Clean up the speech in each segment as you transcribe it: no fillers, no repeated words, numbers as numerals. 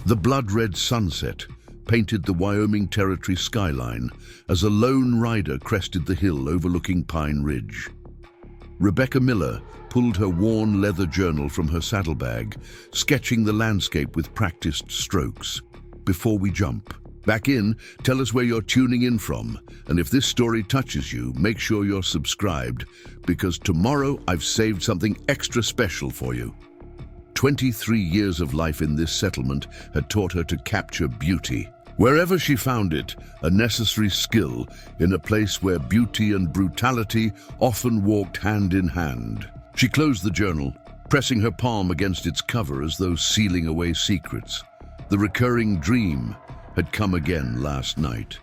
The blood-red sunset painted the Wyoming Territory skyline as a lone rider crested the hill overlooking Pine Ridge. Rebecca Miller pulled her worn leather journal from her saddlebag, sketching the landscape with practiced strokes. Before we jump back in, tell us where you're tuning in from, and if this story touches you, make sure you're subscribed, because tomorrow I've saved something extra special for you. 23 years of life in this settlement had taught her to capture beauty. Wherever she found it, a necessary skill in a place where beauty and brutality often walked hand in hand. She closed the journal, pressing her palm against its cover as though sealing away secrets. The recurring dream had come again last night.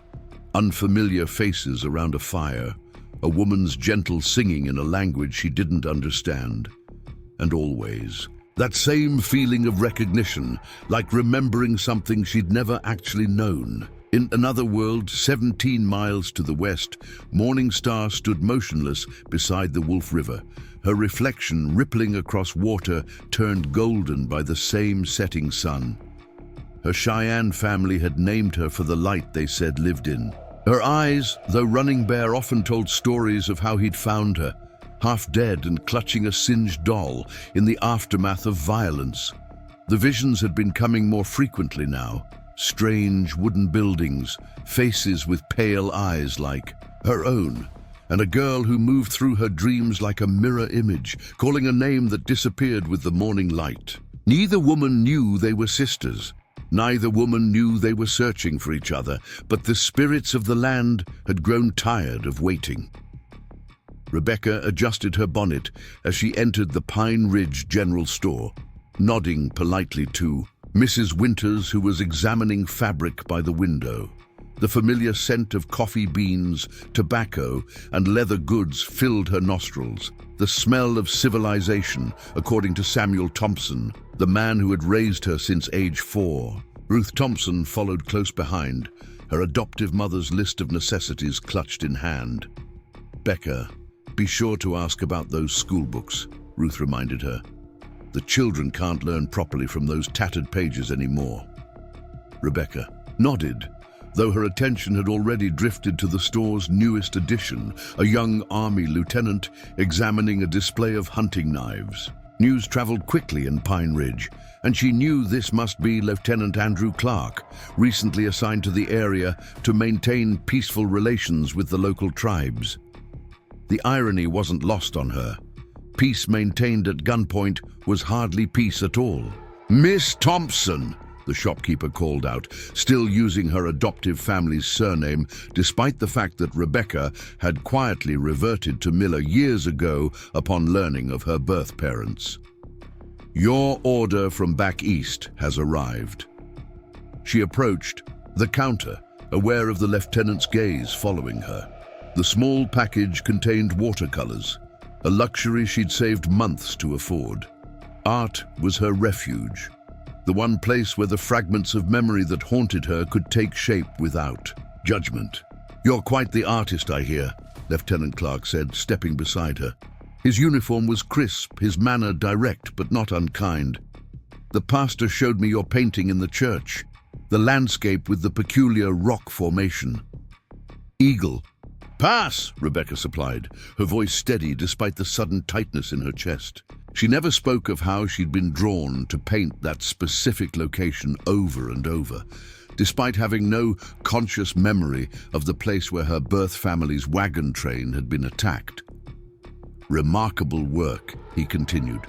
Unfamiliar faces around a fire, a woman's gentle singing in a language she didn't understand. And always, that same feeling of recognition, like remembering something she'd never actually known. In another world, 17 miles to the west, Morning Star stood motionless beside the Wolf River, her reflection rippling across water turned golden by the same setting sun. Her Cheyenne family had named her for the light they said lived in. Her eyes, though running bare, often told stories of how he'd found her, half dead and clutching a singed doll in the aftermath of violence. The visions had been coming more frequently now. Strange wooden buildings, faces with pale eyes like her own, and a girl who moved through her dreams like a mirror image, calling a name that disappeared with the morning light. Neither woman knew they were sisters. Neither woman knew they were searching for each other, but the spirits of the land had grown tired of waiting. Rebecca adjusted her bonnet as she entered the Pine Ridge General Store, nodding politely to Mrs. Winters, who was examining fabric by the window. The familiar scent of coffee beans, tobacco, and leather goods filled her nostrils. The smell of civilization, according to Samuel Thompson, the man who had raised her since age 4. Ruth Thompson followed close behind, her adoptive mother's list of necessities clutched in hand. "Becca, be sure to ask about those school books," Ruth reminded her. "The children can't learn properly from those tattered pages anymore." Rebecca nodded, though her attention had already drifted to the store's newest addition, a young Army lieutenant examining a display of hunting knives. News traveled quickly in Pine Ridge, and she knew this must be Lieutenant Andrew Clark, recently assigned to the area to maintain peaceful relations with the local tribes. The irony wasn't lost on her. Peace maintained at gunpoint was hardly peace at all. "Miss Thompson," the shopkeeper called out, still using her adoptive family's surname, despite the fact that Rebecca had quietly reverted to Miller years ago upon learning of her birth parents. "Your order from back east has arrived." She approached the counter, aware of the lieutenant's gaze following her. The small package contained watercolors, a luxury she'd saved months to afford. Art was her refuge, the one place where the fragments of memory that haunted her could take shape without judgment. "You're quite the artist, I hear," Lieutenant Clark said, stepping beside her. His uniform was crisp, his manner direct but not unkind. "The pastor showed me your painting in the church, the landscape with the peculiar rock formation." "Eagle." "Pass," Rebecca supplied, her voice steady despite the sudden tightness in her chest. She never spoke of how she'd been drawn to paint that specific location over and over, despite having no conscious memory of the place where her birth family's wagon train had been attacked. "Remarkable work," he continued.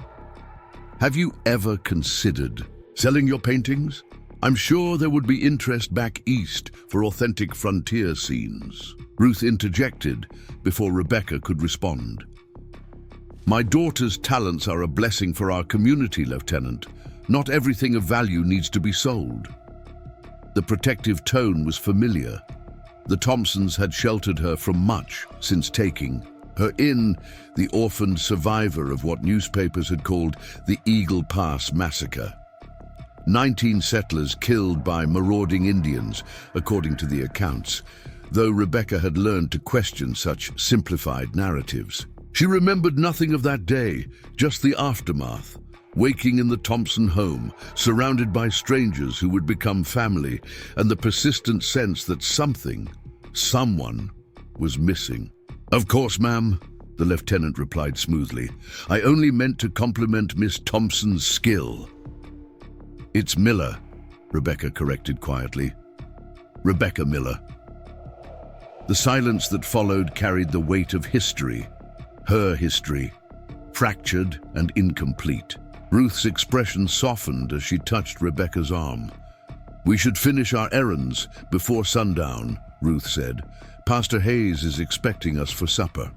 "Have you ever considered selling your paintings? I'm sure there would be interest back east for authentic frontier scenes." Ruth interjected before Rebecca could respond. "My daughter's talents are a blessing for our community, Lieutenant. Not everything of value needs to be sold." The protective tone was familiar. The Thompsons had sheltered her from much since taking her in, the orphaned survivor of what newspapers had called the Eagle Pass Massacre. 19 settlers killed by marauding Indians, according to the accounts, though Rebecca had learned to question such simplified narratives. She remembered nothing of that day, just the aftermath, Waking in the Thompson home, surrounded by strangers who would become family, and the persistent sense that someone was missing. "Of course, ma'am," the lieutenant replied smoothly. "I only meant to compliment Miss Thompson's skill." "It's Miller," Rebecca corrected quietly. "Rebecca Miller." The silence that followed carried the weight of history, her history, fractured and incomplete. Ruth's expression softened as she touched Rebecca's arm. "We should finish our errands before sundown," Ruth said. "Pastor Hayes is expecting us for supper."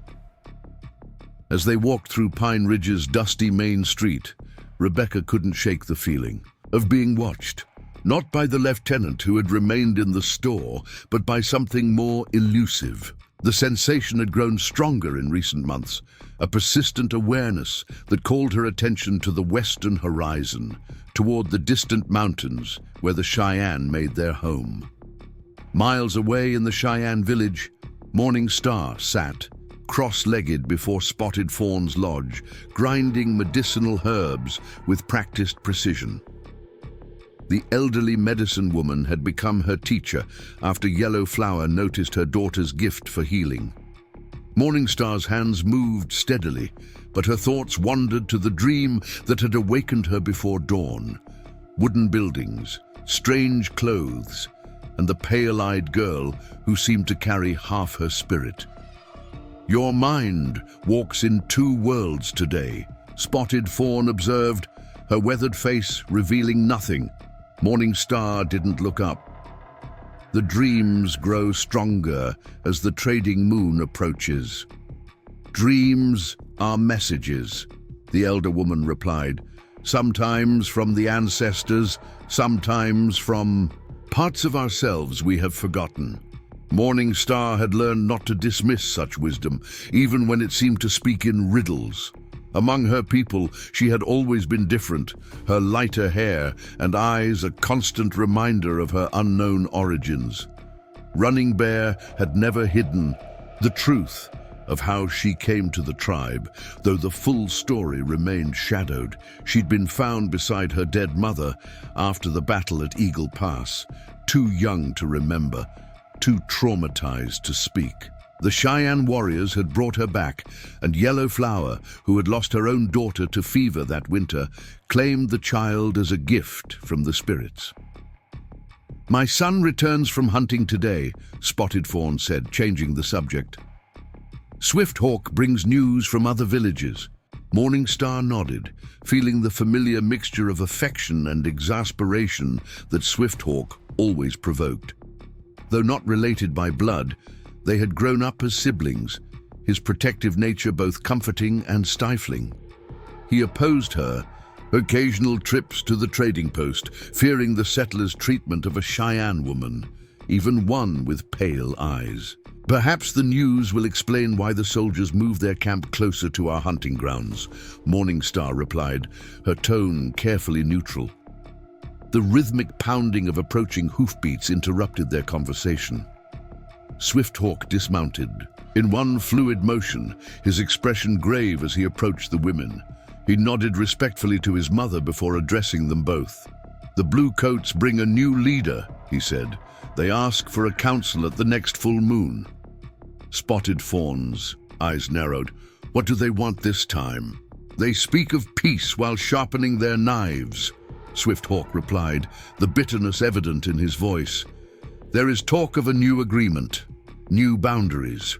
As they walked through Pine Ridge's dusty main street, Rebecca couldn't shake the feeling of being watched, not by the lieutenant who had remained in the store, but by something more elusive. The sensation had grown stronger in recent months, a persistent awareness that called her attention to the western horizon, toward the distant mountains where the Cheyenne made their home. Miles away in the Cheyenne village, Morning Star sat, cross-legged before Spotted Fawn's lodge, grinding medicinal herbs with practiced precision. The elderly medicine woman had become her teacher after Yellow Flower noticed her daughter's gift for healing. Morning Star's hands moved steadily, but her thoughts wandered to the dream that had awakened her before dawn. Wooden buildings, strange clothes, and the pale-eyed girl who seemed to carry half her spirit. "Your mind walks in two worlds today," Spotted Fawn observed, her weathered face revealing nothing. Morning Star didn't look up. "The dreams grow stronger as the trading moon approaches." "Dreams are messages," the elder woman replied. "Sometimes from the ancestors, sometimes from parts of ourselves we have forgotten." Morning Star had learned not to dismiss such wisdom, even when it seemed to speak in riddles. Among her people, she had always been different, her lighter hair and eyes a constant reminder of her unknown origins. Running Bear had never hidden the truth of how she came to the tribe, though the full story remained shadowed. She'd been found beside her dead mother after the battle at Eagle Pass, too young to remember, too traumatized to speak. The Cheyenne warriors had brought her back, and Yellow Flower, who had lost her own daughter to fever that winter, claimed the child as a gift from the spirits. "My son returns from hunting today," Spotted Fawn said, changing the subject. "Swifthawk brings news from other villages." Morning Star nodded, feeling the familiar mixture of affection and exasperation that Swifthawk always provoked. Though not related by blood, they had grown up as siblings, his protective nature both comforting and stifling. He opposed her occasional trips to the trading post, fearing the settlers' treatment of a Cheyenne woman, even one with pale eyes. "Perhaps the news will explain why the soldiers moved their camp closer to our hunting grounds," Morning Star replied, her tone carefully neutral. The rhythmic pounding of approaching hoofbeats interrupted their conversation. Swifthawk dismounted. In one fluid motion, his expression grave as he approached the women. He nodded respectfully to his mother before addressing them both. "The Bluecoats bring a new leader," he said. "They ask for a council at the next full moon." Spotted Fawn's eyes narrowed. "What do they want this time?" "They speak of peace while sharpening their knives," Swifthawk replied, the bitterness evident in his voice. "There is talk of a new agreement, new boundaries."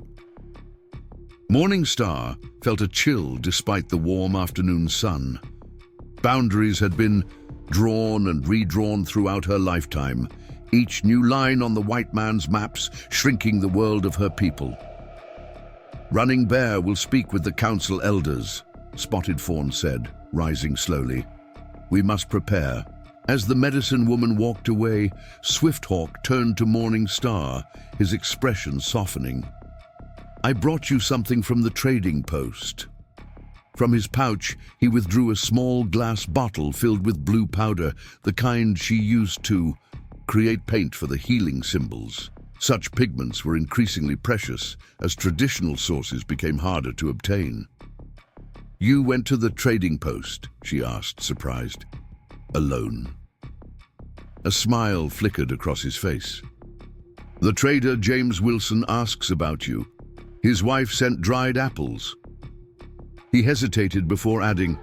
Morning Star felt a chill despite the warm afternoon sun. Boundaries had been drawn and redrawn throughout her lifetime, each new line on the white man's maps shrinking the world of her people. "Running Bear will speak with the council elders," Spotted Fawn said, rising slowly. "We must prepare." As the medicine woman walked away, Swifthawk turned to Morning Star, his expression softening. "I brought you something from the trading post." From his pouch, he withdrew a small glass bottle filled with blue powder, the kind she used to create paint for the healing symbols. Such pigments were increasingly precious as traditional sources became harder to obtain. "You went to the trading post?" she asked, surprised. "Alone." A smile flickered across his face. "The trader James Wilson asks about you. His wife sent dried apples." He hesitated before adding,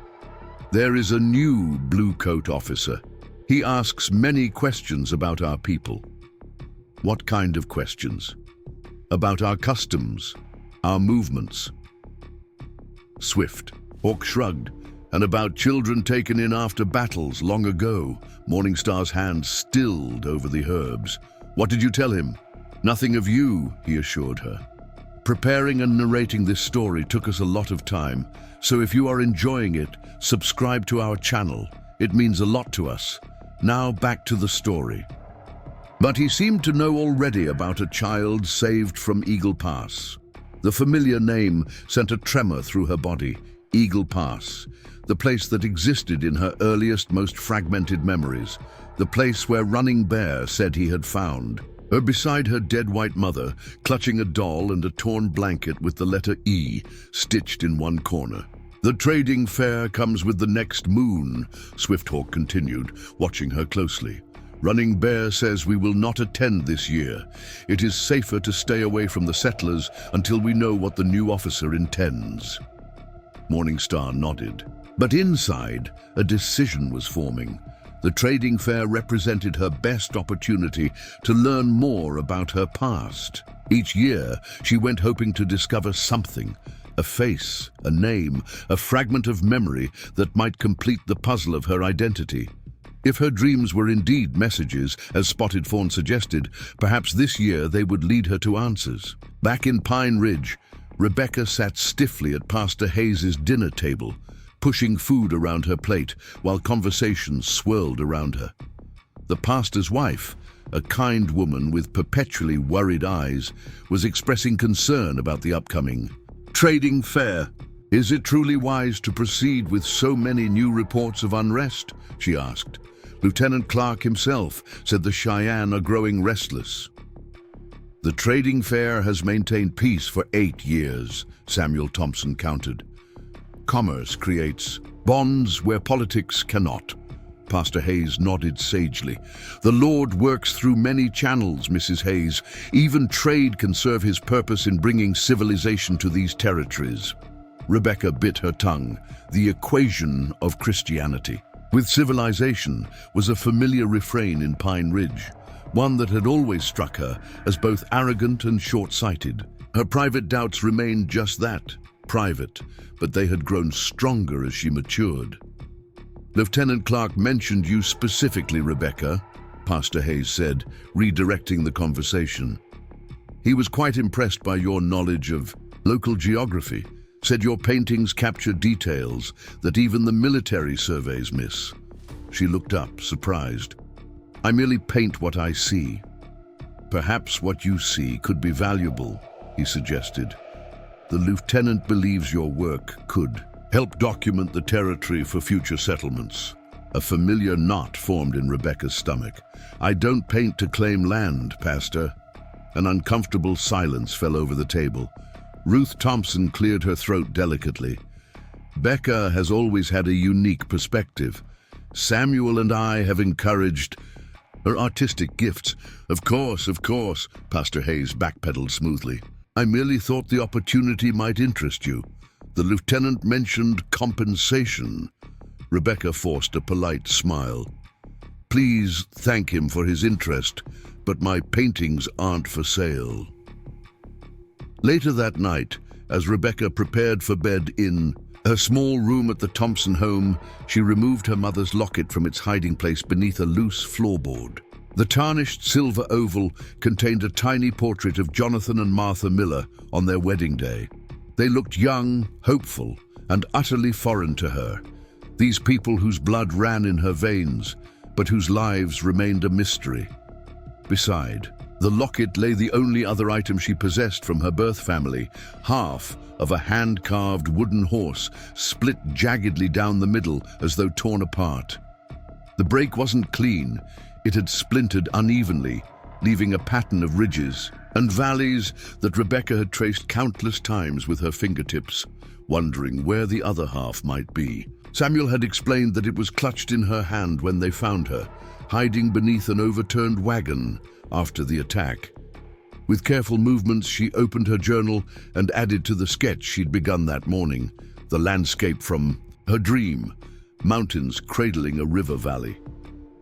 "There is a new blue coat officer. He asks many questions about our people." "What kind of questions?" "About our customs, our movements." "Swift." Hawk shrugged. "And about children taken in after battles long ago." Morningstar's hand stilled over the herbs. "What did you tell him?" "Nothing of you," he assured her. "Preparing and narrating this story took us a lot of time, so if you are enjoying it, subscribe to our channel. It means a lot to us. Now back to the story." But he seemed to know already about a child saved from Eagle Pass. The familiar name sent a tremor through her body. Eagle Pass, the place that existed in her earliest, most fragmented memories, the place where Running Bear said he had found her beside her dead white mother, clutching a doll and a torn blanket with the letter E stitched in one corner. "The trading fair comes with the next moon," Swifthawk continued, watching her closely. "Running Bear says we will not attend this year. It is safer to stay away from the settlers until we know what the new officer intends." Morningstar nodded. But inside, a decision was forming. The trading fair represented her best opportunity to learn more about her past. Each year, she went hoping to discover something, a face, a name, a fragment of memory that might complete the puzzle of her identity. If her dreams were indeed messages, as Spotted Fawn suggested, perhaps this year they would lead her to answers. Back in Pine Ridge, Rebecca sat stiffly at Pastor Hayes's dinner table, pushing food around her plate while conversations swirled around her. The pastor's wife, a kind woman with perpetually worried eyes, was expressing concern about the upcoming trading fair. "Is it truly wise to proceed with so many new reports of unrest?" she asked. Lieutenant Clark himself said the Cheyenne are growing restless. "The trading fair has maintained peace for 8 years, Samuel Thompson countered. "Commerce creates bonds where politics cannot." Pastor Hayes nodded sagely. "The Lord works through many channels, Mrs. Hayes. Even trade can serve his purpose in bringing civilization to these territories." Rebecca bit her tongue. The equation of Christianity with civilization was a familiar refrain in Pine Ridge, one that had always struck her as both arrogant and short-sighted. Her private doubts remained just that, private, but they had grown stronger as she matured. "Lieutenant Clark mentioned you specifically, Rebecca," Pastor Hayes said, redirecting the conversation. "He was quite impressed by your knowledge of local geography, said your paintings capture details that even the military surveys miss." She looked up, surprised. "I merely paint what I see." "Perhaps what you see could be valuable," he suggested. "The lieutenant believes your work could help document the territory for future settlements." A familiar knot formed in Rebecca's stomach. "I don't paint to claim land, Pastor." An uncomfortable silence fell over the table. Ruth Thompson cleared her throat delicately. "Becca has always had a unique perspective. Samuel and I have encouraged her artistic gifts." Of course," Pastor Hayes backpedaled smoothly. "I merely thought the opportunity might interest you. The lieutenant mentioned compensation." Rebecca forced a polite smile. "Please thank him for his interest, but my paintings aren't for sale." Later that night, as Rebecca prepared for bed in her small room at the Thompson home, she removed her mother's locket from its hiding place beneath a loose floorboard. The tarnished silver oval contained a tiny portrait of Jonathan and Martha Miller on their wedding day. They looked young, hopeful, and utterly foreign to her. These people whose blood ran in her veins, but whose lives remained a mystery. Beside the locket lay the only other item she possessed from her birth family, half of a hand-carved wooden horse split jaggedly down the middle as though torn apart. The break wasn't clean. It had splintered unevenly, leaving a pattern of ridges. and valleys that Rebecca had traced countless times with her fingertips, wondering where the other half might be. Samuel had explained that it was clutched in her hand when they found her, hiding beneath an overturned wagon after the attack. With careful movements, she opened her journal and added to the sketch she'd begun that morning, the landscape from her dream, mountains cradling a river valley.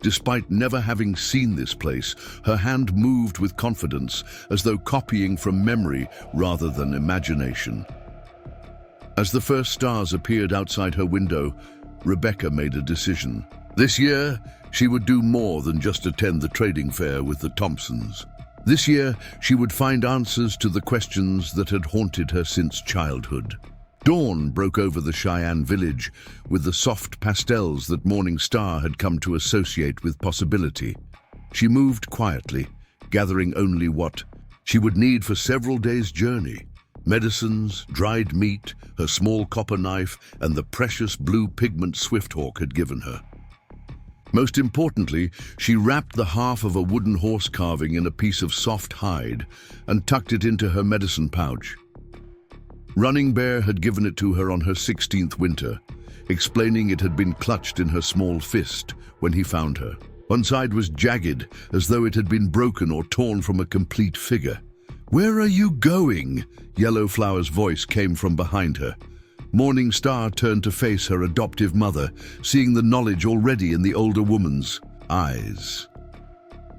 Despite never having seen this place, her hand moved with confidence, as though copying from memory rather than imagination. As the first stars appeared outside her window, Rebecca made a decision. This year, she would do more than just attend the trading fair with the Thompsons. This year, she would find answers to the questions that had haunted her since childhood. Dawn broke over the Cheyenne village with the soft pastels that Morning Star had come to associate with possibility. She moved quietly, gathering only what she would need for several days' journey: medicines, dried meat, her small copper knife, and the precious blue pigment Swifthawk had given her. Most importantly, she wrapped the half of a wooden horse carving in a piece of soft hide and tucked it into her medicine pouch. Running Bear had given it to her on her 16th winter, explaining it had been clutched in her small fist when he found her. One side was jagged, as though it had been broken or torn from a complete figure. "Where are you going?" Yellow Flower's voice came from behind her. Morning Star turned to face her adoptive mother, seeing the knowledge already in the older woman's eyes.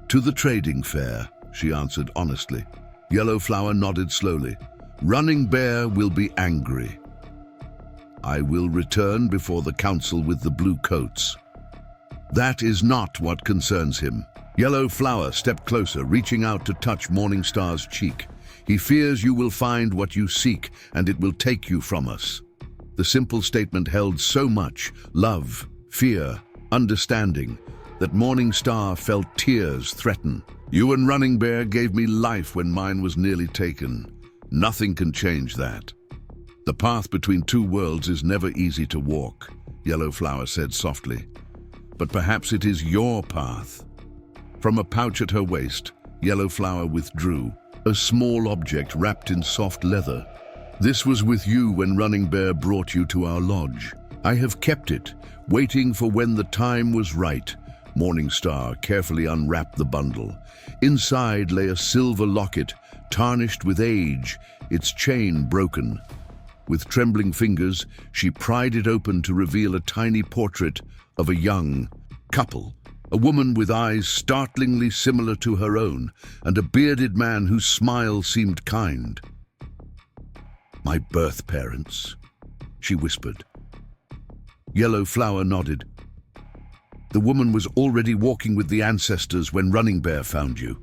"To the trading fair," she answered honestly. Yellow Flower nodded slowly. "Running Bear will be angry. I will return before the council with the blue coats. That is not what concerns him." Yellow Flower stepped closer, reaching out to touch Morning Star's cheek. "He fears you will find what you seek, and it will take you from us." The simple statement held so much love, fear, understanding, that Morning Star felt tears threaten. "You and Running Bear gave me life when mine was nearly taken. Nothing can change that. The path between two worlds is never easy to walk," Yellow Flower said softly. "But perhaps it is your path." From a pouch at her waist, Yellow Flower withdrew a small object wrapped in soft leather. "This was with you when Running Bear brought you to our lodge. I have kept it, waiting for when the time was right." Morning Star carefully unwrapped the bundle. Inside lay a silver locket, tarnished with age, its chain broken. With trembling fingers, she pried it open to reveal a tiny portrait of a young couple. A woman with eyes startlingly similar to her own, and a bearded man whose smile seemed kind. "My birth parents," she whispered. Yellow Flower nodded. "The woman was already walking with the ancestors when Running Bear found you.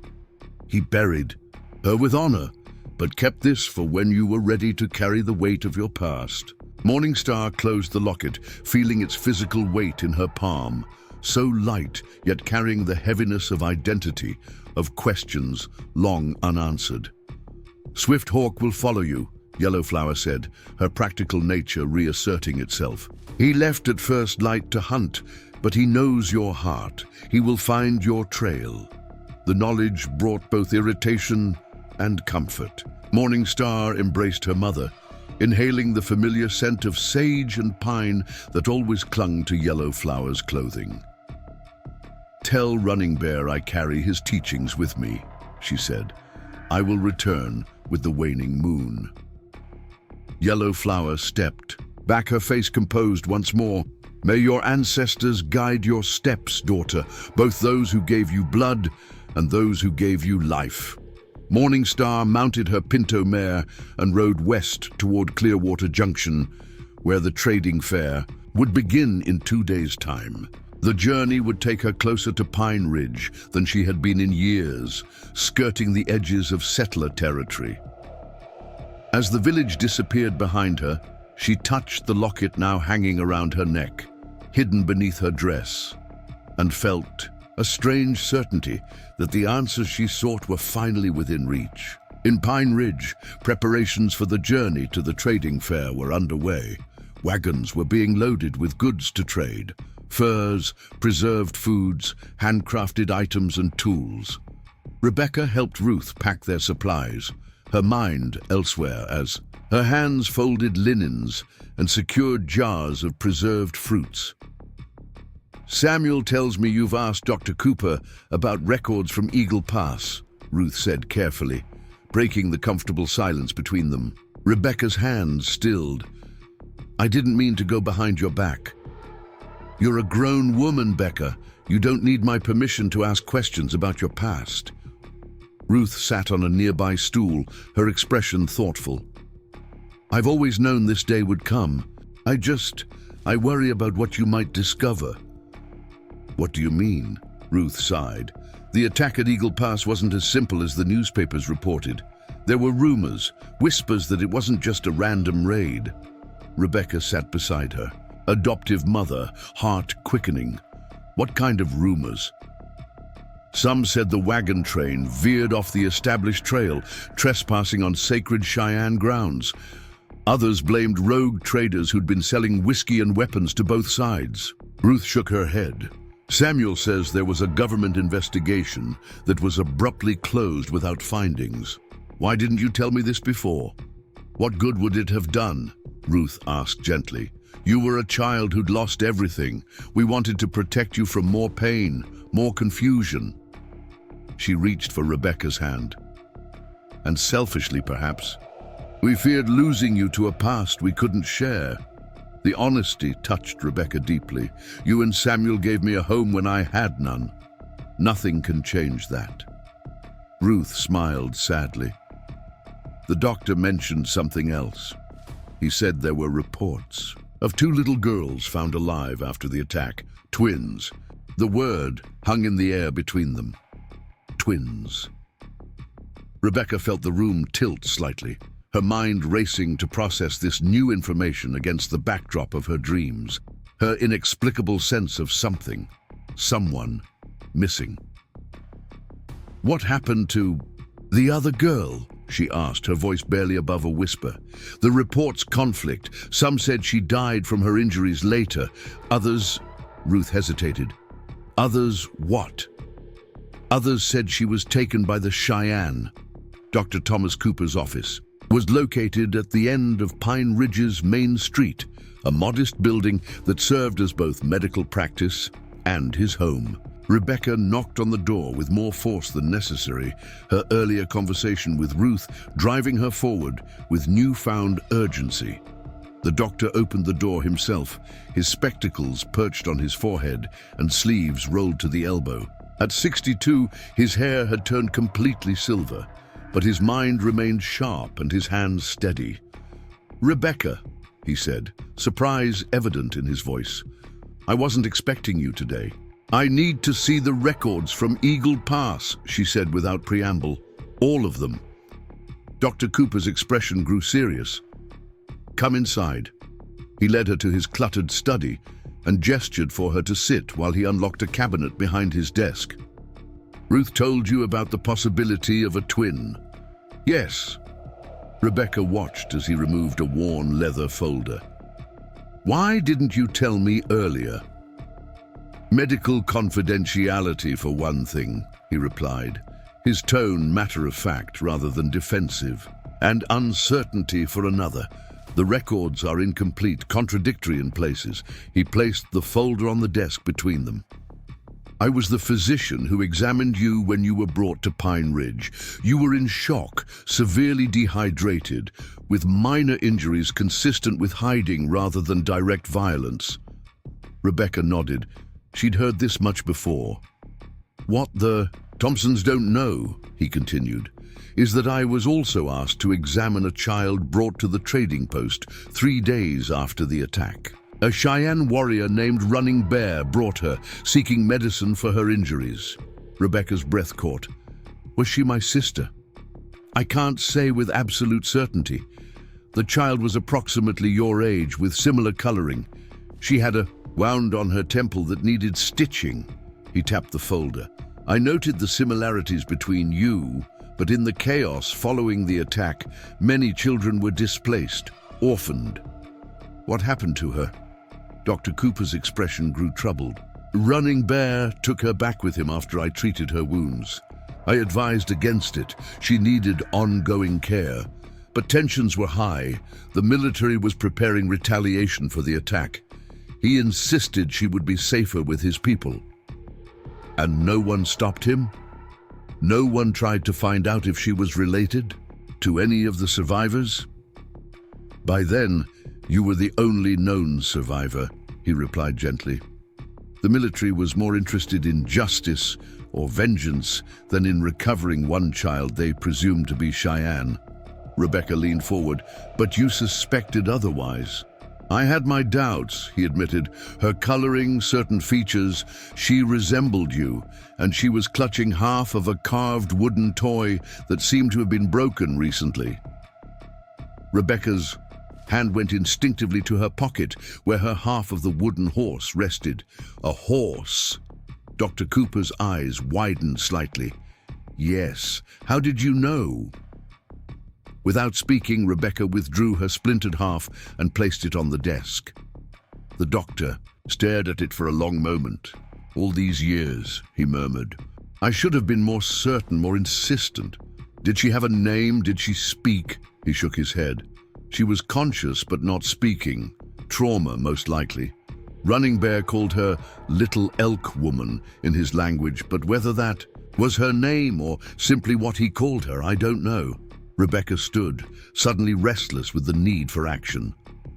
He buried her with honor, but kept this for when you were ready to carry the weight of your past." Morning Star closed the locket, feeling its physical weight in her palm, so light, yet carrying the heaviness of identity, of questions long unanswered. "Swifthawk will follow you," Yellow Flower said, her practical nature reasserting itself. "He left at first light to hunt, but he knows your heart. He will find your trail." The knowledge brought both irritation and comfort. Morning Star embraced her mother, inhaling the familiar scent of sage and pine that always clung to Yellow Flower's clothing. "Tell Running Bear I carry his teachings with me," she said. "I will return with the waning moon." Yellow Flower stepped back, her face composed once more. "May your ancestors guide your steps, daughter, both those who gave you blood and those who gave you life." Morning Star mounted her pinto mare and rode west toward Clearwater Junction, where the trading fair would begin in 2 days' time. The journey would take her closer to Pine Ridge than she had been in years, skirting the edges of settler territory. As the village disappeared behind her, she touched the locket now hanging around her neck, hidden beneath her dress, and felt a strange certainty that the answers she sought were finally within reach. In Pine Ridge, preparations for the journey to the trading fair were underway. Wagons were being loaded with goods to trade: furs, preserved foods, handcrafted items and tools. Rebecca helped Ruth pack their supplies, her mind elsewhere as her hands folded linens and secured jars of preserved fruits. "Samuel tells me you've asked Dr. Cooper about records from Eagle Pass," Ruth said carefully, breaking the comfortable silence between them. Rebecca's hands stilled. "I didn't mean to go behind your back." "You're a grown woman, Becca. You don't need my permission to ask questions about your past." Ruth sat on a nearby stool, her expression thoughtful. "I've always known this day would come. I worry about what you might discover." "What do you mean?" Ruth sighed. The attack at Eagle Pass wasn't as simple as the newspapers reported. There were rumors, whispers that it wasn't just a random raid. Rebecca sat beside her, adoptive mother, heart quickening. "What kind of rumors?" "Some said the Wagon train veered off the established trail, trespassing on sacred Cheyenne grounds. Others blamed rogue traders who'd been selling whiskey and weapons to both sides." Ruth shook her head. "Samuel says there was a government investigation that was abruptly closed without findings. Why didn't you tell me this before?" "What good would it have done?" Ruth asked gently. "You were a child who'd lost everything. We wanted to protect you from more pain, more confusion." She reached for Rebecca's hand. "And selfishly, perhaps, we feared losing you to a past we couldn't share." The honesty touched Rebecca deeply. "You and Samuel gave me a home when I had none. Nothing can change that." Ruth smiled sadly. "The doctor mentioned something else. He said there were reports of 2 little girls found alive after the attack. Twins. The word hung in the air between them. Twins." Rebecca felt the room tilt slightly, her mind racing to process this new information against the backdrop of her dreams, her inexplicable sense of something, someone, missing. "What happened to the other girl?" she asked, her voice barely above a whisper. "The reports conflict. Some said she died from her injuries later. Others—" Ruth hesitated. "Others what?" "Others said she was taken by the Cheyenne." Dr. Thomas Cooper's office was located at the end of Pine Ridge's main street, a modest building that served as both medical practice and his home. Rebecca knocked on the door with more force than necessary, her earlier conversation with Ruth driving her forward with newfound urgency. The doctor opened the door himself, his spectacles perched on his forehead and sleeves rolled to the elbow. At 62, his hair had turned completely silver, but his mind remained sharp and his hands steady. "Rebecca," he said, surprise evident in his voice. "I wasn't expecting you today." "I need to see the records from Eagle Pass," she said without preamble. "All of them." Dr. Cooper's expression grew serious. "Come inside." He led her to his cluttered study and gestured for her to sit while he unlocked a cabinet behind his desk. "Ruth told you about the possibility of a twin?" "Yes." Rebecca watched as he removed a worn leather folder. "Why didn't you tell me earlier?" "Medical confidentiality for one thing," he replied, his tone matter-of-fact rather than defensive. "And uncertainty for another. The records are incomplete, contradictory in places." He placed the folder on the desk between them. "I was the physician who examined you when you were brought to Pine Ridge. You were in shock, severely dehydrated, with minor injuries consistent with hiding rather than direct violence." Rebecca nodded. She'd heard this much before. "What the Thompsons don't know," he continued, "is that I was also asked to examine a child brought to the trading post 3 days after the attack. A Cheyenne warrior named Running Bear brought her, seeking medicine for her injuries." Rebecca's breath caught. "Was she my sister?" "I can't say with absolute certainty. The child was approximately your age, with similar coloring. She had a wound on her temple that needed stitching." He tapped the folder. "I noted the similarities between you, but in the chaos following the attack, many children were displaced, orphaned." "What happened to her?" Dr. Cooper's expression grew troubled. "Running Bear took her back with him after I treated her wounds. I advised against it. She needed ongoing care. But tensions were high. The military was preparing retaliation for the attack. He insisted she would be safer with his people. And no one stopped him? No one tried to find out if she was related to any of the survivors? By then, you were the only known survivor, he replied gently. The military was more interested in justice or vengeance than in recovering one child they presumed to be Cheyenne. Rebecca leaned forward. But you suspected otherwise. I had my doubts, he admitted. Her coloring, certain features, she resembled you, and she was clutching half of a carved wooden toy that seemed to have been broken recently. Rebecca's hand went instinctively to her pocket, where her half of the wooden horse rested. A horse? Dr. Cooper's eyes widened slightly. Yes. How did you know? Without speaking, Rebecca withdrew her splintered half and placed it on the desk. The doctor stared at it for a long moment. All these years, he murmured. I should have been more certain, more insistent. Did she have a name? Did she speak? He shook his head. She was conscious but not speaking. Trauma, most likely. Running Bear called her Little Elk Woman in his language, but whether that was her name or simply what he called her, I don't know. Rebecca stood, suddenly restless with the need for action.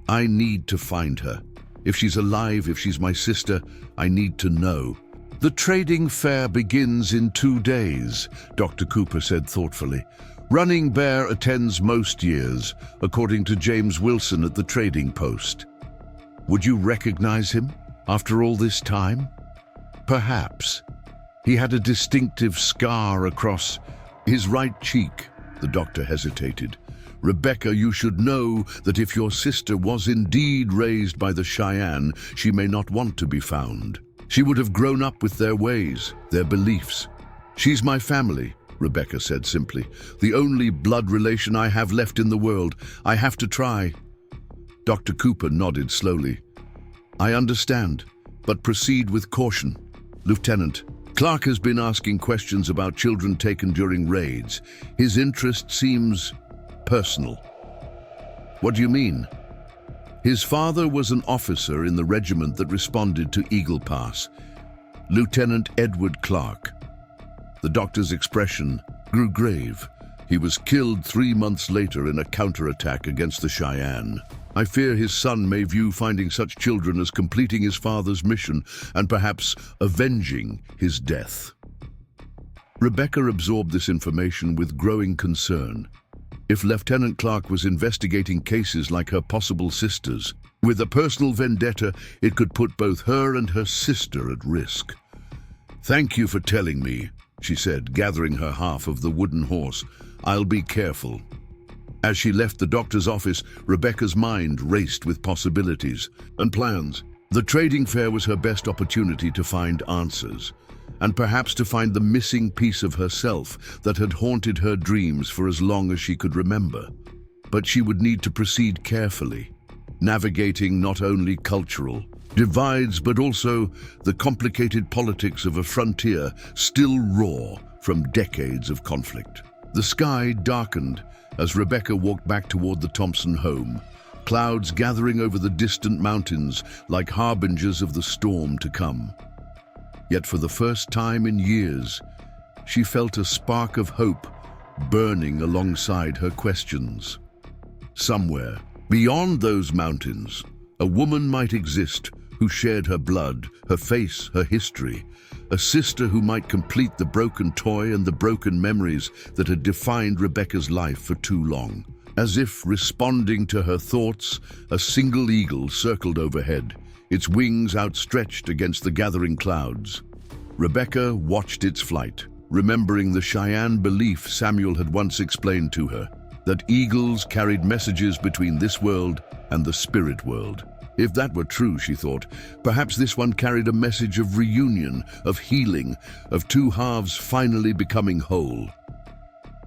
I need to find her. If she's alive, if she's my sister, I need to know. The trading fair begins in 2 days, Dr. Cooper said thoughtfully. Running Bear attends most years, according to James Wilson at the Trading Post. Would you recognize him after all this time? Perhaps. He had a distinctive scar across his right cheek. The doctor hesitated. Rebecca, you should know that if your sister was indeed raised by the Cheyenne, she may not want to be found. She would have grown up with their ways, their beliefs. She's my family, Rebecca said simply. The only blood relation I have left in the world. I have to try. Dr. Cooper nodded slowly. I understand, but proceed with caution. Lieutenant, Clark has been asking questions about children taken during raids. His interest seems personal. What do you mean? His father was an officer in the regiment that responded to Eagle Pass, Lieutenant Edward Clark. The doctor's expression grew grave. He was killed 3 months later in a counterattack against the Cheyenne. I fear his son may view finding such children as completing his father's mission and perhaps avenging his death. Rebecca absorbed this information with growing concern. If Lieutenant Clark was investigating cases like her possible sister's, with a personal vendetta, it could put both her and her sister at risk. Thank you for telling me, she said, gathering her half of the wooden horse. I'll be careful. As she left the doctor's office, Rebecca's mind raced with possibilities and plans. The trading fair was her best opportunity to find answers, and perhaps to find the missing piece of herself that had haunted her dreams for as long as she could remember. But she would need to proceed carefully, navigating not only cultural divides but also the complicated politics of a frontier still raw from decades of conflict. The sky darkened as Rebecca walked back toward the Thompson home, clouds gathering over the distant mountains like harbingers of the storm to come. Yet for the first time in years, she felt a spark of hope burning alongside her questions. Somewhere, beyond those mountains, a woman might exist who shared her blood, her face, her history, a sister who might complete the broken toy and the broken memories that had defined Rebecca's life for too long. As if responding to her thoughts, a single eagle circled overhead, its wings outstretched against the gathering clouds. Rebecca watched its flight, remembering the Cheyenne belief Samuel had once explained to her, that eagles carried messages between this world and the spirit world. If that were true, she thought, perhaps this one carried a message of reunion, of healing, of two halves finally becoming whole.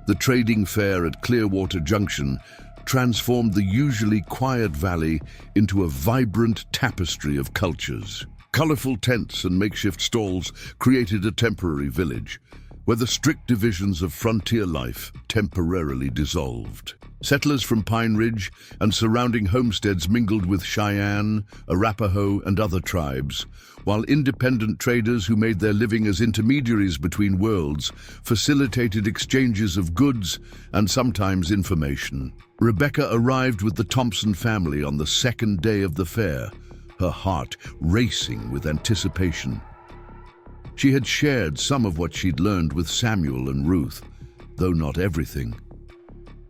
The trading fair at Clearwater Junction transformed the usually quiet valley into a vibrant tapestry of cultures. Colorful tents and makeshift stalls created a temporary village, where the strict divisions of frontier life temporarily dissolved. Settlers from Pine Ridge and surrounding homesteads mingled with Cheyenne, Arapaho, and other tribes, while independent traders who made their living as intermediaries between worlds facilitated exchanges of goods and sometimes information. Rebecca arrived with the Thompson family on the second day of the fair, her heart racing with anticipation. She had shared some of what she'd learned with Samuel and Ruth, though not everything.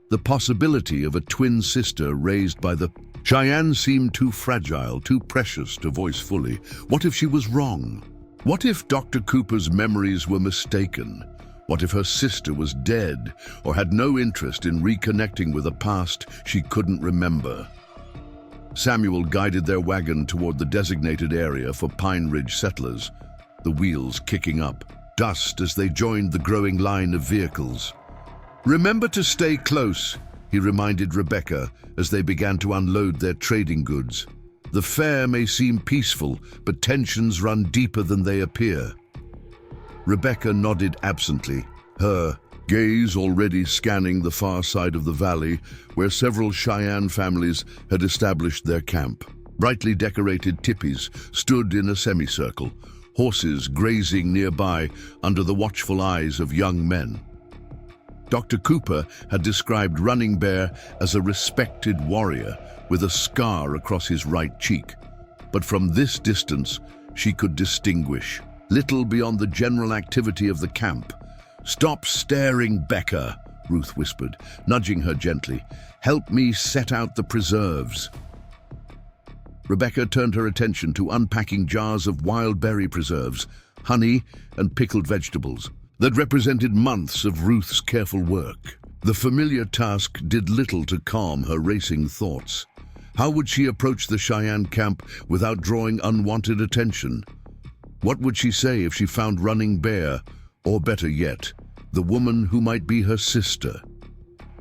The possibility of a twin sister raised by the Cheyenne seemed too fragile, too precious to voice fully. What if she was wrong? What if Dr. Cooper's memories were mistaken? What if her sister was dead or had no interest in reconnecting with a past she couldn't remember? Samuel guided their wagon toward the designated area for Pine Ridge settlers, the wheels kicking up, dust as they joined the growing line of vehicles. "Remember to stay close," he reminded Rebecca as they began to unload their trading goods. "The fair may seem peaceful, but tensions run deeper than they appear." Rebecca nodded absently, her gaze already scanning the far side of the valley where several Cheyenne families had established their camp. Brightly decorated tipis stood in a semicircle, horses grazing nearby under the watchful eyes of young men. Dr. Cooper had described Running Bear as a respected warrior with a scar across his right cheek, but from this distance she could distinguish little beyond the general activity of the camp. "Stop staring, Becca," Ruth whispered, nudging her gently. "Help me set out the preserves." Rebecca turned her attention to unpacking jars of wild berry preserves, honey, and pickled vegetables that represented months of Ruth's careful work. The familiar task did little to calm her racing thoughts. How would she approach the Cheyenne camp without drawing unwanted attention? What would she say if she found Running Bear, or better yet, the woman who might be her sister?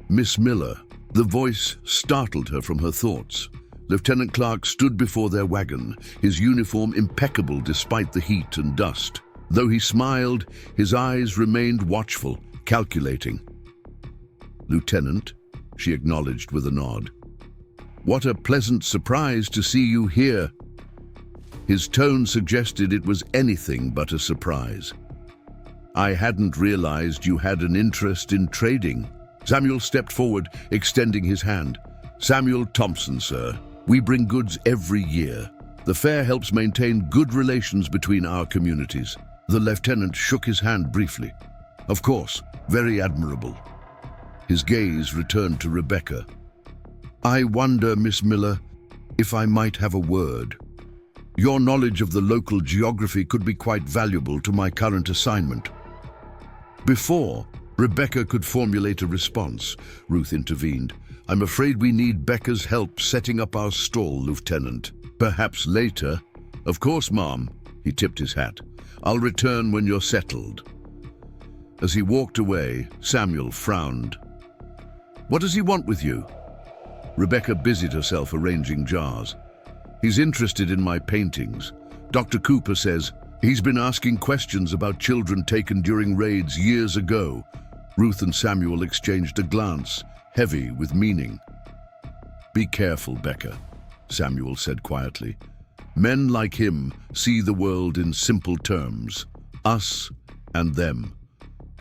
"Miss Miller." The voice startled her from her thoughts. Lieutenant Clark stood before their wagon, his uniform impeccable despite the heat and dust. Though he smiled, his eyes remained watchful, calculating. "Lieutenant," she acknowledged with a nod. "What a pleasant surprise to see you here." His tone suggested it was anything but a surprise. "I hadn't realized you had an interest in trading." Samuel stepped forward, extending his hand. "Samuel Thompson, sir. We bring goods every year. The fair helps maintain good relations between our communities." The lieutenant shook his hand briefly. "Of course, very admirable." His gaze returned to Rebecca. "I wonder, Miss Miller, if I might have a word. Your knowledge of the local geography could be quite valuable to my current assignment." Before Rebecca could formulate a response, Ruth intervened. "I'm afraid we need Becca's help setting up our stall, Lieutenant. Perhaps later." "Of course, Ma'am." He tipped his hat. "I'll return when you're settled." As he walked away, Samuel frowned. "What does he want with you?" Rebecca busied herself arranging jars. "He's interested in my paintings. Dr. Cooper says he's been asking questions about children taken during raids years ago." Ruth and Samuel exchanged a glance, heavy with meaning. "Be careful, Becca," Samuel said quietly. "Men like him see the world in simple terms, us and them.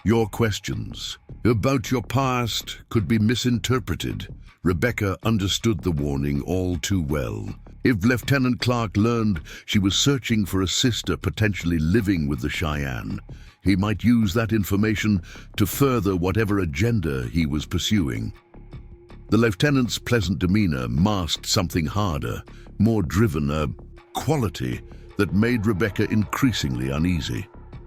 Your questions about your past could be misinterpreted." Rebecca understood the warning all too well. If Lieutenant Clark learned she was searching for a sister potentially living with the Cheyenne, he might use that information to further whatever agenda he was pursuing. The lieutenant's pleasant demeanor masked something harder, more driven, a quality that made Rebecca increasingly uneasy.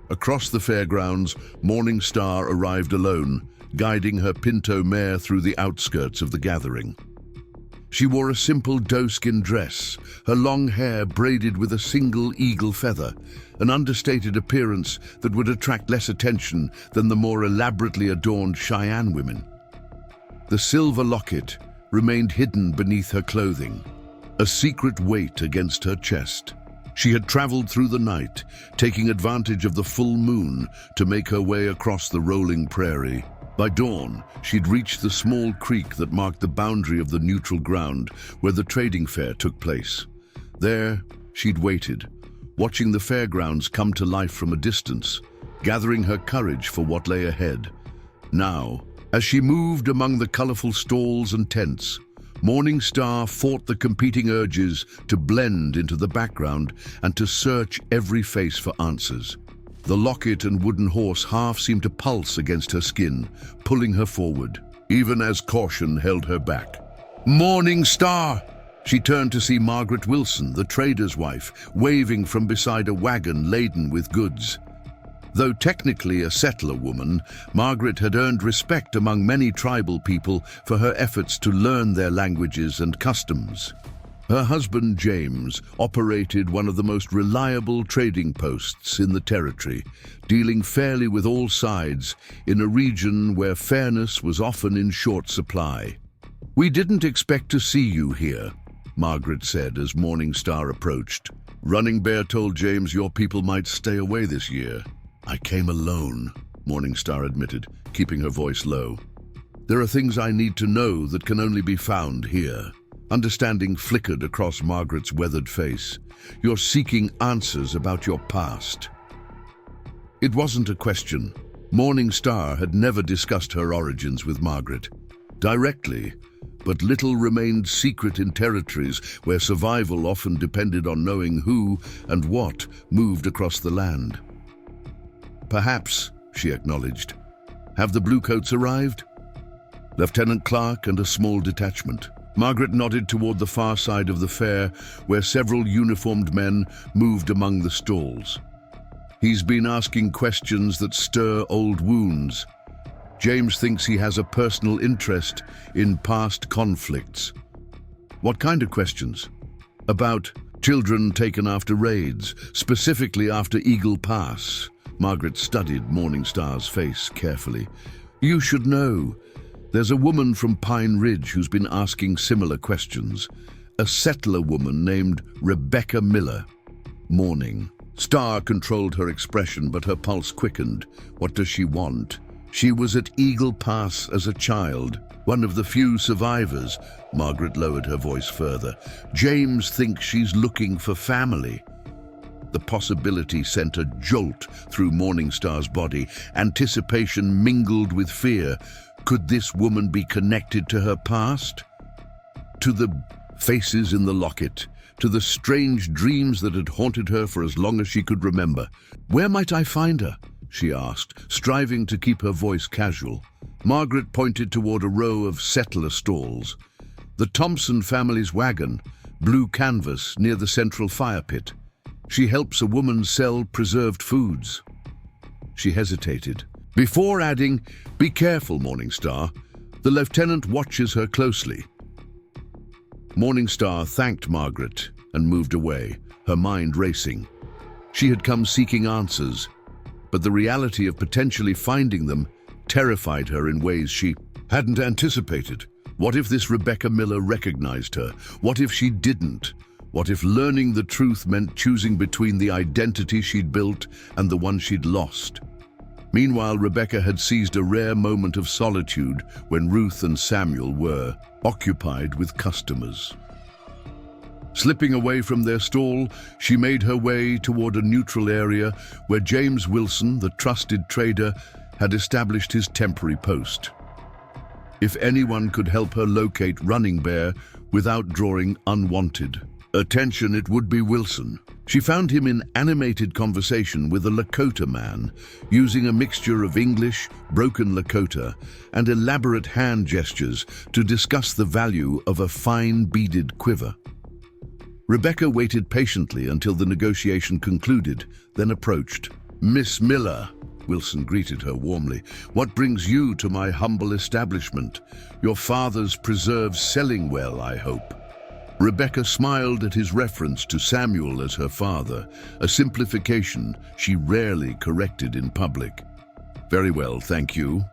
Across the fairgrounds, Morning Star arrived alone, guiding her pinto mare through the outskirts of the gathering. She wore a simple doeskin dress, her long hair braided with a single eagle feather, an understated appearance that would attract less attention than the more elaborately adorned Cheyenne women. The silver locket remained hidden beneath her clothing, a secret weight against her chest. She had traveled through the night, taking advantage of the full moon to make her way across the rolling prairie. By dawn, she'd reached the small creek that marked the boundary of the neutral ground where the trading fair took place. There, she'd waited, watching the fairgrounds come to life from a distance, gathering her courage for what lay ahead. Now, as she moved among the colorful stalls and tents, Morning Star fought the competing urges to blend into the background and to search every face for answers. The locket and wooden horse half seemed to pulse against her skin, pulling her forward, even as caution held her back. Morning Star! She turned to see Margaret Wilson, the trader's wife, waving from beside a wagon laden with goods. Though technically a settler woman, Margaret had earned respect among many tribal people for her efforts to learn their languages and customs. Her husband, James, operated one of the most reliable trading posts in the territory, dealing fairly with all sides in a region where fairness was often in short supply. "We didn't expect to see you here," Margaret said as Morning Star approached. "Running Bear told James your people might stay away this year." "I came alone," Morning Star admitted, keeping her voice low. "There are things I need to know that can only be found here." Understanding flickered across Margaret's weathered face. "You're seeking answers about your past." It wasn't a question. Morning Star had never discussed her origins with Margaret. Directly, but little remained secret in territories where survival often depended on knowing who and what moved across the land. "Perhaps," she acknowledged. "Have the Bluecoats arrived?" "Lieutenant Clark and a small detachment." Margaret nodded toward the far side of the fair, where several uniformed men moved among the stalls. "He's been asking questions that stir old wounds. James thinks he has a personal interest in past conflicts." "What kind of questions?" "About children taken after raids, specifically after Eagle Pass." Margaret studied Morning Star's face carefully. "You should know. There's a woman from Pine Ridge who's been asking similar questions. A settler woman named Rebecca Miller." Morning Star controlled her expression, but her pulse quickened. What does she want? "She was at Eagle Pass as a child, one of the few survivors." Margaret lowered her voice further. "James thinks she's looking for family." The possibility sent a jolt through Morning Star's body. Anticipation mingled with fear. Could this woman be connected to her past? To the faces in the locket, to the strange dreams that had haunted her for as long as she could remember. "Where might I find her?" she asked, striving to keep her voice casual. Margaret pointed toward a row of settler stalls. The Thompson family's wagon, blue canvas near the central fire pit. "She helps a woman sell preserved foods." She hesitated, before adding, "Be careful, Morning Star. The lieutenant watches her closely." Morning Star thanked Margaret and moved away, her mind racing. She had come seeking answers, but the reality of potentially finding them terrified her in ways she hadn't anticipated. What if this Rebecca Miller recognized her? What if she didn't? What if learning the truth meant choosing between the identity she'd built and the one she'd lost? Meanwhile, Rebecca had seized a rare moment of solitude when Ruth and Samuel were occupied with customers. Slipping away from their stall, she made her way toward a neutral area where James Wilson, the trusted trader, had established his temporary post. If anyone could help her locate Running Bear without drawing unwanted attention, it would be Wilson. She found him in animated conversation with a Lakota man, using a mixture of English, broken Lakota, and elaborate hand gestures to discuss the value of a fine beaded quiver. Rebecca waited patiently until the negotiation concluded, then approached. "Miss Miller," Wilson greeted her warmly, "what brings you to my humble establishment? Your father's preserves selling well, I hope." Rebecca smiled at his reference to Samuel as her father, a simplification she rarely corrected in public. "Very well, thank you.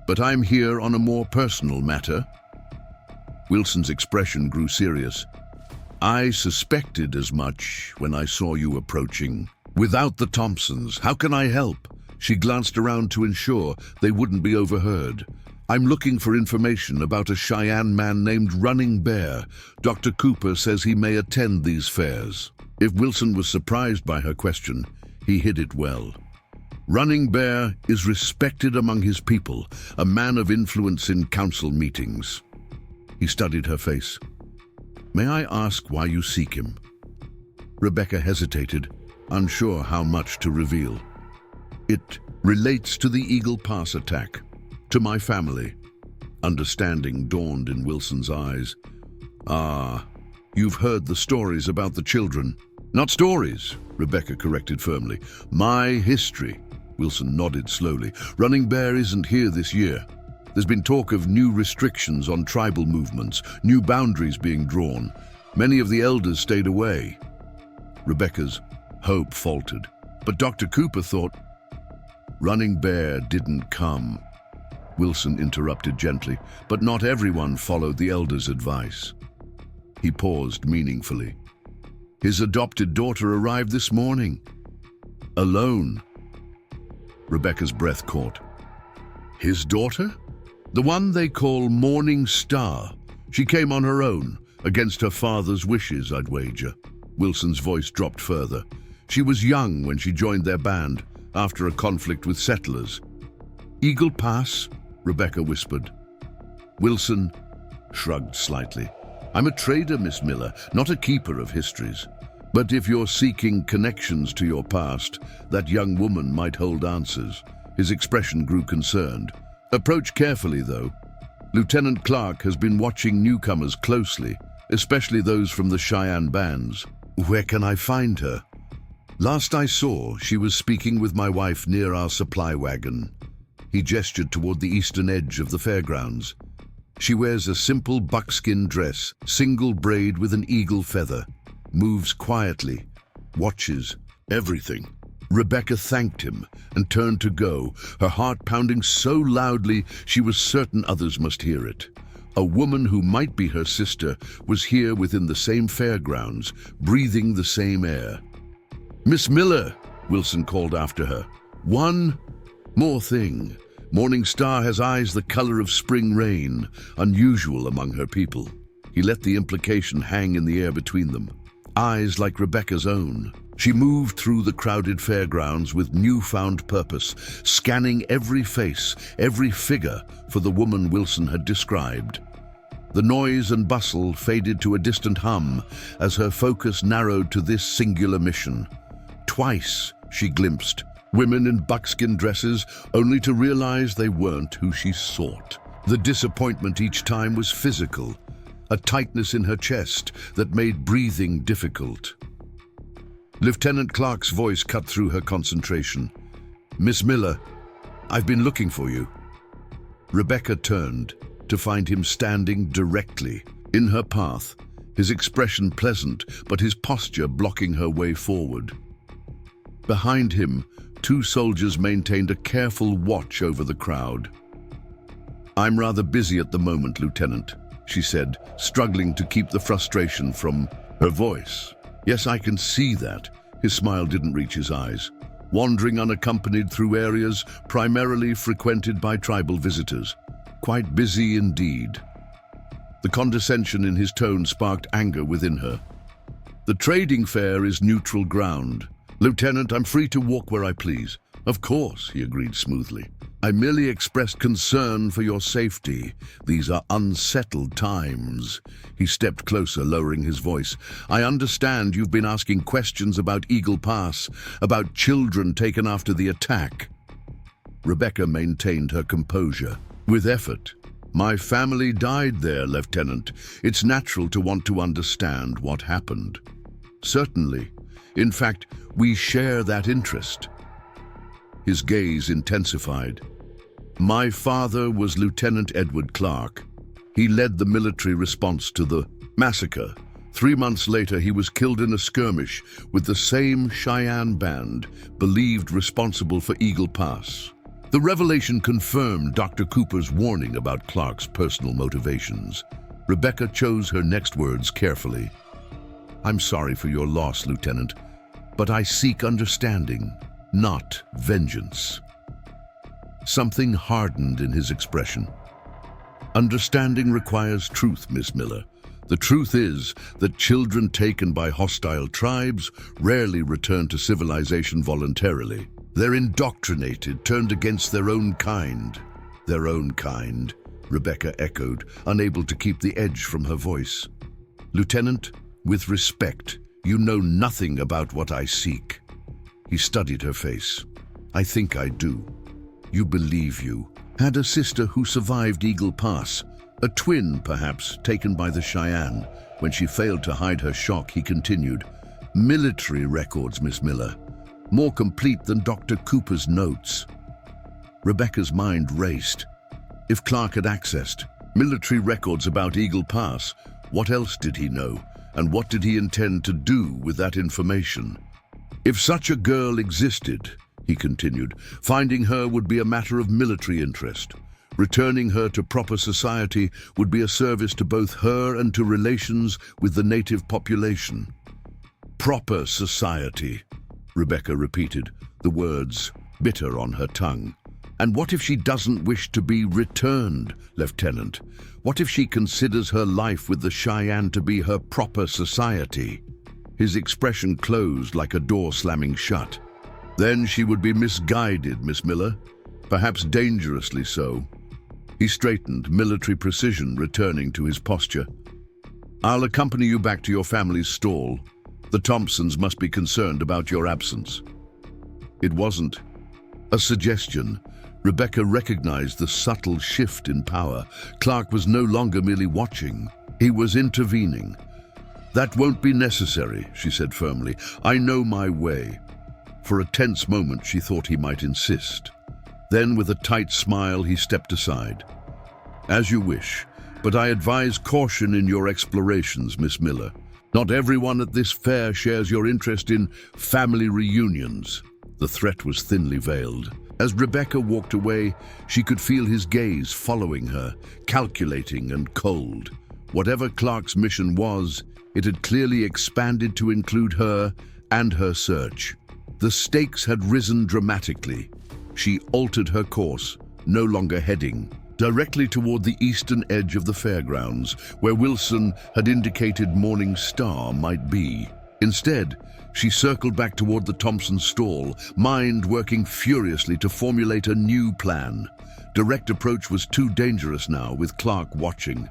But I'm here on a more personal matter." Wilson's expression grew serious. I suspected as much when I saw you approaching. Without the Thompsons, how can I help? She glanced around to ensure they wouldn't be overheard. I'm looking for information about a Cheyenne man named Running Bear. Dr. Cooper says he may attend these fairs. If Wilson was surprised by her question, he hid it well. Running Bear is respected among his people, a man of influence in council meetings. He studied her face. May I ask why you seek him? Rebecca hesitated, unsure how much to reveal. It relates to the Eagle Pass attack, to my family. Understanding dawned in Wilson's eyes. Ah, you've heard the stories about the children. Not stories, Rebecca corrected firmly. My history. Wilson nodded slowly. Running Bear isn't here this year. There's been talk of new restrictions on tribal movements, new boundaries being drawn. Many of the elders stayed away. Rebecca's hope faltered. But Dr. Cooper thought, Running Bear didn't come. Wilson interrupted gently, but not everyone followed the elders' advice. He paused meaningfully. His adopted daughter arrived this morning. Alone. Rebecca's breath caught. His daughter? The one they call Morning Star. She came on her own, against her father's wishes, I'd wager. Wilson's voice dropped further. She was young when she joined their band, after a conflict with settlers. Eagle Pass? Rebecca whispered. Wilson shrugged slightly. I'm a trader, Miss Miller, not a keeper of histories. But if you're seeking connections to your past, that young woman might hold answers. His expression grew concerned. Approach carefully, though. Lieutenant Clark has been watching newcomers closely, especially those from the Cheyenne bands. Where can I find her? Last I saw, she was speaking with my wife near our supply wagon. He gestured toward the eastern edge of the fairgrounds. She wears a simple buckskin dress, single braid with an eagle feather. Moves quietly, watches everything. Rebecca thanked him and turned to go, her heart pounding so loudly she was certain others must hear it. A woman who might be her sister was here within the same fairgrounds, breathing the same air. Miss Miller, Wilson called after her. One more thing. Morning Star has eyes the color of spring rain, unusual among her people. He let the implication hang in the air between them. Eyes like Rebecca's own. She moved through the crowded fairgrounds with newfound purpose, scanning every face, every figure for the woman Wilson had described. The noise and bustle faded to a distant hum as her focus narrowed to this singular mission. Twice she glimpsed women in buckskin dresses, only to realize they weren't who she sought. The disappointment each time was physical, a tightness in her chest that made breathing difficult. Lieutenant Clark's voice cut through her concentration. Miss Miller, I've been looking for you. Rebecca turned to find him standing directly in her path, his expression pleasant, but his posture blocking her way forward. Behind him, two soldiers maintained a careful watch over the crowd. I'm rather busy at the moment, Lieutenant, she said, struggling to keep the frustration from her voice. Yes, I can see that. His smile didn't reach his eyes. Wandering unaccompanied through areas primarily frequented by tribal visitors. Quite busy indeed. The condescension in his tone sparked anger within her. The trading fair is neutral ground. Lieutenant, I'm free to walk where I please. Of course, he agreed smoothly. I merely expressed concern for your safety. These are unsettled times. He stepped closer, lowering his voice. I understand you've been asking questions about Eagle Pass, about children taken after the attack. Rebecca maintained her composure. With effort. My family died there, Lieutenant. It's natural to want to understand what happened. Certainly. In fact, we share that interest. His gaze intensified. My father was Lieutenant Edward Clark. He led the military response to the massacre. 3 months later, he was killed in a skirmish with the same Cheyenne band, believed responsible for Eagle Pass. The revelation confirmed Dr. Cooper's warning about Clark's personal motivations. Rebecca chose her next words carefully. I'm sorry for your loss, Lieutenant, but I seek understanding, not vengeance. Something hardened in his expression. Understanding requires truth, Miss Miller. The truth is that children taken by hostile tribes rarely return to civilization voluntarily. They're indoctrinated, turned against their own kind. Their own kind, Rebecca echoed, unable to keep the edge from her voice. Lieutenant, with respect, you know nothing about what I seek. He studied her face. I think I do. You believe you. Had a sister who survived Eagle Pass. A twin, perhaps, taken by the Cheyenne. When she failed to hide her shock, he continued. Military records, Miss Miller. More complete than Dr. Cooper's notes. Rebecca's mind raced. If Clark had accessed military records about Eagle Pass, what else did he know? And what did he intend to do with that information? If such a girl existed, he continued, finding her would be a matter of military interest. Returning her to proper society would be a service to both her and to relations with the native population. Proper society, Rebecca repeated, the words bitter on her tongue. And what if she doesn't wish to be returned, Lieutenant? What if she considers her life with the Cheyenne to be her proper society? His expression closed like a door slamming shut. Then she would be misguided, Miss Miller, perhaps dangerously so. He straightened, military precision returning to his posture. I'll accompany you back to your family's stall. The Thompsons must be concerned about your absence. It wasn't a suggestion. Rebecca recognized the subtle shift in power. Clark was no longer merely watching. He was intervening. That won't be necessary, she said firmly. I know my way. For a tense moment, she thought he might insist. Then, with a tight smile, he stepped aside. As you wish, but I advise caution in your explorations, Miss Miller. Not everyone at this fair shares your interest in family reunions. The threat was thinly veiled. As Rebecca walked away, she could feel his gaze following her, calculating and cold. Whatever Clark's mission was, it had clearly expanded to include her and her search. The stakes had risen dramatically. She altered her course, no longer heading directly toward the eastern edge of the fairgrounds, where Wilson had indicated Morning Star might be. Instead, she circled back toward the Thompson stall, mind working furiously to formulate a new plan. Direct approach was too dangerous now, with Clark watching.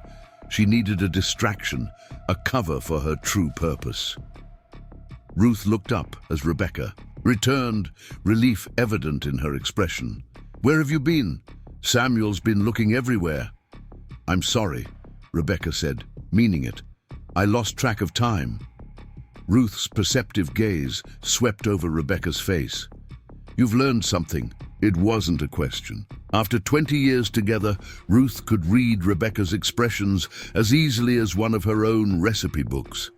She needed a distraction, a cover for her true purpose. Ruth looked up as Rebecca returned, relief evident in her expression. Where have you been? Samuel's been looking everywhere. I'm sorry, Rebecca said, meaning it. I lost track of time. Ruth's perceptive gaze swept over Rebecca's face. You've learned something. It wasn't a question. After 20 years together, Ruth could read Rebecca's expressions as easily as one of her own recipe books.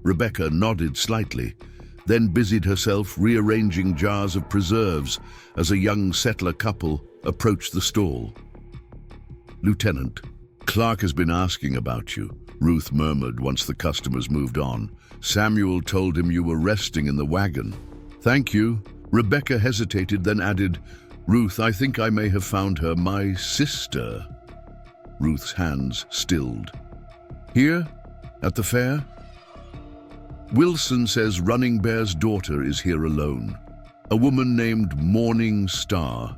Rebecca nodded slightly, then busied herself rearranging jars of preserves as a young settler couple approached the stall. Lieutenant, Clark has been asking about you, Ruth murmured once the customers moved on. Samuel told him you were resting in the wagon. Thank you. Rebecca hesitated, then added, Ruth, I think I may have found her, my sister. Ruth's hands stilled. Here? At the fair? Wilson says Running Bear's daughter is here alone. A woman named Morning Star.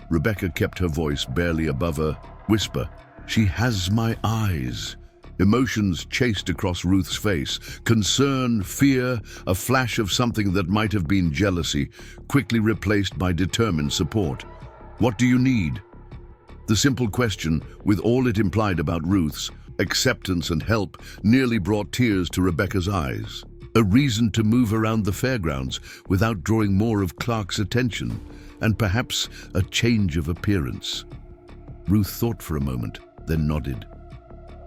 Rebecca kept her voice barely above a whisper. She has my eyes. Emotions chased across Ruth's face. Concern, fear, a flash of something that might have been jealousy, quickly replaced by determined support. What do you need? The simple question, with all it implied about Ruth's acceptance and help, nearly brought tears to Rebecca's eyes. A reason to move around the fairgrounds without drawing more of Clark's attention, and perhaps a change of appearance. Ruth thought for a moment, then nodded.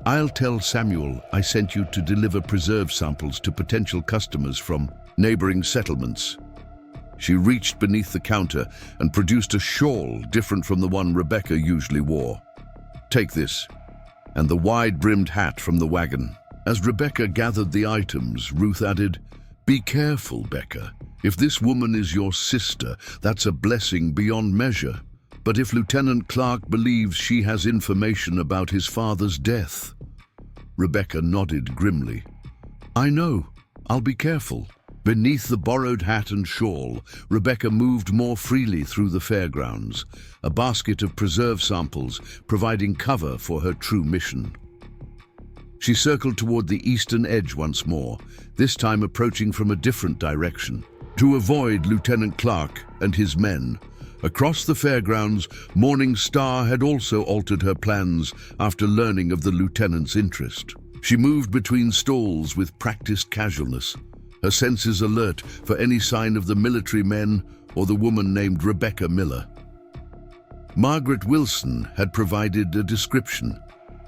I'll tell Samuel I sent you to deliver preserve samples to potential customers from neighboring settlements. She reached beneath the counter and produced a shawl different from the one Rebecca usually wore. Take this, and the wide-brimmed hat from the wagon. As Rebecca gathered the items, Ruth added, "Be careful, Becca. If this woman is your sister, that's a blessing beyond measure. But if Lieutenant Clark believes she has information about his father's death..." Rebecca nodded grimly. "I know. I'll be careful." Beneath the borrowed hat and shawl, Rebecca moved more freely through the fairgrounds, a basket of preserve samples providing cover for her true mission. She circled toward the eastern edge once more, this time approaching from a different direction. To avoid Lieutenant Clark and his men, across the fairgrounds, Morning Star had also altered her plans after learning of the lieutenant's interest. She moved between stalls with practiced casualness, her senses alert for any sign of the military men or the woman named Rebecca Miller. Margaret Wilson had provided a description.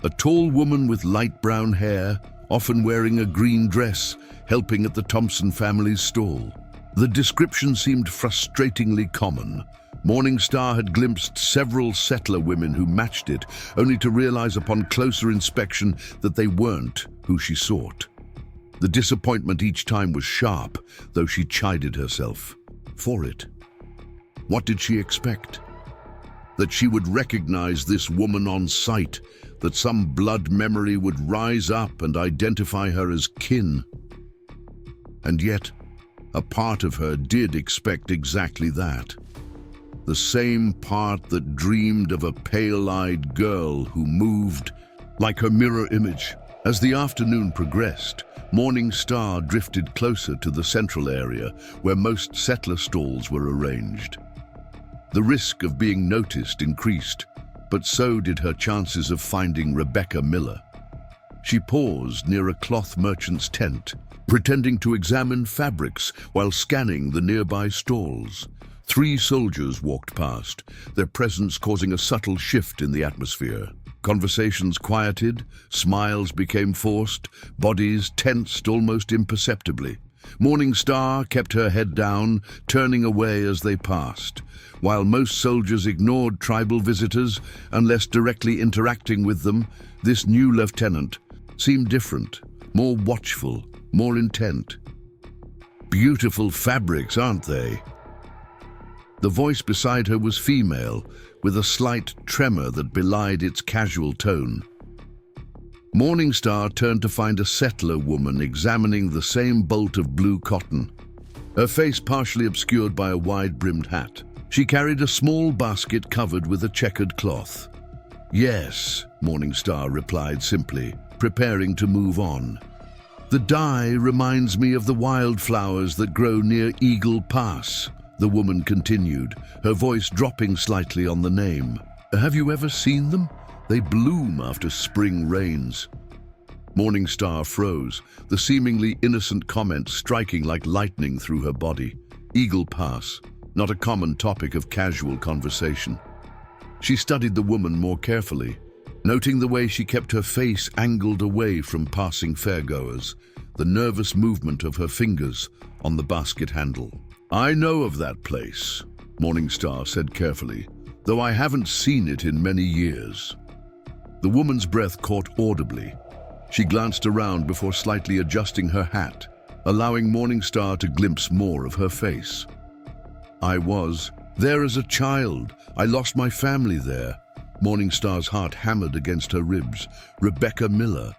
A tall woman with light brown hair, often wearing a green dress, helping at the Thompson family's stall. The description seemed frustratingly common. Morning Star had glimpsed several settler women who matched it, only to realize upon closer inspection that they weren't who she sought. The disappointment each time was sharp, though she chided herself for it. What did she expect? That she would recognize this woman on sight, that some blood memory would rise up and identify her as kin. And yet, a part of her did expect exactly that. The same part that dreamed of a pale-eyed girl who moved like her mirror image. As the afternoon progressed, Morning Star drifted closer to the central area where most settler stalls were arranged. The risk of being noticed increased, but so did her chances of finding Rebecca Miller. She paused near a cloth merchant's tent, pretending to examine fabrics while scanning the nearby stalls. 3 soldiers walked past, their presence causing a subtle shift in the atmosphere. Conversations quieted, smiles became forced, bodies tensed almost imperceptibly. Morning Star kept her head down, turning away as they passed. While most soldiers ignored tribal visitors, unless directly interacting with them, this new lieutenant seemed different, more watchful, more intent. "Beautiful fabrics, aren't they?" The voice beside her was female, with a slight tremor that belied its casual tone. Morning Star turned to find a settler woman examining the same bolt of blue cotton, her face partially obscured by a wide-brimmed hat. She carried a small basket covered with a checkered cloth. "Yes," Morning Star replied simply, preparing to move on. "The dye reminds me of the wildflowers that grow near Eagle Pass," the woman continued, her voice dropping slightly on the name. "Have you ever seen them? They bloom after spring rains." Morning Star froze, the seemingly innocent comment striking like lightning through her body. Eagle Pass, not a common topic of casual conversation. She studied the woman more carefully, noting the way she kept her face angled away from passing fairgoers, the nervous movement of her fingers on the basket handle. "I know of that place," Morning Star said carefully, "though I haven't seen it in many years." The woman's breath caught audibly. She glanced around before slightly adjusting her hat, allowing Morning Star to glimpse more of her face. "I was there as a child. I lost my family there." Morning Star's heart hammered against her ribs. "Rebecca Miller."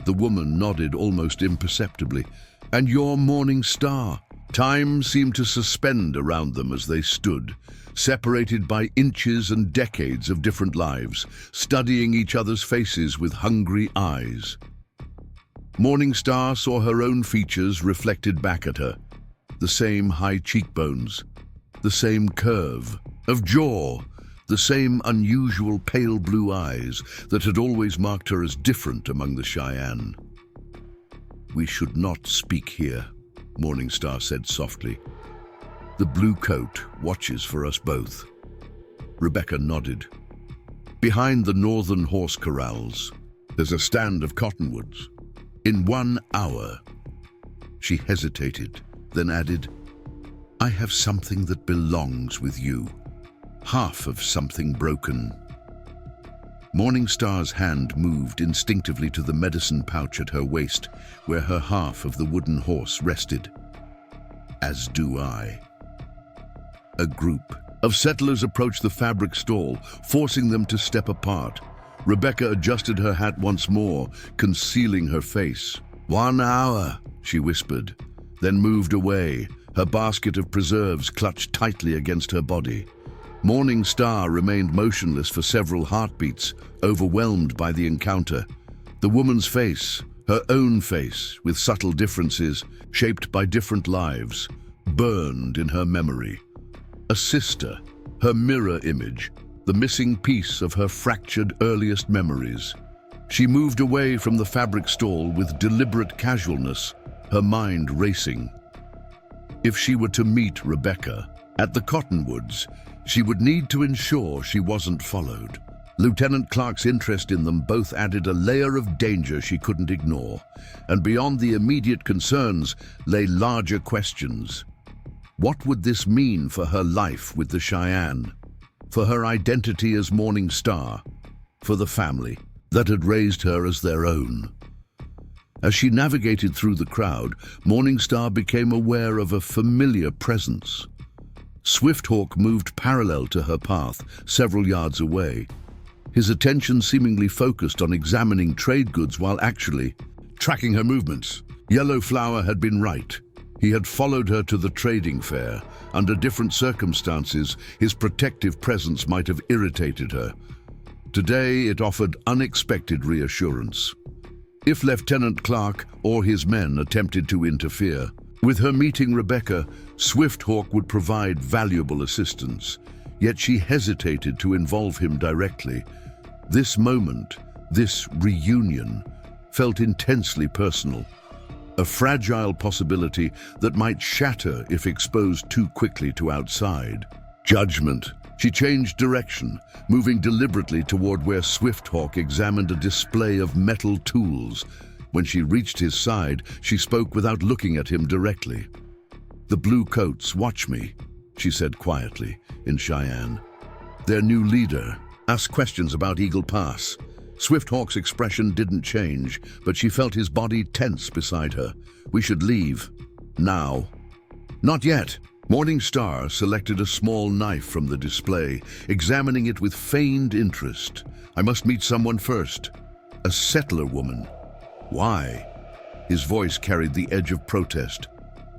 The woman nodded almost imperceptibly. "And you're Morning Star." Time seemed to suspend around them as they stood, separated by inches and decades of different lives, studying each other's faces with hungry eyes. Morning Star saw her own features reflected back at her, the same high cheekbones, the same curve of jaw, the same unusual pale blue eyes that had always marked her as different among the Cheyenne. "We should not speak here," Morning Star said softly. "The blue coat watches for us both." Rebecca nodded. "Behind the northern horse corrals, there's a stand of cottonwoods. In 1 hour." She hesitated, then added, "I have something that belongs with you. Half of something broken." Morningstar's hand moved instinctively to the medicine pouch at her waist, where her half of the wooden horse rested. As do I. A group of settlers approached the fabric stall, forcing them to step apart. Rebecca adjusted her hat once more, concealing her face. 1 hour, she whispered, then moved away, her basket of preserves clutched tightly against her body. Morningstar remained motionless for several heartbeats, overwhelmed by the encounter. The woman's face, her own face, with subtle differences, shaped by different lives, burned in her memory. A sister, her mirror image, the missing piece of her fractured earliest memories. She moved away from the fabric stall with deliberate casualness, her mind racing. If she were to meet Rebecca at the cottonwoods, she would need to ensure she wasn't followed. Lieutenant Clark's interest in them both added a layer of danger she couldn't ignore, and beyond the immediate concerns lay larger questions. What would this mean for her life with the Cheyenne? For her identity as Morningstar? For the family that had raised her as their own? As she navigated through the crowd, Morningstar became aware of a familiar presence. Swifthawk moved parallel to her path, several yards away, his attention seemingly focused on examining trade goods while actually tracking her movements. Yellowflower had been right. He had followed her to the trading fair. Under different circumstances, his protective presence might have irritated her. Today, it offered unexpected reassurance. If Lieutenant Clark or his men attempted to interfere, with her meeting Rebecca, Swifthawk would provide valuable assistance. Yet she hesitated to involve him directly. This moment, this reunion, felt intensely personal. A fragile possibility that might shatter if exposed too quickly to outside judgment. She changed direction, moving deliberately toward where Swifthawk examined a display of metal tools. When she reached his side, she spoke without looking at him directly. "The blue coats watch me," she said quietly, in Cheyenne. "Their new leader asked questions about Eagle Pass." Swifthawk's expression didn't change, but she felt his body tense beside her. "We should leave. Now." "Not yet." Morningstar selected a small knife from the display, examining it with feigned interest. "I must meet someone first. A settler woman." "Why?" His voice carried the edge of protest.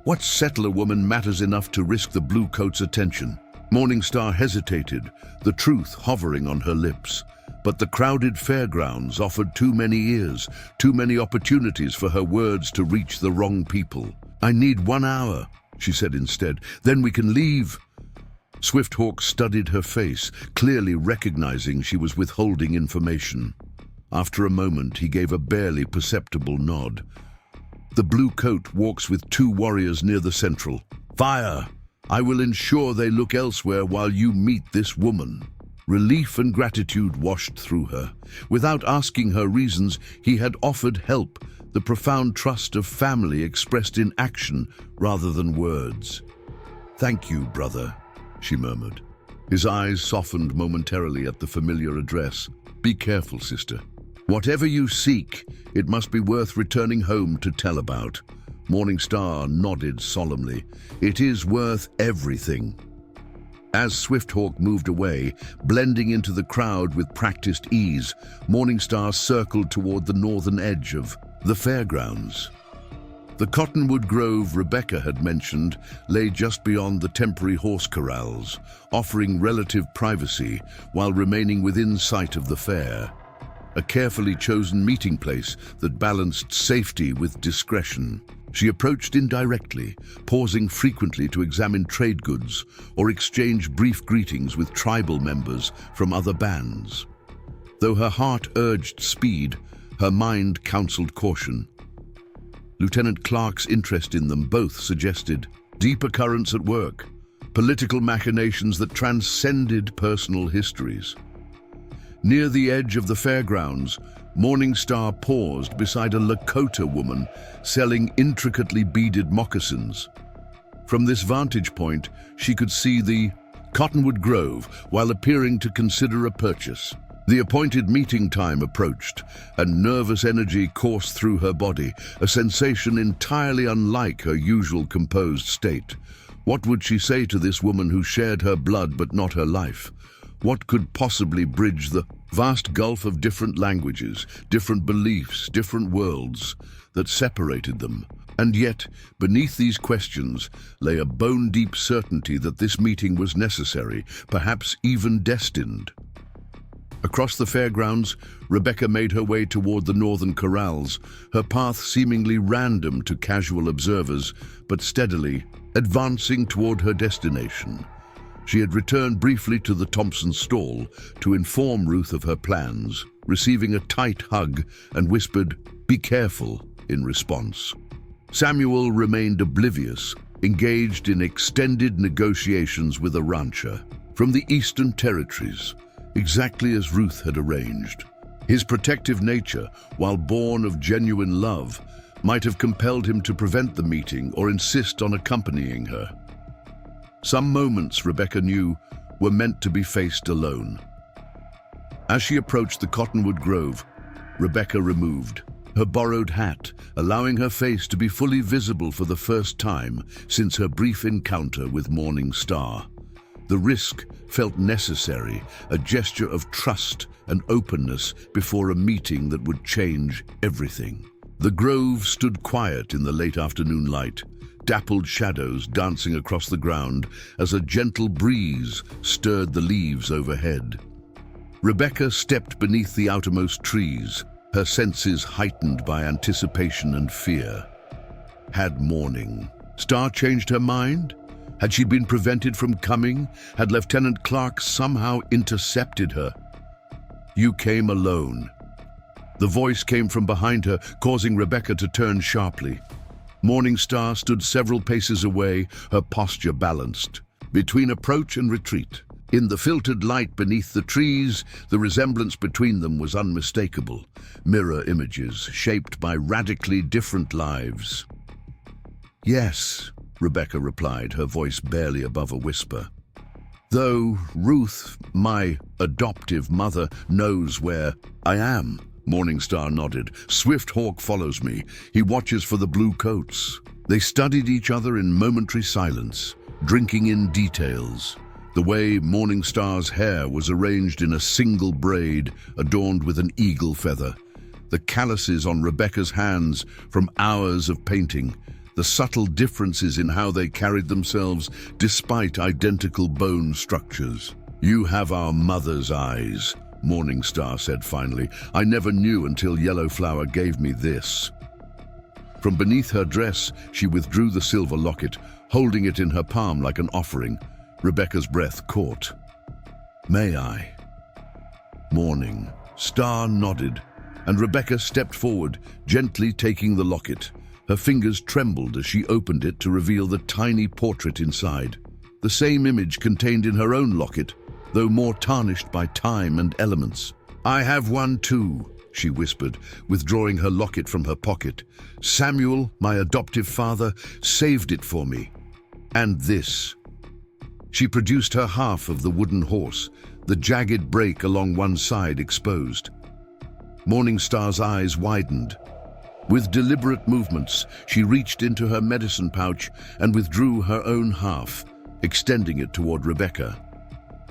"What settler woman matters enough to risk the blue coat's attention?" Morningstar hesitated, the truth hovering on her lips. But the crowded fairgrounds offered too many ears, too many opportunities for her words to reach the wrong people. "I need 1 hour," she said instead. "Then we can leave." Swifthawk studied her face, clearly recognizing she was withholding information. After a moment, he gave a barely perceptible nod. "The blue coat walks with 2 warriors near the central. Fire! I will ensure they look elsewhere while you meet this woman." Relief and gratitude washed through her. Without asking her reasons, he had offered help, the profound trust of family expressed in action rather than words. "Thank you, brother," she murmured. His eyes softened momentarily at the familiar address. "Be careful, sister. Whatever you seek, it must be worth returning home to tell about." Morningstar nodded solemnly. "It is worth everything." As Swifthawk moved away, blending into the crowd with practiced ease, Morningstar circled toward the northern edge of the fairgrounds. The cottonwood grove Rebecca had mentioned lay just beyond the temporary horse corrals, offering relative privacy while remaining within sight of the fair. A carefully chosen meeting place that balanced safety with discretion. She approached indirectly, pausing frequently to examine trade goods or exchange brief greetings with tribal members from other bands. Though her heart urged speed, her mind counseled caution. Lieutenant Clark's interest in them both suggested deeper currents at work, political machinations that transcended personal histories. Near the edge of the fairgrounds, Morningstar paused beside a Lakota woman selling intricately beaded moccasins. From this vantage point, she could see the cottonwood grove while appearing to consider a purchase. The appointed meeting time approached, and nervous energy coursed through her body, a sensation entirely unlike her usual composed state. What would she say to this woman who shared her blood but not her life? What could possibly bridge the vast gulf of different languages, different beliefs, different worlds that separated them? And yet, beneath these questions lay a bone-deep certainty that this meeting was necessary, perhaps even destined. Across the fairgrounds, Rebecca made her way toward the northern corrals, her path seemingly random to casual observers, but steadily advancing toward her destination. She had returned briefly to the Thompson stall to inform Ruth of her plans, receiving a tight hug and whispered, "Be careful," in response. Samuel remained oblivious, engaged in extended negotiations with a rancher from the Eastern Territories, exactly as Ruth had arranged. His protective nature, while born of genuine love, might have compelled him to prevent the meeting or insist on accompanying her. Some moments, Rebecca knew, were meant to be faced alone. As she approached the cottonwood grove, Rebecca removed her borrowed hat, allowing her face to be fully visible for the first time since her brief encounter with Morning Star. The risk felt necessary, a gesture of trust and openness before a meeting that would change everything. The grove stood quiet in the late afternoon light, dappled shadows dancing across the ground as a gentle breeze stirred the leaves overhead. Rebecca stepped beneath the outermost trees, her senses heightened by anticipation and fear. Had Morning Star changed her mind? Had she been prevented from coming? Had Lieutenant Clark somehow intercepted her? "You came alone." The voice came from behind her, causing Rebecca to turn sharply. Morning Star stood several paces away, her posture balanced, between approach and retreat. In the filtered light beneath the trees, the resemblance between them was unmistakable. Mirror images shaped by radically different lives. "Yes," Rebecca replied, her voice barely above a whisper. "Though Ruth, my adoptive mother, knows where I am." Morning Star nodded. "Swift Hawk follows me. He watches for the blue coats." They studied each other in momentary silence, drinking in details. The way Morning Star's hair was arranged in a single braid adorned with an eagle feather. The calluses on Rebecca's hands from hours of painting. The subtle differences in how they carried themselves despite identical bone structures. "You have our mother's eyes," Morning Star said finally. "I never knew until Yellowflower gave me this." From beneath her dress, she withdrew the silver locket, holding it in her palm like an offering. Rebecca's breath caught. "May I?" Morning Star nodded, and Rebecca stepped forward, gently taking the locket. Her fingers trembled as she opened it to reveal the tiny portrait inside. The same image contained in her own locket, though more tarnished by time and elements. "I have one too," she whispered, withdrawing her locket from her pocket. "Samuel, my adoptive father, saved it for me. And this." She produced her half of the wooden horse, the jagged break along one side exposed. Morning Star's eyes widened. With deliberate movements, she reached into her medicine pouch and withdrew her own half, extending it toward Rebecca.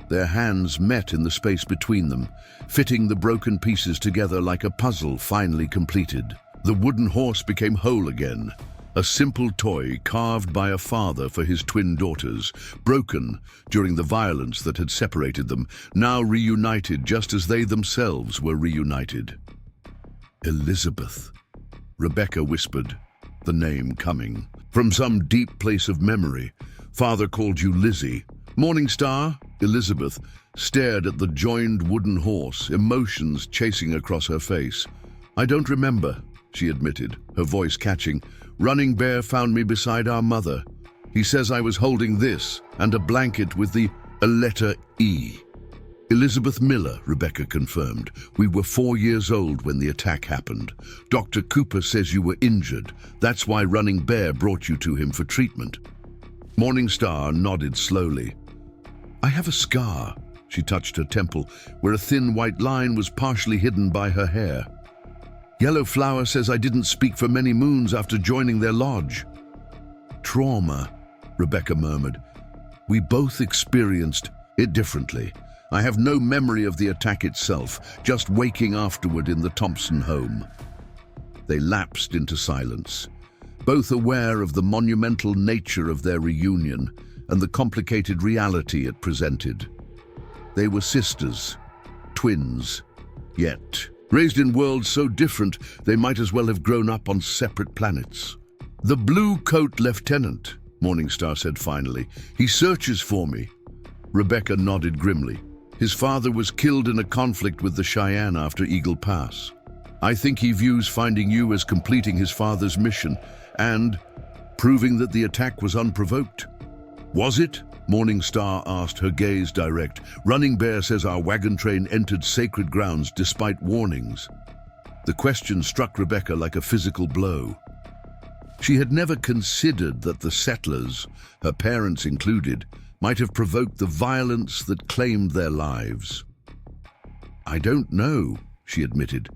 Their hands met in the space between them, fitting the broken pieces together like a puzzle finally completed. The wooden horse became whole again, a simple toy carved by a father for his twin daughters, broken during the violence that had separated them, now reunited just as they themselves were reunited. "Elizabeth," Rebecca whispered, the name coming. From some deep place of memory, "Father called you Lizzie." Morning Star, Elizabeth, stared at the joined wooden horse, emotions chasing across her face. "I don't remember," she admitted, her voice catching. "Running Bear found me beside our mother. He says I was holding this and a blanket with a letter E." "Elizabeth Miller," Rebecca confirmed. "We were 4 years old when the attack happened. Dr. Cooper says you were injured. That's why Running Bear brought you to him for treatment." Morning Star nodded slowly. "I have a scar," She touched her temple, where a thin white line was partially hidden by her hair. Yellow Flower says I didn't speak for many moons after joining their lodge. Trauma, Rebecca murmured. We both experienced it differently. I have no memory of the attack itself, just waking afterward in the Thompson home. They lapsed into silence, both aware of the monumental nature of their reunion and the complicated reality it presented. They were sisters, twins, yet raised in worlds so different they might as well have grown up on separate planets. The Blue Coat Lieutenant, Morningstar said finally. He searches for me. Rebecca nodded grimly. His father was killed in a conflict with the Cheyenne after Eagle Pass. I think he views finding you as completing his father's mission and proving that the attack was unprovoked. Was it? Morningstar asked, her gaze direct. Running Bear says our wagon train entered sacred grounds despite warnings. The question struck Rebecca like a physical blow. She had never considered that the settlers, her parents included, might have provoked the violence that claimed their lives. I don't know, she admitted.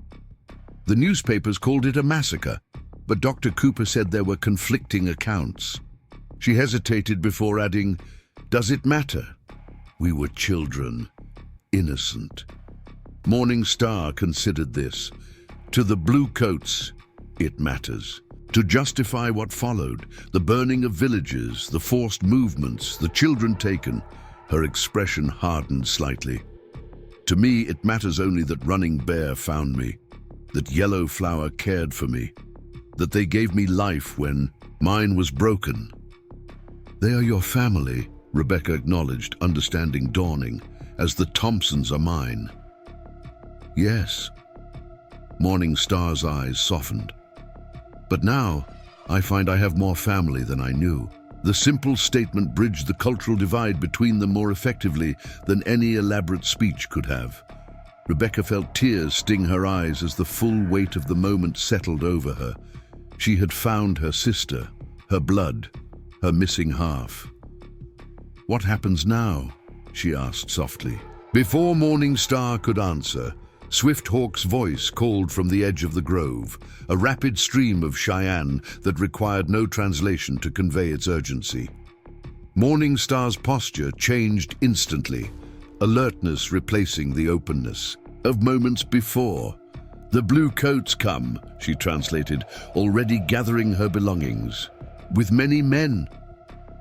The newspapers called it a massacre, but Dr. Cooper said there were conflicting accounts. She hesitated before adding, does it matter? We were children, innocent. Morningstar considered this. To the Blue Coats, it matters. To justify what followed, the burning of villages, the forced movements, the children taken, her expression hardened slightly. To me, it matters only that Running Bear found me, that Yellow Flower cared for me, that they gave me life when mine was broken. They are your family, Rebecca acknowledged, understanding dawning, as the Thompsons are mine. Yes. Morningstar's eyes softened. But now, I find I have more family than I knew. The simple statement bridged the cultural divide between them more effectively than any elaborate speech could have. Rebecca felt tears sting her eyes as the full weight of the moment settled over her. She had found her sister, her blood, her missing half. What happens now? She asked softly. Before Morningstar could answer, Swift Hawk's voice called from the edge of the grove, a rapid stream of Cheyenne that required no translation to convey its urgency. Morningstar's posture changed instantly, alertness replacing the openness of moments before. The Blue Coats come, she translated, already gathering her belongings. With many men.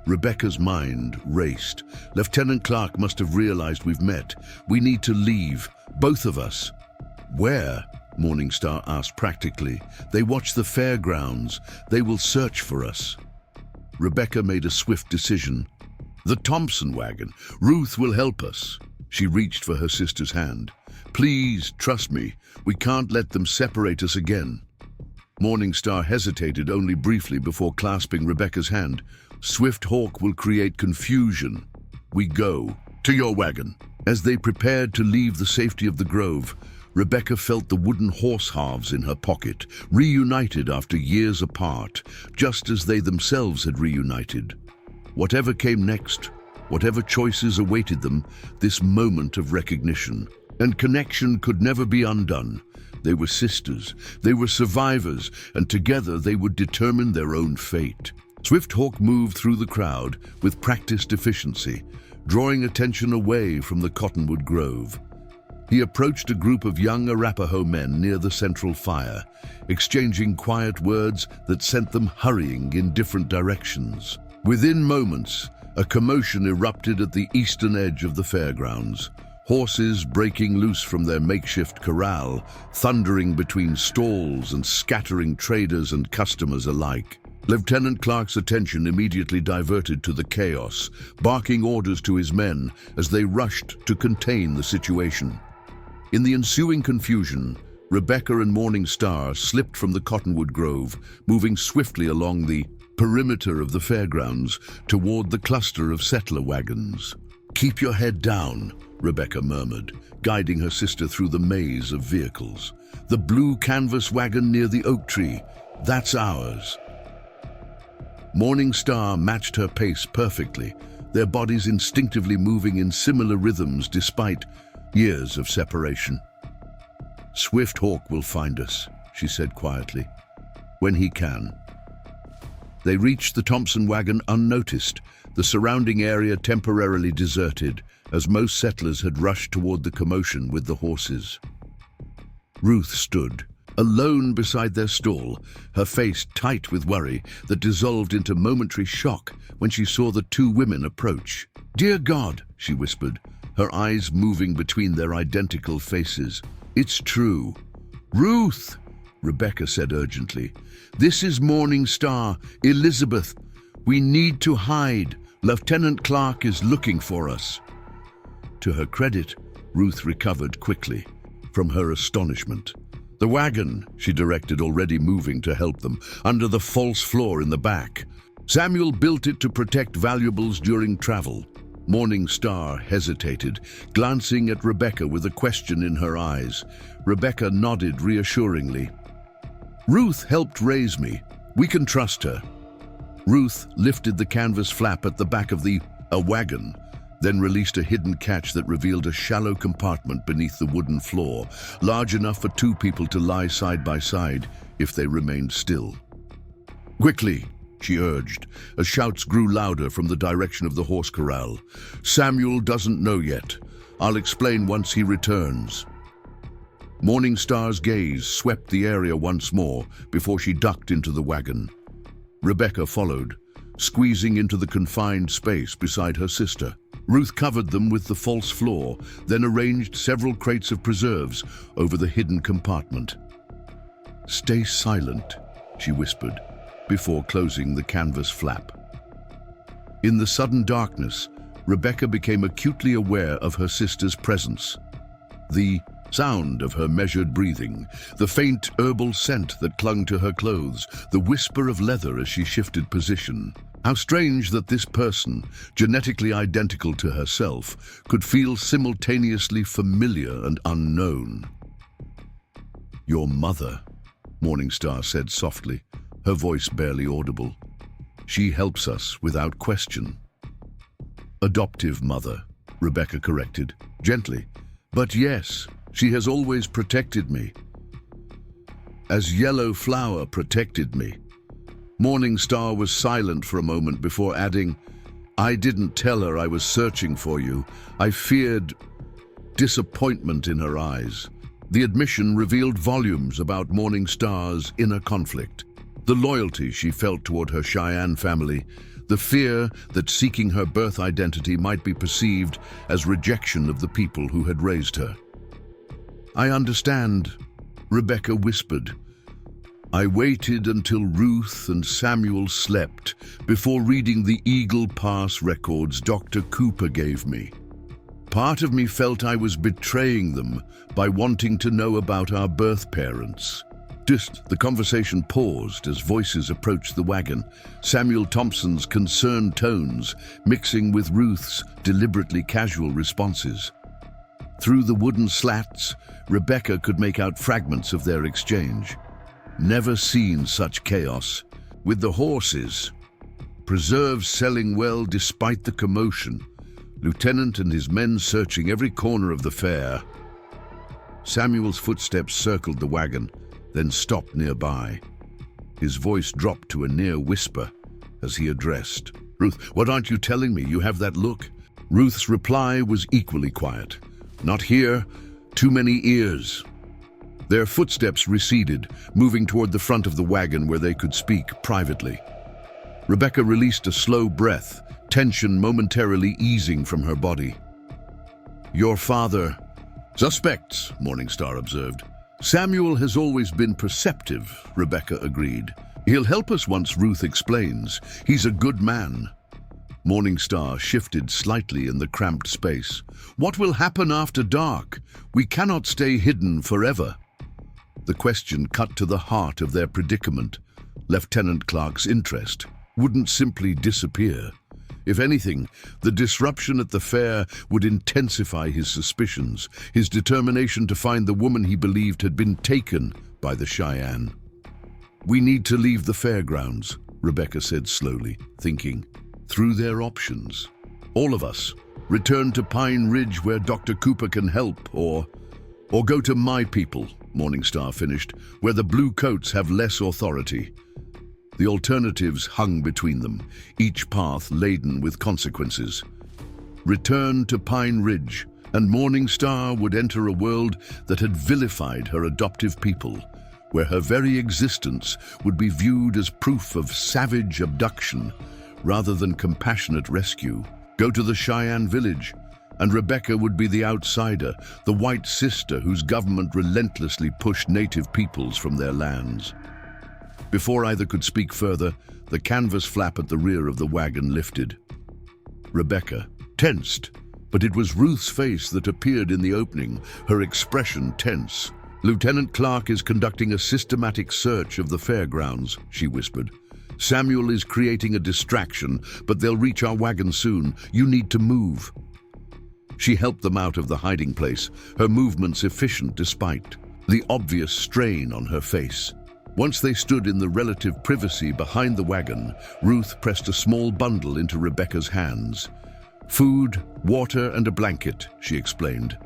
Rebecca's mind raced. Lieutenant Clark must have realized we've met. We need to leave, both of us. Where? Morningstar asked practically. They watch the fairgrounds. They will search for us. Rebecca made a swift decision. The Thompson wagon. Ruth will help us. She reached for her sister's hand. Please, trust me. We can't let them separate us again. Morningstar hesitated only briefly before clasping Rebecca's hand. Swift Hawk will create confusion. We go. To your wagon. As they prepared to leave the safety of the grove, Rebecca felt the wooden horse halves in her pocket, reunited after years apart, just as they themselves had reunited. Whatever came next, whatever choices awaited them, this moment of recognition and connection could never be undone. They were sisters, they were survivors, and together they would determine their own fate. Swift Hawk moved through the crowd with practiced efficiency, drawing attention away from the cottonwood grove. He approached a group of young Arapaho men near the central fire, exchanging quiet words that sent them hurrying in different directions. Within moments, a commotion erupted at the eastern edge of the fairgrounds. Horses breaking loose from their makeshift corral, thundering between stalls and scattering traders and customers alike. Lieutenant Clark's attention immediately diverted to the chaos, barking orders to his men as they rushed to contain the situation. In the ensuing confusion, Rebecca and Morningstar slipped from the cottonwood grove, moving swiftly along the perimeter of the fairgrounds toward the cluster of settler wagons. Keep your head down, Rebecca murmured, guiding her sister through the maze of vehicles. The blue canvas wagon near the oak tree, that's ours. Morningstar matched her pace perfectly, their bodies instinctively moving in similar rhythms despite years of separation. "Swift Hawk will find us," she said quietly, "when he can." They reached the Thompson wagon unnoticed, the surrounding area temporarily deserted, as most settlers had rushed toward the commotion with the horses. Ruth stood, alone beside their stall, her face tight with worry that dissolved into momentary shock when she saw the two women approach. "Dear God," she whispered, her eyes moving between their identical faces. "It's true." "Ruth," Rebecca said urgently, "this is Morning Star. Elizabeth, we need to hide. Lieutenant Clark is looking for us." To her credit, Ruth recovered quickly from her astonishment. "The wagon," she directed, already moving to help them, "under the false floor in the back. Samuel built it to protect valuables during travel." Morning Star hesitated, glancing at Rebecca with a question in her eyes. Rebecca nodded reassuringly. "Ruth helped raise me. We can trust her." Ruth lifted the canvas flap at the back of the wagon, then released a hidden catch that revealed a shallow compartment beneath the wooden floor, large enough for two people to lie side by side if they remained still. "Quickly," she urged, as shouts grew louder from the direction of the horse corral. "Samuel doesn't know yet. I'll explain once he returns." Morning Star's gaze swept the area once more before she ducked into the wagon. Rebecca followed, squeezing into the confined space beside her sister. Ruth covered them with the false floor, then arranged several crates of preserves over the hidden compartment. "Stay silent," she whispered, before closing the canvas flap. In the sudden darkness, Rebecca became acutely aware of her sister's presence. The sound of her measured breathing, the faint herbal scent that clung to her clothes, the whisper of leather as she shifted position. How strange that this person, genetically identical to herself, could feel simultaneously familiar and unknown. "Your mother," Morning Star said softly, her voice barely audible. "She helps us without question." "Adoptive mother," Rebecca corrected, gently. "But yes, she has always protected me. As Yellow Flower protected me." Morning Star was silent for a moment before adding, "I didn't tell her I was searching for you. I feared..." Disappointment in her eyes. The admission revealed volumes about Morning Star's inner conflict. The loyalty she felt toward her Cheyenne family, the fear that seeking her birth identity might be perceived as rejection of the people who had raised her. "I understand," Rebecca whispered. "I waited until Ruth and Samuel slept before reading the Eagle Pass records Dr. Cooper gave me. Part of me felt I was betraying them by wanting to know about our birth parents." The conversation paused as voices approached the wagon, Samuel Thompson's concerned tones mixing with Ruth's deliberately casual responses. Through the wooden slats, Rebecca could make out fragments of their exchange. Never seen such chaos. With the horses, preserves selling well despite the commotion, Lieutenant and his men searching every corner of the fair. Samuel's footsteps circled the wagon, then stopped nearby. His voice dropped to a near whisper as he addressed, "Ruth, what aren't you telling me? You have that look." Ruth's reply was equally quiet. "Not here. Too many ears." Their footsteps receded, moving toward the front of the wagon where they could speak privately. Rebecca released a slow breath, tension momentarily easing from her body. "Your father..." "Suspects," Morning Star observed. "Samuel has always been perceptive," Rebecca agreed. "He'll help us once Ruth explains. He's a good man." Morning Star shifted slightly in the cramped space. "What will happen after dark? We cannot stay hidden forever." The question cut to the heart of their predicament. Lieutenant Clark's interest wouldn't simply disappear. If anything, the disruption at the fair would intensify his suspicions, his determination to find the woman he believed had been taken by the Cheyenne. "We need to leave the fairgrounds," Rebecca said slowly, thinking through their options. All of us. Return to Pine Ridge where Dr. Cooper can help, or go to my people, Morningstar finished, where the blue coats have less authority. The alternatives hung between them, each path laden with consequences. Return to Pine Ridge, and Morningstar would enter a world that had vilified her adoptive people, where her very existence would be viewed as proof of savage abduction rather than compassionate rescue. Go to the Cheyenne village, and Rebecca would be the outsider, the white sister whose government relentlessly pushed native peoples from their lands. Before either could speak further, the canvas flap at the rear of the wagon lifted. Rebecca tensed, but it was Ruth's face that appeared in the opening, her expression tense. "Lieutenant Clark is conducting a systematic search of the fairgrounds," she whispered. "Samuel is creating a distraction, but they'll reach our wagon soon. You need to move." She helped them out of the hiding place, her movements efficient despite the obvious strain on her face. Once they stood in the relative privacy behind the wagon, Ruth pressed a small bundle into Rebecca's hands. "Food, water, and a blanket," she explained.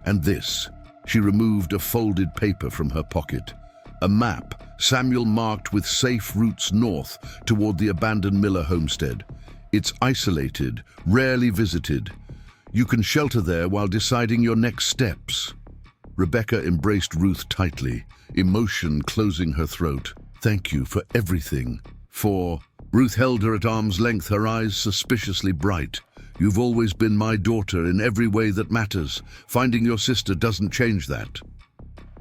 "And this." She removed a folded paper from her pocket. A map, Samuel marked with safe routes north toward the abandoned Miller homestead. It's isolated, rarely visited. You can shelter there while deciding your next steps. Rebecca embraced Ruth tightly, emotion closing her throat. "Thank you for everything." Ruth held her at arm's length, her eyes suspiciously bright. "You've always been my daughter in every way that matters. Finding your sister doesn't change that."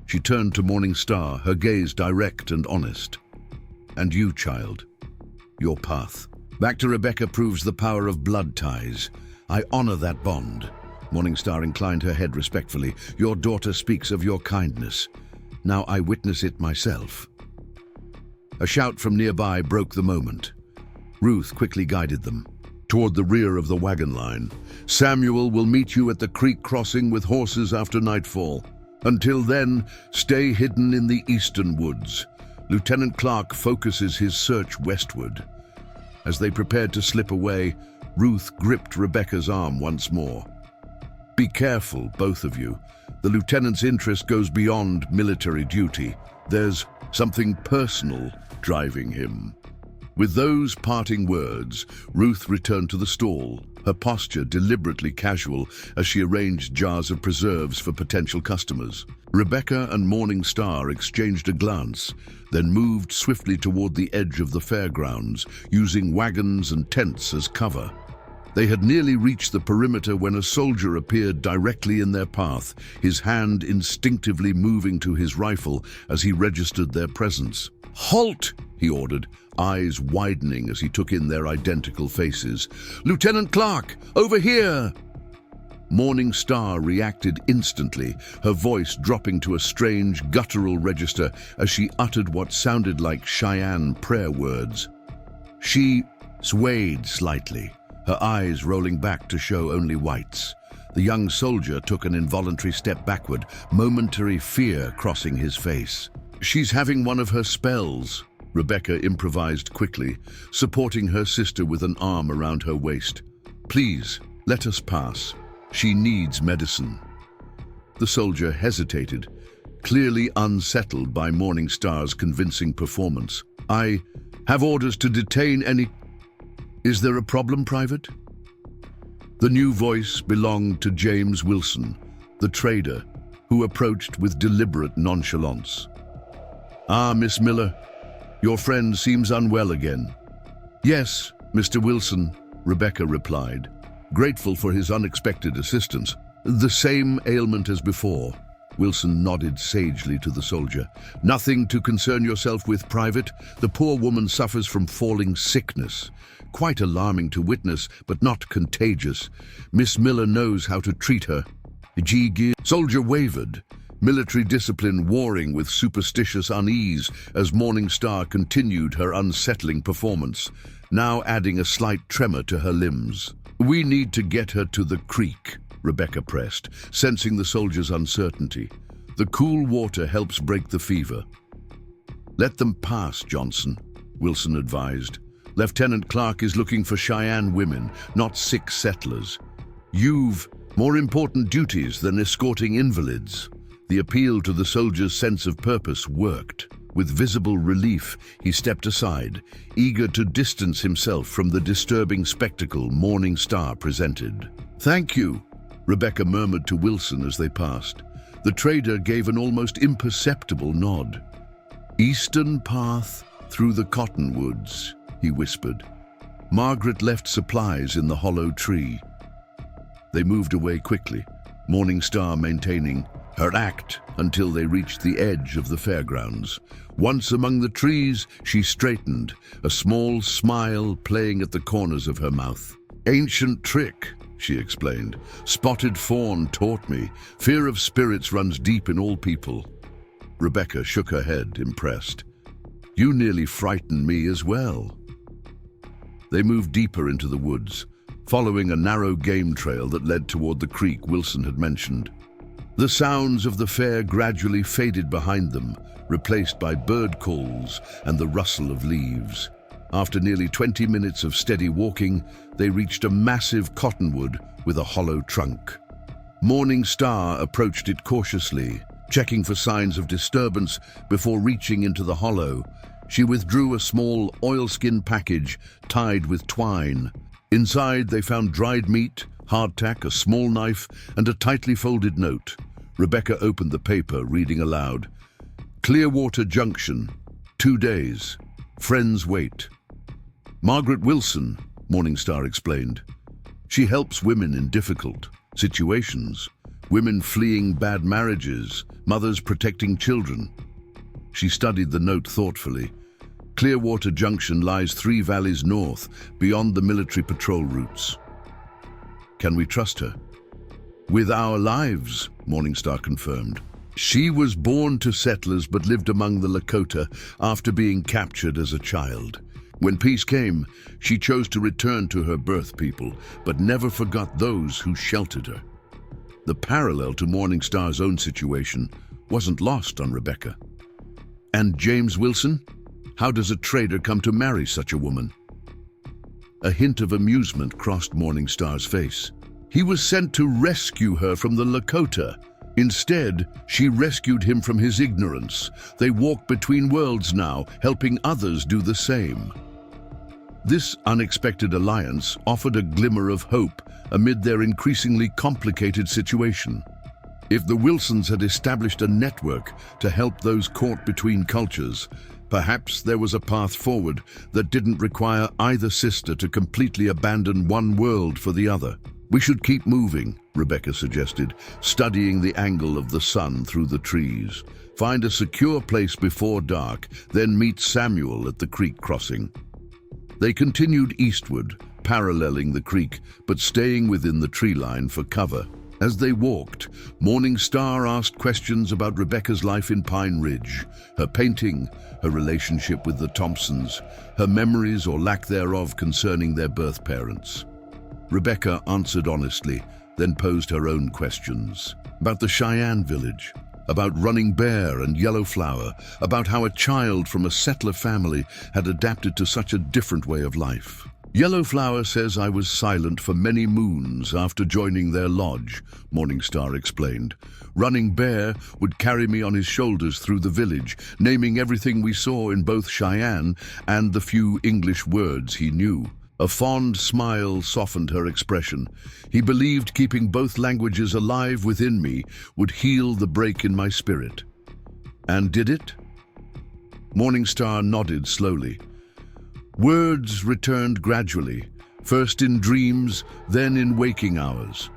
She turned to Morningstar, her gaze direct and honest. "And you, child, your path back to Rebecca proves the power of blood ties. I honor that bond." Morningstar inclined her head respectfully. "Your daughter speaks of your kindness. Now I witness it myself." A shout from nearby broke the moment. Ruth quickly guided them toward the rear of the wagon line. "Samuel will meet you at the creek crossing with horses after nightfall. Until then, stay hidden in the eastern woods." Lieutenant Clark focuses his search westward. As they prepared to slip away, Ruth gripped Rebecca's arm once more. "Be careful, both of you. The lieutenant's interest goes beyond military duty. There's something personal driving him." With those parting words, Ruth returned to the stall, her posture deliberately casual as she arranged jars of preserves for potential customers. Rebecca and Morningstar exchanged a glance, then moved swiftly toward the edge of the fairgrounds, using wagons and tents as cover. They had nearly reached the perimeter when a soldier appeared directly in their path, his hand instinctively moving to his rifle as he registered their presence. "Halt!" he ordered, eyes widening as he took in their identical faces. "Lieutenant Clark, over here!" Morningstar reacted instantly, her voice dropping to a strange, guttural register as she uttered what sounded like Cheyenne prayer words. She swayed slightly, her eyes rolling back to show only whites. The young soldier took an involuntary step backward, momentary fear crossing his face. "She's having one of her spells," Rebecca improvised quickly, supporting her sister with an arm around her waist. "Please, let us pass. She needs medicine." The soldier hesitated, clearly unsettled by Morningstar's convincing performance. "I have orders to detain any..." "Is there a problem, Private?" The new voice belonged to James Wilson, the trader, who approached with deliberate nonchalance. "Ah, Miss Miller, your friend seems unwell again." "Yes, Mr. Wilson," Rebecca replied, grateful for his unexpected assistance. "The same ailment as before." Wilson nodded sagely to the soldier. "Nothing to concern yourself with, Private. The poor woman suffers from falling sickness. Quite alarming to witness, but not contagious. Miss Miller knows how to treat her." Soldier wavered, military discipline warring with superstitious unease as Morningstar continued her unsettling performance, now adding a slight tremor to her limbs. "We need to get her to the creek," Rebecca pressed, sensing the soldier's uncertainty. "The cool water helps break the fever." "Let them pass, Johnson," Wilson advised. Lieutenant Clark is looking for Cheyenne women, not sick settlers. You've more important duties than escorting invalids." The appeal to the soldier's sense of purpose worked. With visible relief, he stepped aside, eager to distance himself from the disturbing spectacle Morning Star presented. "Thank you," Rebecca murmured to Wilson as they passed. The trader gave an almost imperceptible nod. "Eastern path through the cottonwoods," he whispered. Margaret left supplies in the hollow tree. They moved away quickly, Morning Star maintaining her act until they reached the edge of the fairgrounds. Once among the trees, she straightened, a small smile playing at the corners of her mouth. "Ancient trick," she explained. "Spotted fawn taught me. Fear of spirits runs deep in all people." Rebecca shook her head, impressed. "You nearly frightened me as well." They moved deeper into the woods, following a narrow game trail that led toward the creek Wilson had mentioned. The sounds of the fair gradually faded behind them, replaced by bird calls and the rustle of leaves. After nearly 20 minutes of steady walking, they reached a massive cottonwood with a hollow trunk. Morning Star approached it cautiously, checking for signs of disturbance before reaching into the hollow. She withdrew a small oilskin package tied with twine. Inside, they found dried meat, hardtack, a small knife, and a tightly folded note. Rebecca opened the paper, reading aloud. "Clearwater Junction, 2 days. Friends wait." "Margaret Wilson," Morning Star explained. "She helps women in difficult situations. Women fleeing bad marriages, mothers protecting children." She studied the note thoughtfully. "Clearwater Junction lies 3 valleys north, beyond the military patrol routes." "Can we trust her?" "With our lives," Morning Star confirmed. "She was born to settlers but lived among the Lakota after being captured as a child. When peace came, she chose to return to her birth people, but never forgot those who sheltered her." The parallel to Morning Star's own situation wasn't lost on Rebecca. "And James Wilson? How does a trader come to marry such a woman?" A hint of amusement crossed Morning Star's face. "He was sent to rescue her from the Lakota. Instead, she rescued him from his ignorance. They walk between worlds now, helping others do the same." This unexpected alliance offered a glimmer of hope amid their increasingly complicated situation. If the Wilsons had established a network to help those caught between cultures, perhaps there was a path forward that didn't require either sister to completely abandon one world for the other. "We should keep moving," Rebecca suggested, studying the angle of the sun through the trees. "Find a secure place before dark, then meet Samuel at the creek crossing." They continued eastward, paralleling the creek, but staying within the tree line for cover. As they walked, Morning Star asked questions about Rebecca's life in Pine Ridge, her painting, her relationship with the Thompsons, her memories or lack thereof concerning their birth parents. Rebecca answered honestly, then posed her own questions. About the Cheyenne village, about Running Bear and Yellow Flower, about how a child from a settler family had adapted to such a different way of life. "Yellow Flower says I was silent for many moons after joining their lodge," Morning Star explained. "Running Bear would carry me on his shoulders through the village, naming everything we saw in both Cheyenne and the few English words he knew." A fond smile softened her expression. He believed keeping both languages alive within me would heal the break in my spirit. "And did it?" Morning Star nodded slowly. "Words returned gradually, first in dreams, then in waking hours.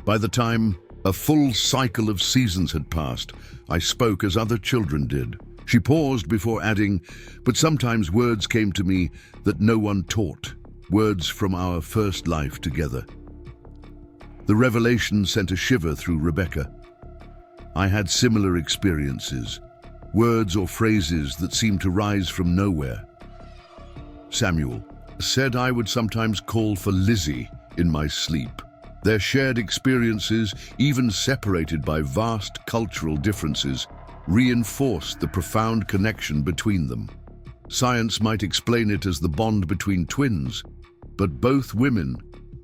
By the time a full cycle of seasons had passed, I spoke as other children did." She paused before adding, "But sometimes words came to me that no one taught, words from our first life together." The revelation sent a shiver through Rebecca. "I had similar experiences, words or phrases that seemed to rise from nowhere. Samuel said I would sometimes call for Lizzie in my sleep. Their shared experiences, even separated by vast cultural differences, reinforced the profound connection between them." Science might explain it as the bond between twins, but both women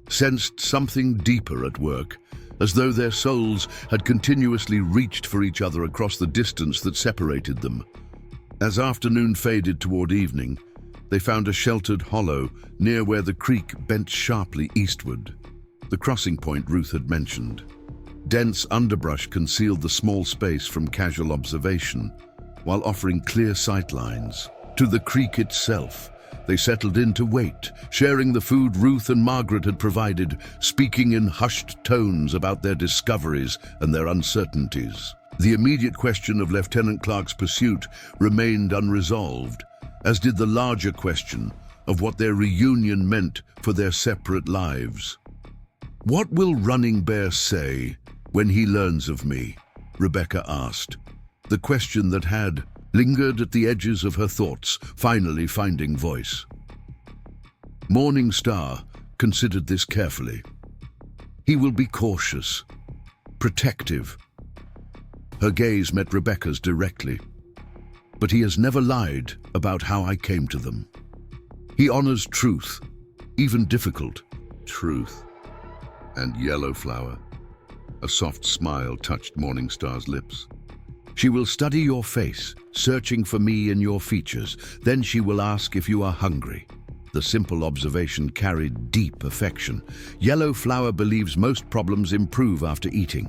sensed something deeper at work, as though their souls had continuously reached for each other across the distance that separated them. As afternoon faded toward evening, they found a sheltered hollow near where the creek bent sharply eastward, the crossing point Ruth had mentioned. Dense underbrush concealed the small space from casual observation, while offering clear sight lines to the creek itself. They settled in to wait, sharing the food Ruth and Margaret had provided, speaking in hushed tones about their discoveries and their uncertainties. The immediate question of Lieutenant Clark's pursuit remained unresolved, as did the larger question of what their reunion meant for their separate lives. "What will Running Bear say when he learns of me?" Rebecca asked, the question that had lingered at the edges of her thoughts, finally finding voice. Morning Star considered this carefully. "He will be cautious, protective." Her gaze met Rebecca's directly. "But he has never lied about how I came to them. He honors truth, even difficult truth." And Yellow Flower, a soft smile touched Morningstar's lips. "She will study your face, searching for me in your features. Then she will ask if you are hungry." The simple observation carried deep affection. "Yellow Flower believes most problems improve after eating."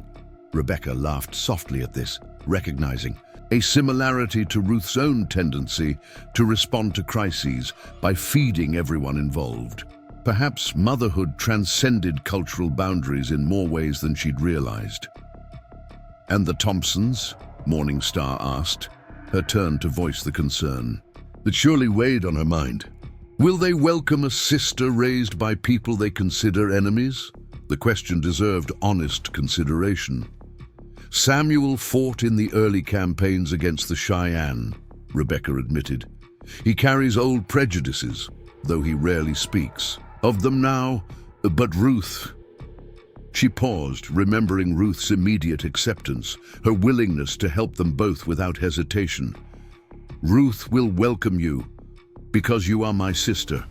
Rebecca laughed softly at this, recognizing a similarity to Ruth's own tendency to respond to crises by feeding everyone involved. Perhaps motherhood transcended cultural boundaries in more ways than she'd realized. "And the Thompsons?" Morningstar asked, her turn to voice the concern that surely weighed on her mind. "Will they welcome a sister raised by people they consider enemies?" The question deserved honest consideration. "Samuel fought in the early campaigns against the Cheyenne," Rebecca admitted. "He carries old prejudices, though he rarely speaks of them now. But Ruth..." She paused, remembering Ruth's immediate acceptance, her willingness to help them both without hesitation. "Ruth will welcome you because you are my sister."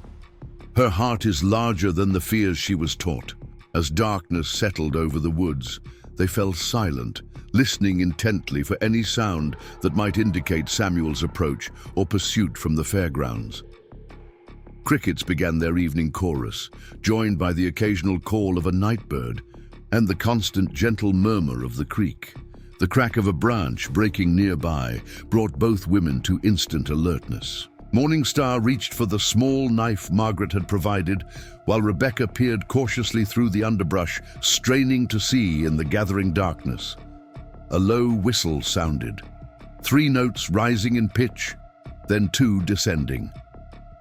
Her heart is larger than the fears she was taught. As darkness settled over the woods, they fell silent, listening intently for any sound that might indicate Samuel's approach or pursuit from the fairgrounds. Crickets began their evening chorus, joined by the occasional call of a nightbird and the constant gentle murmur of the creek. The crack of a branch breaking nearby brought both women to instant alertness. Morningstar reached for the small knife Margaret had provided, while Rebecca peered cautiously through the underbrush, straining to see in the gathering darkness. A low whistle sounded, 3 notes rising in pitch, then 2 descending.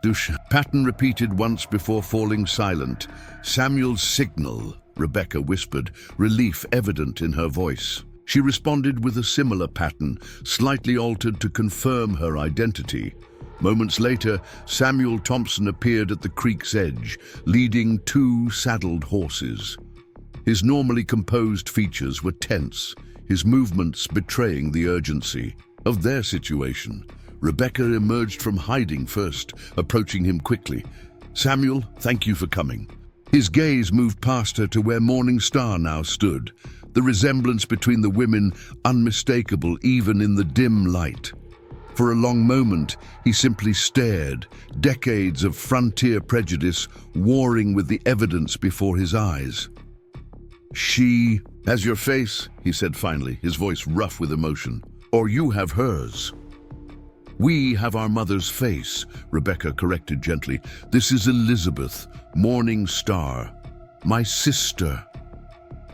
Dush pattern repeated once before falling silent. "Samuel's signal," Rebecca whispered, relief evident in her voice. She responded with a similar pattern, slightly altered to confirm her identity. Moments later, Samuel Thompson appeared at the creek's edge, leading 2 saddled horses. His normally composed features were tense, his movements betraying the urgency of their situation. Rebecca emerged from hiding first, approaching him quickly. "Samuel, thank you for coming." His gaze moved past her to where Morningstar now stood, the resemblance between the women unmistakable even in the dim light. For a long moment, he simply stared, decades of frontier prejudice warring with the evidence before his eyes. "She has your face," he said finally, his voice rough with emotion. "Or you have hers." "We have our mother's face," Rebecca corrected gently. "This is Elizabeth, Morning Star, my sister."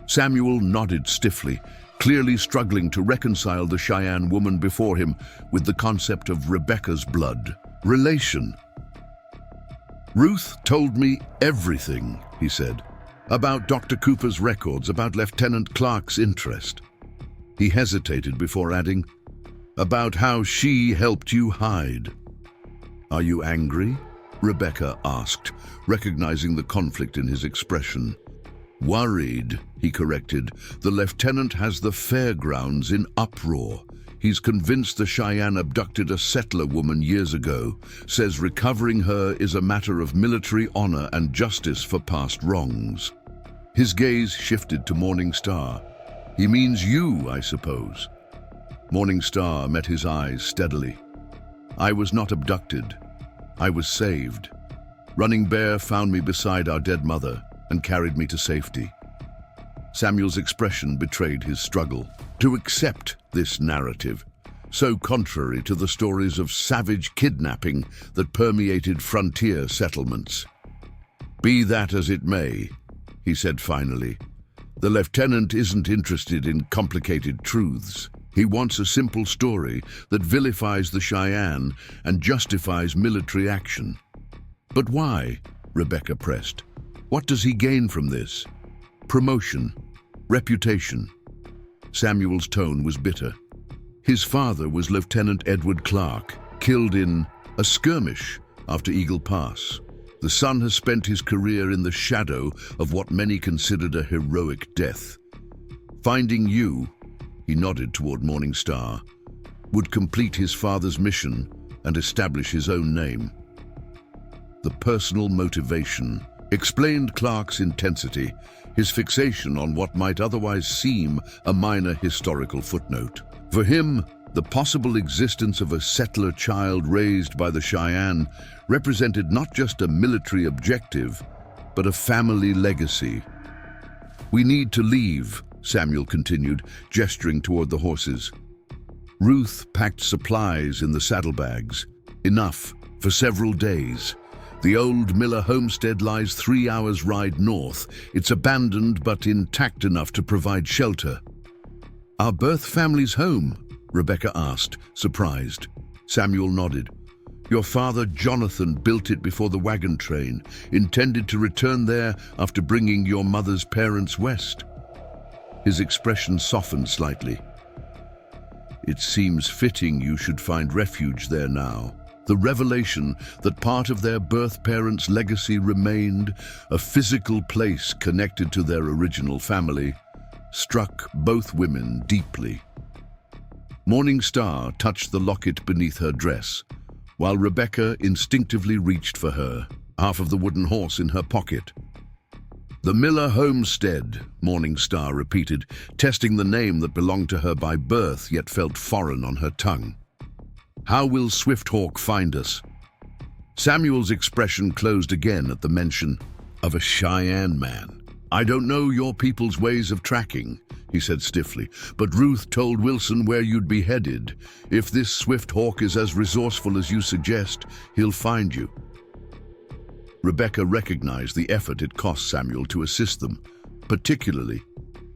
Samuel nodded stiffly, clearly struggling to reconcile the Cheyenne woman before him with the concept of Rebecca's blood relation. "Ruth told me everything," he said, "about Dr. Cooper's records, about Lieutenant Clark's interest." He hesitated before adding, "about how she helped you hide." "Are you angry?" Rebecca asked, recognizing the conflict in his expression. "Worried," he corrected. "The lieutenant has the fairgrounds in uproar. He's convinced the Cheyenne abducted a settler woman years ago, says recovering her is a matter of military honor and justice for past wrongs. His gaze shifted to Morning Star. He means you, I suppose. Morning Star met his eyes steadily. I was not abducted. I was saved. Running Bear found me beside our dead mother and carried me to safety. Samuel's expression betrayed his struggle to accept this narrative, so contrary to the stories of savage kidnapping that permeated frontier settlements. Be that as it may, he said finally, the lieutenant isn't interested in complicated truths. He wants a simple story that vilifies the Cheyenne and justifies military action. But why? Rebecca pressed. What does he gain from this? Promotion, reputation. Samuel's tone was bitter. His father was Lieutenant Edward Clark, killed in a skirmish after Eagle Pass. The son has spent his career in the shadow of what many considered a heroic death. Finding you, he nodded toward Morning Star, would complete his father's mission and establish his own name. The personal motivation explained Clark's intensity, his fixation on what might otherwise seem a minor historical footnote. For him, the possible existence of a settler child raised by the Cheyenne represented not just a military objective, but a family legacy. We need to leave, Samuel continued, gesturing toward the horses. Ruth packed supplies in the saddlebags, enough for several days. The old Miller homestead lies 3 hours' ride north. It's abandoned but intact enough to provide shelter. Our birth family's home? Rebecca asked, surprised. Samuel nodded. Your father, Jonathan, built it before the wagon train, intended to return there after bringing your mother's parents west. His expression softened slightly. It seems fitting you should find refuge there now. The revelation that part of their birth parents' legacy remained, a physical place connected to their original family, struck both women deeply. Morning Star touched the locket beneath her dress, while Rebecca instinctively reached for her, half of the wooden horse in her pocket. The Miller homestead, Morning Star repeated, testing the name that belonged to her by birth yet felt foreign on her tongue. How will Swifthawk find us? Samuel's expression closed again at the mention of a Cheyenne man. I don't know your people's ways of tracking, he said stiffly, but Ruth told Wilson where you'd be headed. If this Swifthawk is as resourceful as you suggest, he'll find you. Rebecca recognized the effort it cost Samuel to assist them, particularly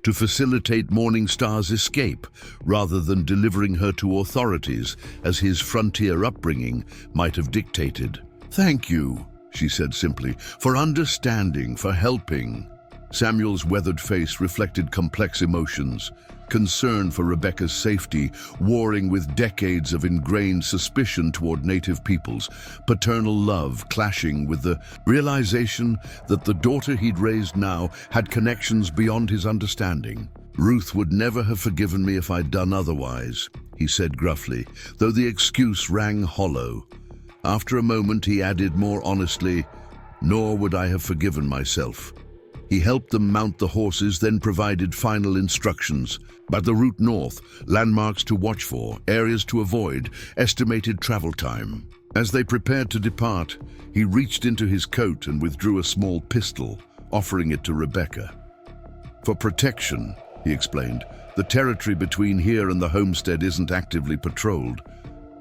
to facilitate Morning Star's escape, rather than delivering her to authorities as his frontier upbringing might have dictated. Thank you, she said simply, for understanding, for helping. Samuel's weathered face reflected complex emotions, concern for Rebecca's safety, warring with decades of ingrained suspicion toward native peoples, paternal love clashing with the realization that the daughter he'd raised now had connections beyond his understanding. Ruth would never have forgiven me if I'd done otherwise, he said gruffly, though the excuse rang hollow. After a moment he added more honestly, nor would I have forgiven myself. He helped them mount the horses, then provided final instructions about the route north, landmarks to watch for, areas to avoid, estimated travel time. As they prepared to depart, he reached into his coat and withdrew a small pistol, offering it to Rebecca. For protection, he explained, the territory between here and the homestead isn't actively patrolled,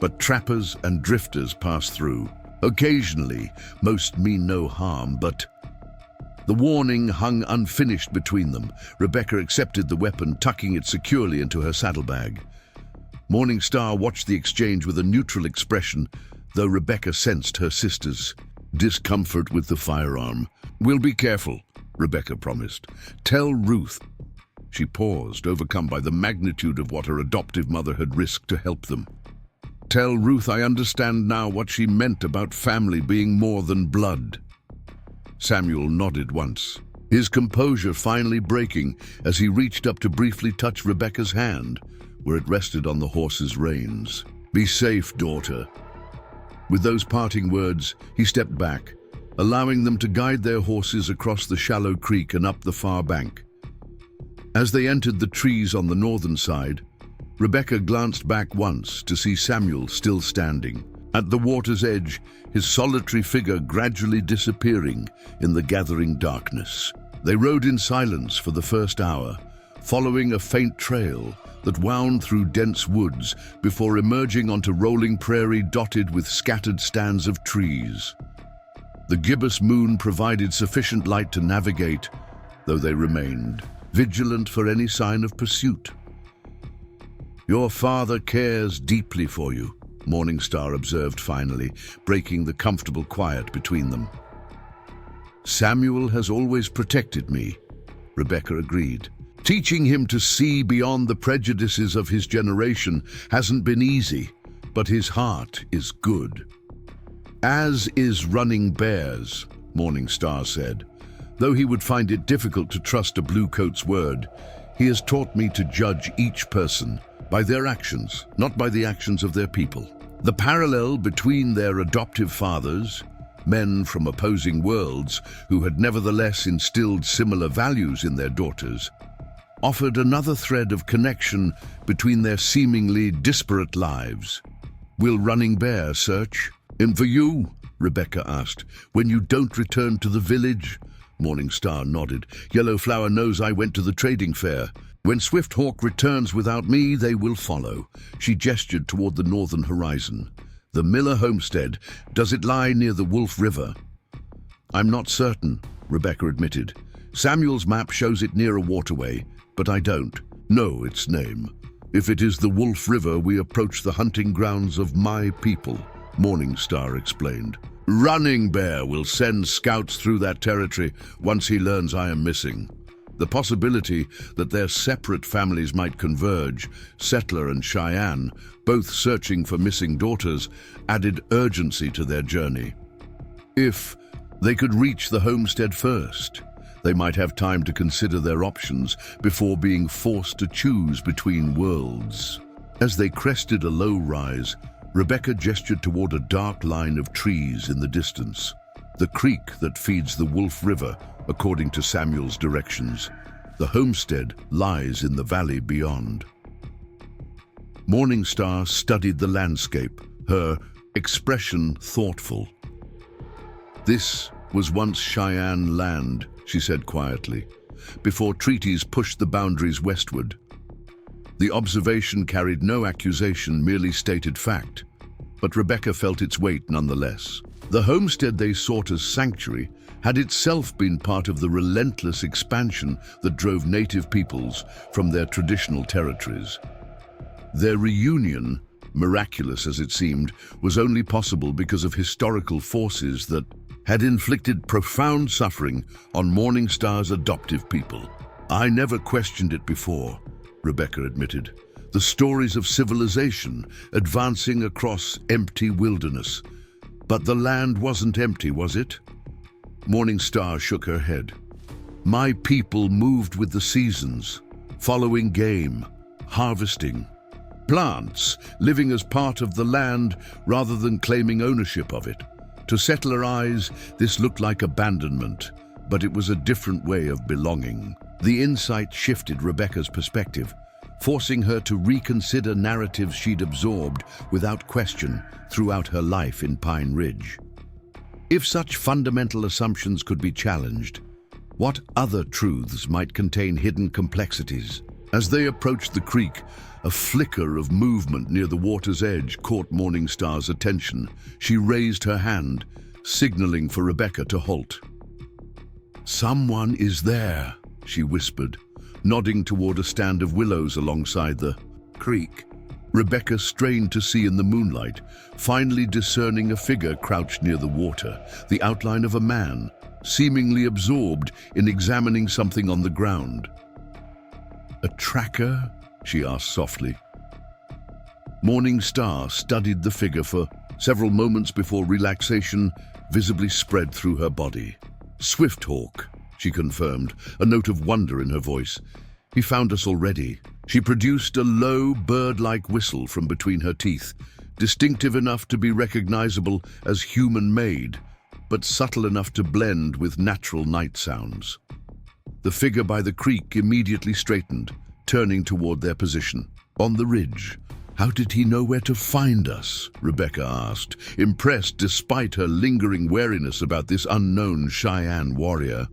but trappers and drifters pass through. Occasionally, most mean no harm, but... The warning hung unfinished between them. Rebecca accepted the weapon, tucking it securely into her saddlebag. Morning Star watched the exchange with a neutral expression, though Rebecca sensed her sister's discomfort with the firearm. We'll be careful, Rebecca promised. Tell Ruth. She paused, overcome by the magnitude of what her adoptive mother had risked to help them. Tell Ruth I understand now what she meant about family being more than blood. Samuel nodded once, his composure finally breaking as he reached up to briefly touch Rebecca's hand. where it rested on the horse's reins. "Be safe, daughter." With those parting words, he stepped back, allowing them to guide their horses across the shallow creek and up the far bank. As they entered the trees on the northern side, Rebecca glanced back once to see Samuel still standing. At the water's edge, his solitary figure gradually disappearing in the gathering darkness. They rode in silence for the first hour, following a faint trail that wound through dense woods before emerging onto rolling prairie dotted with scattered stands of trees. The gibbous moon provided sufficient light to navigate, though they remained vigilant for any sign of pursuit. "Your father cares deeply for you," Morningstar observed finally, breaking the comfortable quiet between them. "Samuel has always protected me," Rebecca agreed. "Teaching him to see beyond the prejudices of his generation hasn't been easy, but his heart is good." "As is running bears," Morningstar said. "Though he would find it difficult to trust a bluecoat's word, he has taught me to judge each person by their actions, not by the actions of their people." The parallel between their adoptive fathers, men from opposing worlds who had nevertheless instilled similar values in their daughters, offered another thread of connection between their seemingly disparate lives. "Will Running Bear search? And for you?" Rebecca asked. "When you don't return to the village?" Morningstar nodded. "Yellow Flower knows I went to the trading fair. When Swift Hawk returns without me, they will follow." She gestured toward the northern horizon. "The Miller homestead, does it lie near the Wolf River?" "I'm not certain," Rebecca admitted. "Samuel's map shows it near a waterway, but I don't know its name. If it is the Wolf River, we approach the hunting grounds of my people," Morningstar explained. "Running Bear will send scouts through that territory once he learns I am missing." The possibility that their separate families might converge, Settler and Cheyenne, both searching for missing daughters, added urgency to their journey. If they could reach the homestead first, they might have time to consider their options before being forced to choose between worlds. As they crested a low rise, Rebecca gestured toward a dark line of trees in the distance. The creek that feeds the Wolf River, according to Samuel's directions. The homestead lies in the valley beyond. Morningstar studied the landscape, her expression thoughtful. "This was once Cheyenne land," she said quietly, "before treaties pushed the boundaries westward." The observation carried no accusation, merely stated fact, but Rebecca felt its weight nonetheless. The homestead they sought as sanctuary had itself been part of the relentless expansion that drove native peoples from their traditional territories. Their reunion, miraculous as it seemed, was only possible because of historical forces that had inflicted profound suffering on Morningstar's adoptive people. "I never questioned it before," Rebecca admitted. "The stories of civilization advancing across empty wilderness. But the land wasn't empty, was it?" Morningstar shook her head. "My people moved with the seasons, following game, harvesting plants, living as part of the land rather than claiming ownership of it. To settler eyes, this looked like abandonment, but it was a different way of belonging." The insight shifted Rebecca's perspective, forcing her to reconsider narratives she'd absorbed without question throughout her life in Pine Ridge. If such fundamental assumptions could be challenged, what other truths might contain hidden complexities? As they approached the creek, a flicker of movement near the water's edge caught Morningstar's attention. She raised her hand, signaling for Rebecca to halt. "Someone is there," she whispered, nodding toward a stand of willows alongside the creek. Rebecca strained to see in the moonlight, finally discerning a figure crouched near the water, the outline of a man, seemingly absorbed in examining something on the ground. "A tracker?" she asked softly. Morningstar studied the figure for several moments before relaxation visibly spread through her body. "Swift Hawk," she confirmed, a note of wonder in her voice. "He found us already, She produced a low, bird-like whistle from between her teeth, distinctive enough to be recognizable as human-made, but subtle enough to blend with natural night sounds. The figure by the creek immediately straightened, turning toward their position. On the ridge. "How did he know where to find us?" Rebecca asked, impressed despite her lingering wariness about this unknown Cheyenne warrior.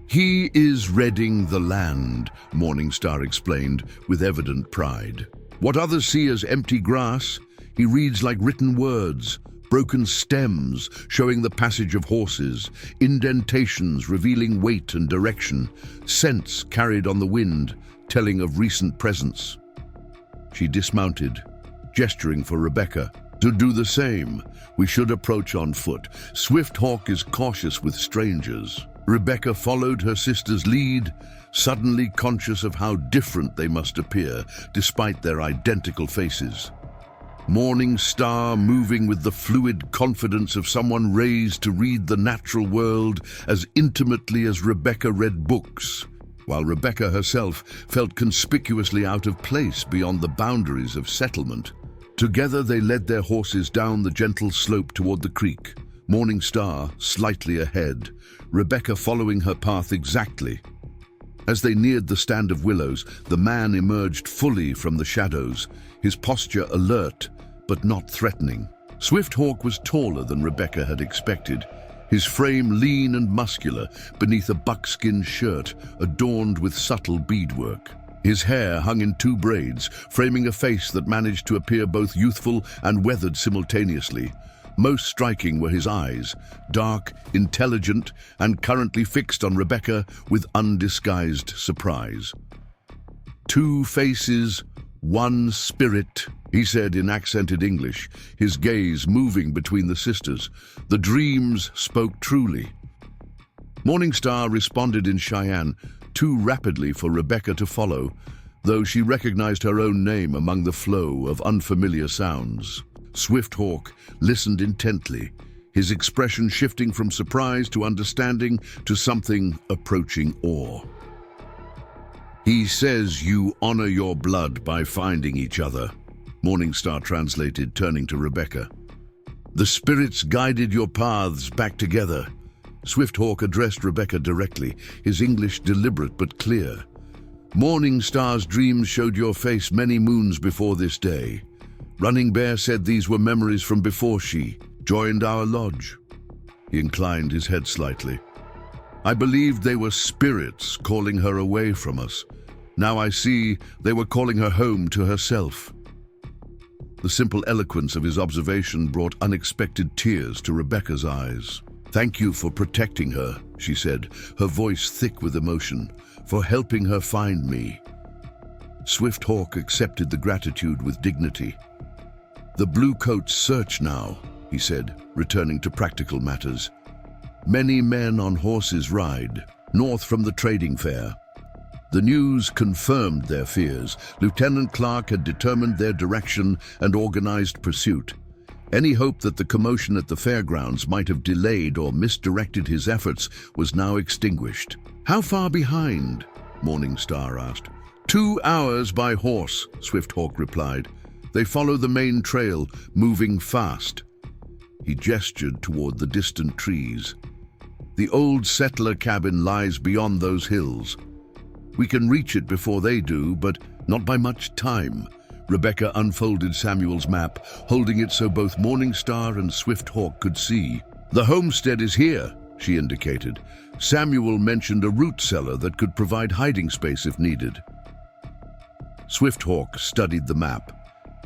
"He is redding the land," Morningstar explained with evident pride. "What others see as empty grass, he reads like written words, broken stems showing the passage of horses, indentations revealing weight and direction, scents carried on the wind, telling of recent presence." She dismounted, gesturing for Rebecca to do the same. "We should approach on foot. Swift Hawk is cautious with strangers." Rebecca followed her sister's lead, suddenly conscious of how different they must appear, despite their identical faces. Morningstar, moving with the fluid confidence of someone raised to read the natural world as intimately as Rebecca read books, while Rebecca herself felt conspicuously out of place beyond the boundaries of settlement. Together they led their horses down the gentle slope toward the creek, Morningstar slightly ahead, Rebecca following her path exactly. As they neared the stand of willows, the man emerged fully from the shadows, his posture alert but not threatening. Swift Hawk was taller than Rebecca had expected, his frame lean and muscular beneath a buckskin shirt adorned with subtle beadwork. His hair hung in two braids, framing a face that managed to appear both youthful and weathered simultaneously. Most striking were his eyes, dark, intelligent, and currently fixed on Rebecca with undisguised surprise. "Two faces, one spirit," he said in accented English, his gaze moving between the sisters. The dreams spoke truly. Morningstar responded in Cheyenne, too rapidly for Rebecca to follow, though she recognized her own name among the flow of unfamiliar sounds. Swift Hawk listened intently, his expression shifting from surprise to understanding to something approaching awe. "He says you honor your blood by finding each other," Morningstar translated, turning to Rebecca. "The spirits guided your paths back together." Swift Hawk addressed Rebecca directly, his English deliberate but clear. "Morningstar's dreams showed your face many moons before this day. Running Bear said these were memories from before she joined our lodge." He inclined his head slightly. "I believed they were spirits calling her away from us. Now I see they were calling her home to herself." The simple eloquence of his observation brought unexpected tears to Rebecca's eyes. "Thank you for protecting her," she said, her voice thick with emotion, "for helping her find me." Swift Hawk accepted the gratitude with dignity. "The Blue Coats search now," he said, returning to practical matters. "Many men on horses ride, north from the trading fair." The news confirmed their fears. Lieutenant Clark had determined their direction and organized pursuit. Any hope that the commotion at the fairgrounds might have delayed or misdirected his efforts was now extinguished. "How far behind?" Morningstar asked. 2 hours by horse," Swift Hawk replied. "They follow the main trail, moving fast." He gestured toward the distant trees. "The old settler cabin lies beyond those hills. We can reach it before they do, but not by much time." Rebecca unfolded Samuel's map, holding it so both Morningstar and Swift Hawk could see. "The homestead is here," she indicated. "Samuel mentioned a root cellar that could provide hiding space if needed." Swift Hawk studied the map,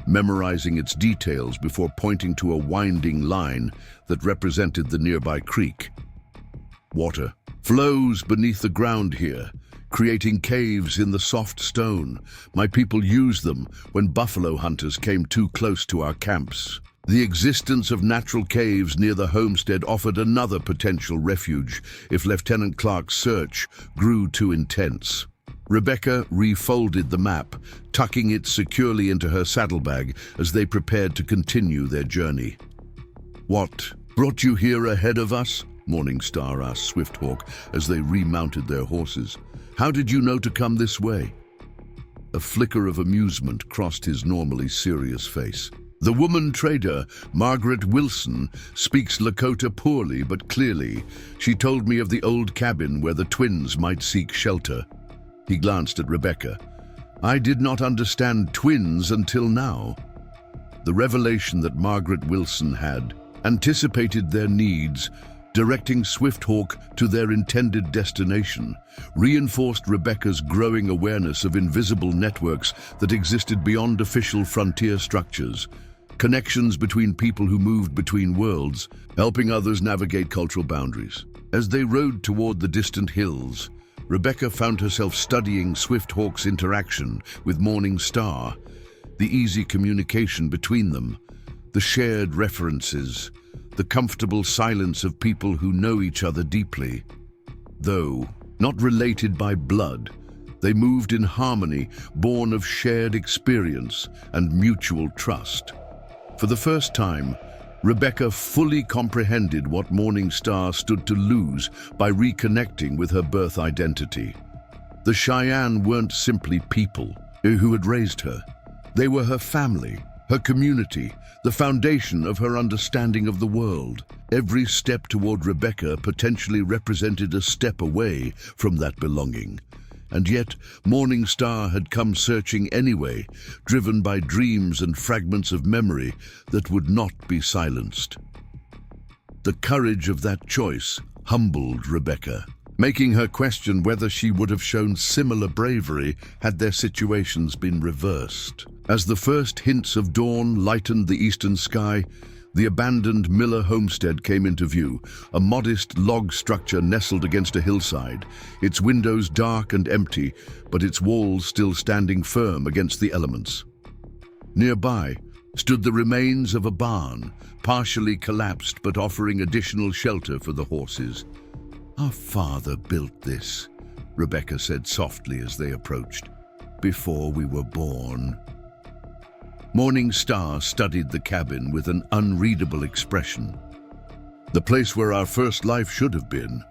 memorizing its details before pointing to a winding line that represented the nearby creek. "Water flows beneath the ground here, creating caves in the soft stone. My people used them when buffalo hunters came too close to our camps." The existence of natural caves near the homestead offered another potential refuge if Lieutenant Clark's search grew too intense. Rebecca refolded the map, tucking it securely into her saddlebag as they prepared to continue their journey. "What brought you here ahead of us?" Morningstar asked Swift Hawk as they remounted their horses. "How did you know to come this way?" A flicker of amusement crossed his normally serious face. The woman trader, Margaret Wilson, speaks Lakota poorly but clearly. She told me of the old cabin where the twins might seek shelter. He glanced at Rebecca. I did not understand twins until now. The revelation that Margaret Wilson had anticipated their needs, directing Swifthawk to their intended destination, reinforced Rebecca's growing awareness of invisible networks that existed beyond official frontier structures, connections between people who moved between worlds, helping others navigate cultural boundaries. As they rode toward the distant hills, Rebecca found herself studying Swifthawk's interaction with Morning Star, the easy communication between them, the shared references, the comfortable silence of people who know each other deeply. Though not related by blood, they moved in harmony, born of shared experience and mutual trust. For the first time, Rebecca fully comprehended what Morning Star stood to lose by reconnecting with her birth identity. The Cheyenne weren't simply people who had raised her. They were her family, her community, the foundation of her understanding of the world. Every step toward Rebecca potentially represented a step away from that belonging. And yet, Morning Star had come searching anyway, driven by dreams and fragments of memory that would not be silenced. The courage of that choice humbled Rebecca, making her question whether she would have shown similar bravery had their situations been reversed. As the first hints of dawn lightened the eastern sky, the abandoned Miller homestead came into view, a modest log structure nestled against a hillside, its windows dark and empty, but its walls still standing firm against the elements. Nearby stood the remains of a barn, partially collapsed but offering additional shelter for the horses. "Our father built this," Rebecca said softly as they approached, "before we were born." Morning Star studied the cabin with an unreadable expression. "The place where our first life should have been."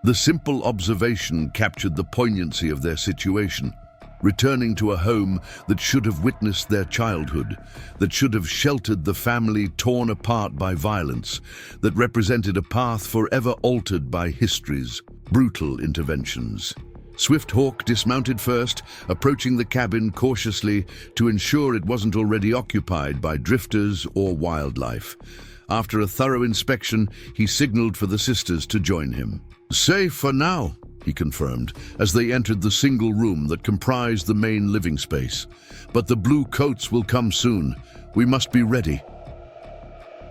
The simple observation captured the poignancy of their situation, returning to a home that should have witnessed their childhood, that should have sheltered the family torn apart by violence, that represented a path forever altered by history's brutal interventions. Swifthawk dismounted first, approaching the cabin cautiously to ensure it wasn't already occupied by drifters or wildlife. After a thorough inspection, he signaled for the sisters to join him. "Safe for now," he confirmed, as they entered the single room that comprised the main living space. "But the blue coats will come soon. We must be ready."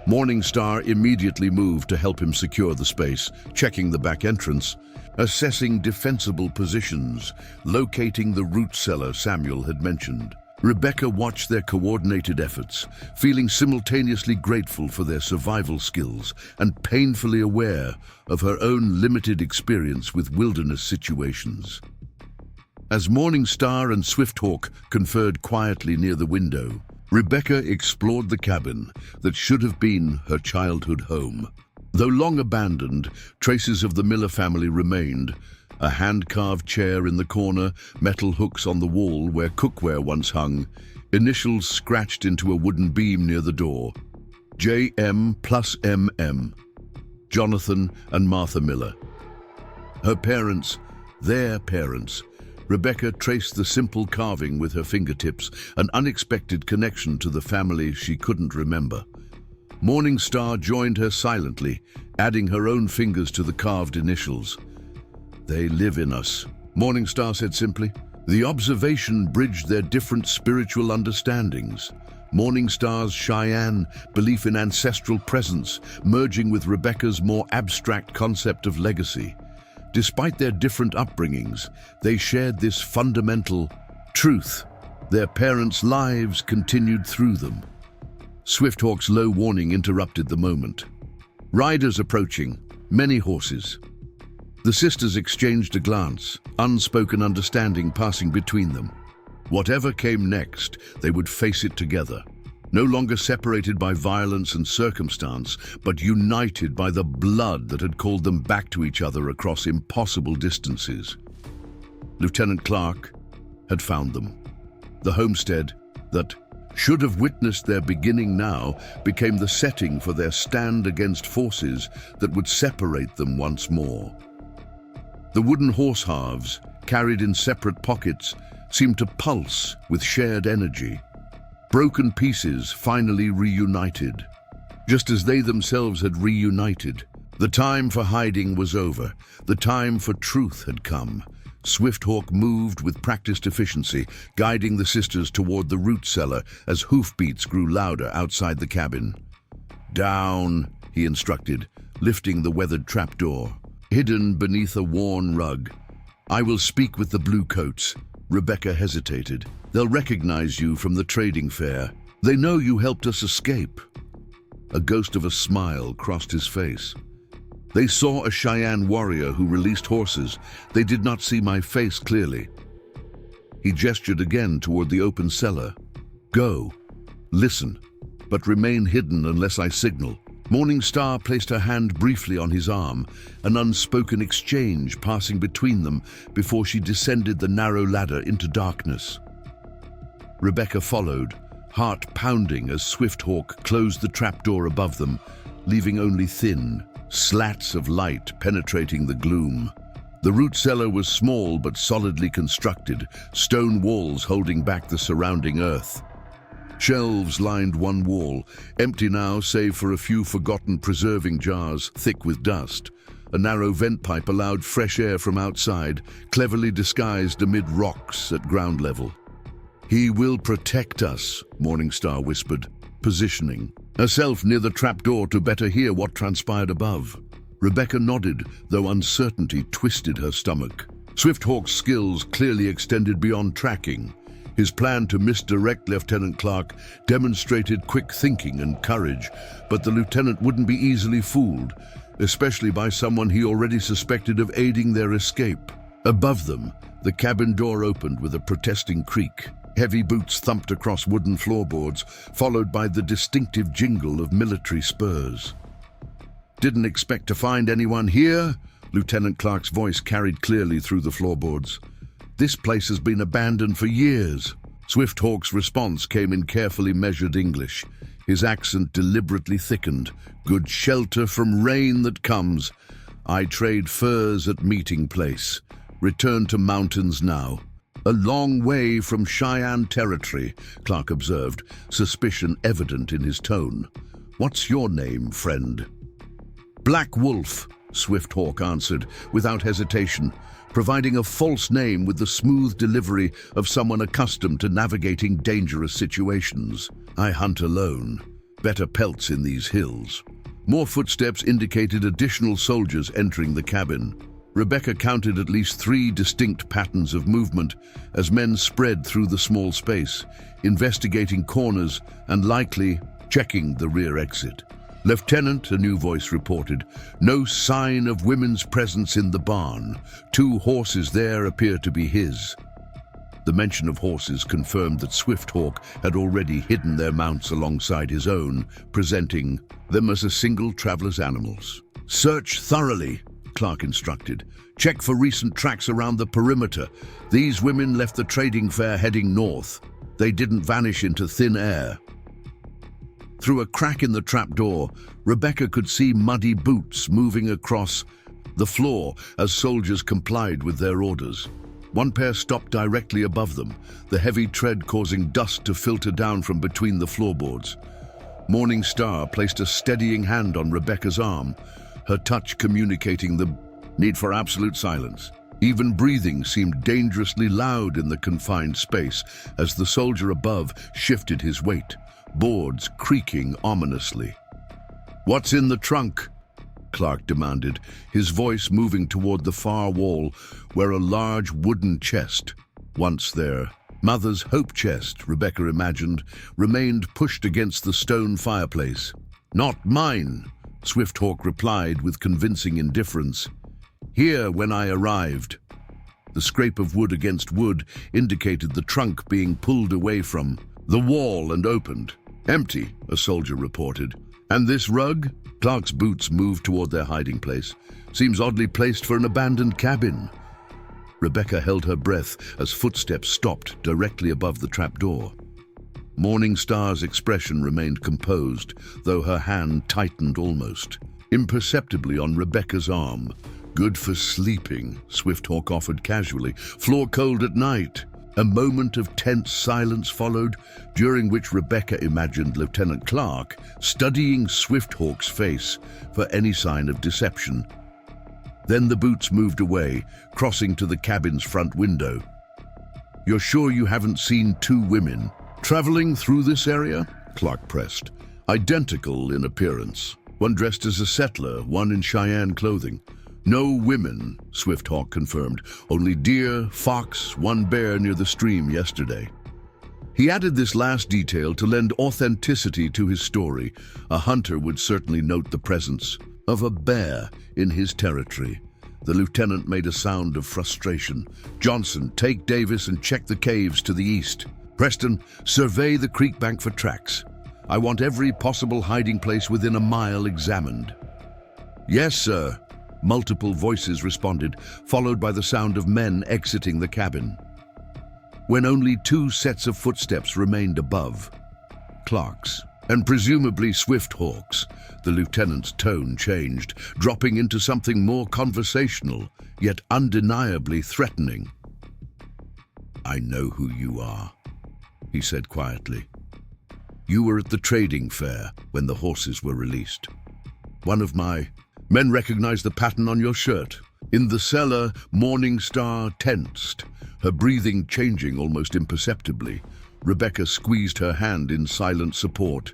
Morning Star immediately moved to help him secure the space, checking the back entrance, assessing defensible positions, locating the root cellar Samuel had mentioned. Rebecca watched their coordinated efforts, feeling simultaneously grateful for their survival skills and painfully aware of her own limited experience with wilderness situations. As Morning Star and Swifthawk conferred quietly near the window, Rebecca explored the cabin that should have been her childhood home. Though long abandoned, traces of the Miller family remained. A hand-carved chair in the corner, metal hooks on the wall where cookware once hung, initials scratched into a wooden beam near the door. J.M. plus M.M. Jonathan and Martha Miller. Her parents, their parents. Rebecca traced the simple carving with her fingertips, an unexpected connection to the family she couldn't remember. Morning Star joined her silently, adding her own fingers to the carved initials. "They live in us," Morning Star said simply. The observation bridged their different spiritual understandings. Morning Star's Cheyenne belief in ancestral presence, merging with Rebecca's more abstract concept of legacy. Despite their different upbringings, they shared this fundamental truth. Their parents' lives continued through them. Swifthawk's low warning interrupted the moment. Riders approaching, many horses. The sisters exchanged a glance, unspoken understanding passing between them. Whatever came next, they would face it together. No longer separated by violence and circumstance, but united by the blood that had called them back to each other across impossible distances. Lieutenant Clark had found them. The homestead that should have witnessed their beginning now became the setting for their stand against forces that would separate them once more. The wooden horse halves, carried in separate pockets, seemed to pulse with shared energy. Broken pieces finally reunited. Just as they themselves had reunited, the time for hiding was over. The time for truth had come. Swifthawk moved with practiced efficiency, guiding the sisters toward the root cellar as hoofbeats grew louder outside the cabin. "Down," he instructed, lifting the weathered trapdoor. Hidden beneath a worn rug. "I will speak with the bluecoats." Rebecca hesitated. "They'll recognize you from the trading fair. They know you helped us escape." A ghost of a smile crossed his face. "They saw a Cheyenne warrior who released horses. They did not see my face clearly." He gestured again toward the open cellar. "Go. Listen, but remain hidden unless I signal." Morning Star placed her hand briefly on his arm, an unspoken exchange passing between them before she descended the narrow ladder into darkness. Rebecca followed, heart pounding as Swifthawk closed the trapdoor above them, leaving only thin slats of light penetrating the gloom. The root cellar was small but solidly constructed, stone walls holding back the surrounding earth. Shelves lined one wall, empty now save for a few forgotten preserving jars thick with dust. A narrow vent pipe allowed fresh air from outside, cleverly disguised amid rocks at ground level. "He will protect us," Morningstar whispered, positioning herself near the trapdoor to better hear what transpired above. Rebecca nodded, though uncertainty twisted her stomach. Swifthawk's skills clearly extended beyond tracking. His plan to misdirect Lieutenant Clark demonstrated quick thinking and courage, but the lieutenant wouldn't be easily fooled, especially by someone he already suspected of aiding their escape. Above them, the cabin door opened with a protesting creak. Heavy boots thumped across wooden floorboards, followed by the distinctive jingle of military spurs. "Didn't expect to find anyone here?" Lieutenant Clark's voice carried clearly through the floorboards. "This place has been abandoned for years." Swifthawk's response came in carefully measured English. His accent deliberately thickened. "Good shelter from rain that comes. I trade furs at meeting place. Return to mountains now." "A long way from Cheyenne Territory," Clark observed, suspicion evident in his tone. "What's your name, friend?" "Black Wolf," Swifthawk answered, without hesitation, providing a false name with the smooth delivery of someone accustomed to navigating dangerous situations. "I hunt alone. Better pelts in these hills." More footsteps indicated additional soldiers entering the cabin. Rebecca counted at least 3 distinct patterns of movement as men spread through the small space, investigating corners and likely checking the rear exit. "Lieutenant," a new voice reported, "no sign of women's presence in the barn. 2 horses there appear to be his." The mention of horses confirmed that Swifthawk had already hidden their mounts alongside his own, presenting them as a single traveler's animals. "Search thoroughly," Clark instructed. "Check for recent tracks around the perimeter. These women left the trading fair heading north. They didn't vanish into thin air." Through a crack in the trapdoor, Rebecca could see muddy boots moving across the floor as soldiers complied with their orders. One pair stopped directly above them, the heavy tread causing dust to filter down from between the floorboards. Morning Star placed a steadying hand on Rebecca's arm, her touch communicating the need for absolute silence. Even breathing seemed dangerously loud in the confined space as the soldier above shifted his weight, boards creaking ominously. "What's in the trunk?" Clark demanded, his voice moving toward the far wall where a large wooden chest, once their mother's hope chest, Rebecca imagined, remained pushed against the stone fireplace. "Not mine," Swifthawk replied with convincing indifference. "Here when I arrived." The scrape of wood against wood indicated the trunk being pulled away from the wall and opened. "Empty," a soldier reported. "And this rug?" Clark's boots moved toward their hiding place. "Seems oddly placed for an abandoned cabin." Rebecca held her breath as footsteps stopped directly above the trapdoor. Morning Star's expression remained composed, though her hand tightened almost imperceptibly on Rebecca's arm. "Good for sleeping," Swifthawk offered casually. "Floor cold at night." A moment of tense silence followed, during which Rebecca imagined Lieutenant Clark studying Swifthawk's face for any sign of deception. Then the boots moved away, crossing to the cabin's front window. "You're sure you haven't seen two women traveling through this area?" Clark pressed. "Identical in appearance. One dressed as a settler, one in Cheyenne clothing." "No women," Swifthawk confirmed. "Only deer, fox, one bear near the stream yesterday." He added this last detail to lend authenticity to his story. A hunter would certainly note the presence of a bear in his territory. The lieutenant made a sound of frustration. "Johnson, take Davis and check the caves to the east. Preston, survey the creek bank for tracks. I want every possible hiding place within a mile examined." "Yes, sir," multiple voices responded, followed by the sound of men exiting the cabin. When only two sets of footsteps remained above, Clark's and presumably Swifthawk's, the lieutenant's tone changed, dropping into something more conversational, yet undeniably threatening. "I know who you are," he said quietly. "You were at the trading fair when the horses were released. One of my men recognized the pattern on your shirt." In the cellar, Morning Star tensed, her breathing changing almost imperceptibly. Rebecca squeezed her hand in silent support.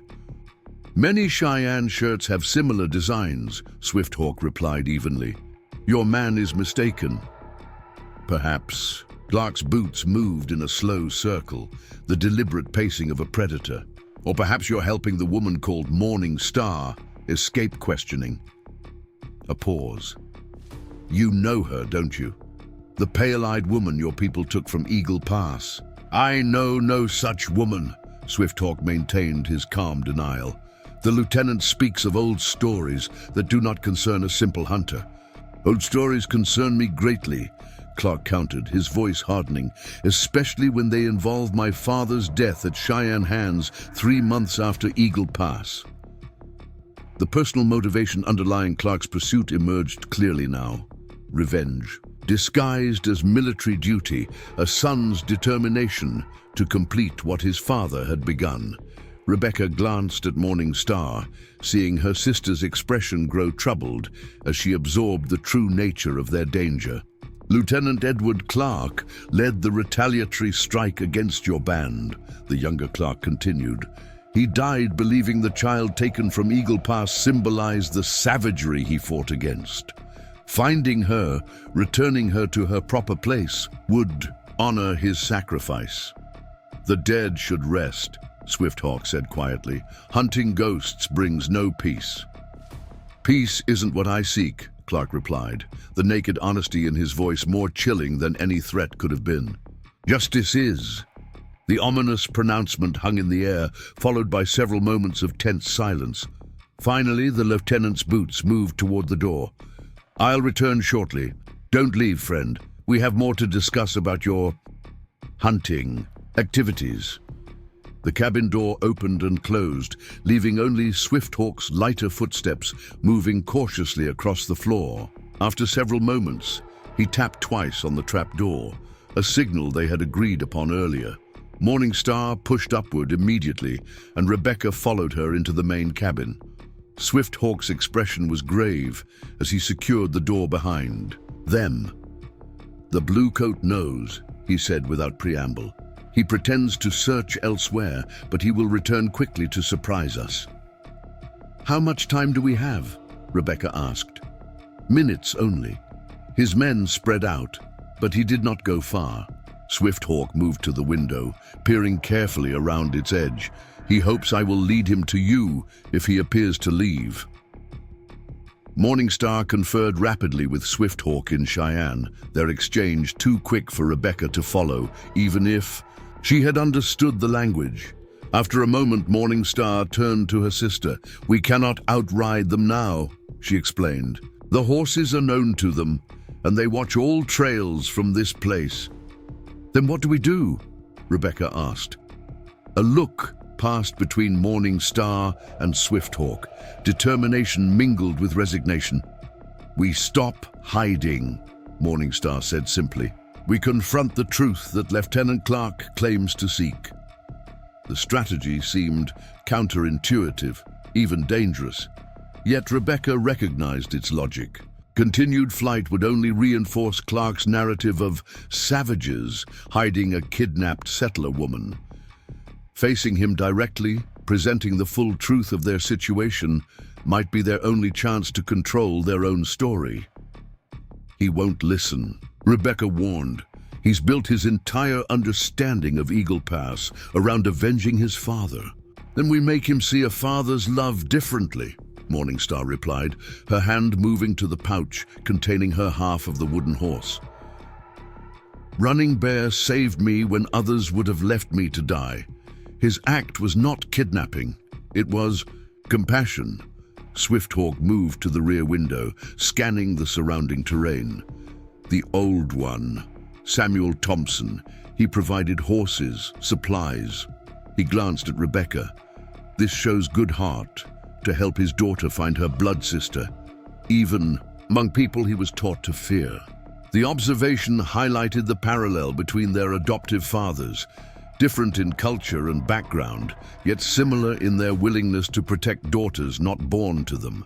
"Many Cheyenne shirts have similar designs," Swifthawk replied evenly. "Your man is mistaken." "Perhaps." Clark's boots moved in a slow circle, the deliberate pacing of a predator. "Or perhaps you're helping the woman called Morning Star escape questioning." A pause. "You know her, don't you? The pale-eyed woman your people took from Eagle Pass." "I know no such woman," Swifthawk maintained his calm denial. "The lieutenant speaks of old stories that do not concern a simple hunter." "Old stories concern me greatly," Clark countered, his voice hardening, "especially when they involve my father's death at Cheyenne hands 3 months after Eagle Pass." The personal motivation underlying Clark's pursuit emerged clearly now. Revenge, disguised as military duty, a son's determination to complete what his father had begun. Rebecca glanced at Morning Star, seeing her sister's expression grow troubled as she absorbed the true nature of their danger. "Lieutenant Edward Clark led the retaliatory strike against your band," the younger Clark continued. "He died believing the child taken from Eagle Pass symbolized the savagery he fought against. Finding her, returning her to her proper place, would honor his sacrifice." "The dead should rest," Swifthawk said quietly. "Hunting ghosts brings no peace." "Peace isn't what I seek," Clark replied, the naked honesty in his voice more chilling than any threat could have been. "Justice is." The ominous pronouncement hung in the air, followed by several moments of tense silence. Finally, the lieutenant's boots moved toward the door. "I'll return shortly. Don't leave, friend. We have more to discuss about your hunting activities." The cabin door opened and closed, leaving only Swifthawk's lighter footsteps moving cautiously across the floor. After several moments, he tapped twice on the trap door, a signal they had agreed upon earlier. Morning Star pushed upward immediately, and Rebecca followed her into the main cabin. Swifthawk's expression was grave as he secured the door behind them. "The bluecoat knows," he said without preamble. "He pretends to search elsewhere, but he will return quickly to surprise us." "How much time do we have?" Rebecca asked. "Minutes only." His men spread out, but he did not go far. Swifthawk moved to the window, peering carefully around its edge. "He hopes I will lead him to you if he appears to leave." Morning Star conferred rapidly with Swifthawk in Cheyenne, their exchange too quick for Rebecca to follow, even if she had understood the language. After a moment, Morning Star turned to her sister. "We cannot outride them now," she explained. "The horses are known to them, and they watch all trails from this place." "Then what do we do?" Rebecca asked. A look passed between Morning Star and Swifthawk, determination mingled with resignation. "We stop hiding," Morning Star said simply. "We confront the truth that Lieutenant Clark claims to seek." The strategy seemed counterintuitive, even dangerous. Yet Rebecca recognized its logic. Continued flight would only reinforce Clark's narrative of savages hiding a kidnapped settler woman. Facing him directly, presenting the full truth of their situation, might be their only chance to control their own story. "He won't listen," Rebecca warned. "He's built his entire understanding of Eagle Pass around avenging his father." "Then we make him see a father's love differently," Morningstar replied, her hand moving to the pouch containing her half of the wooden horse. "Running Bear saved me when others would have left me to die. His act was not kidnapping. It was compassion." Swifthawk moved to the rear window, scanning the surrounding terrain. "The old one, Samuel Thompson. He provided horses, supplies." He glanced at Rebecca. "This shows good heart, to help his daughter find her blood sister, even among people he was taught to fear." The observation highlighted the parallel between their adoptive fathers, different in culture and background, yet similar in their willingness to protect daughters not born to them.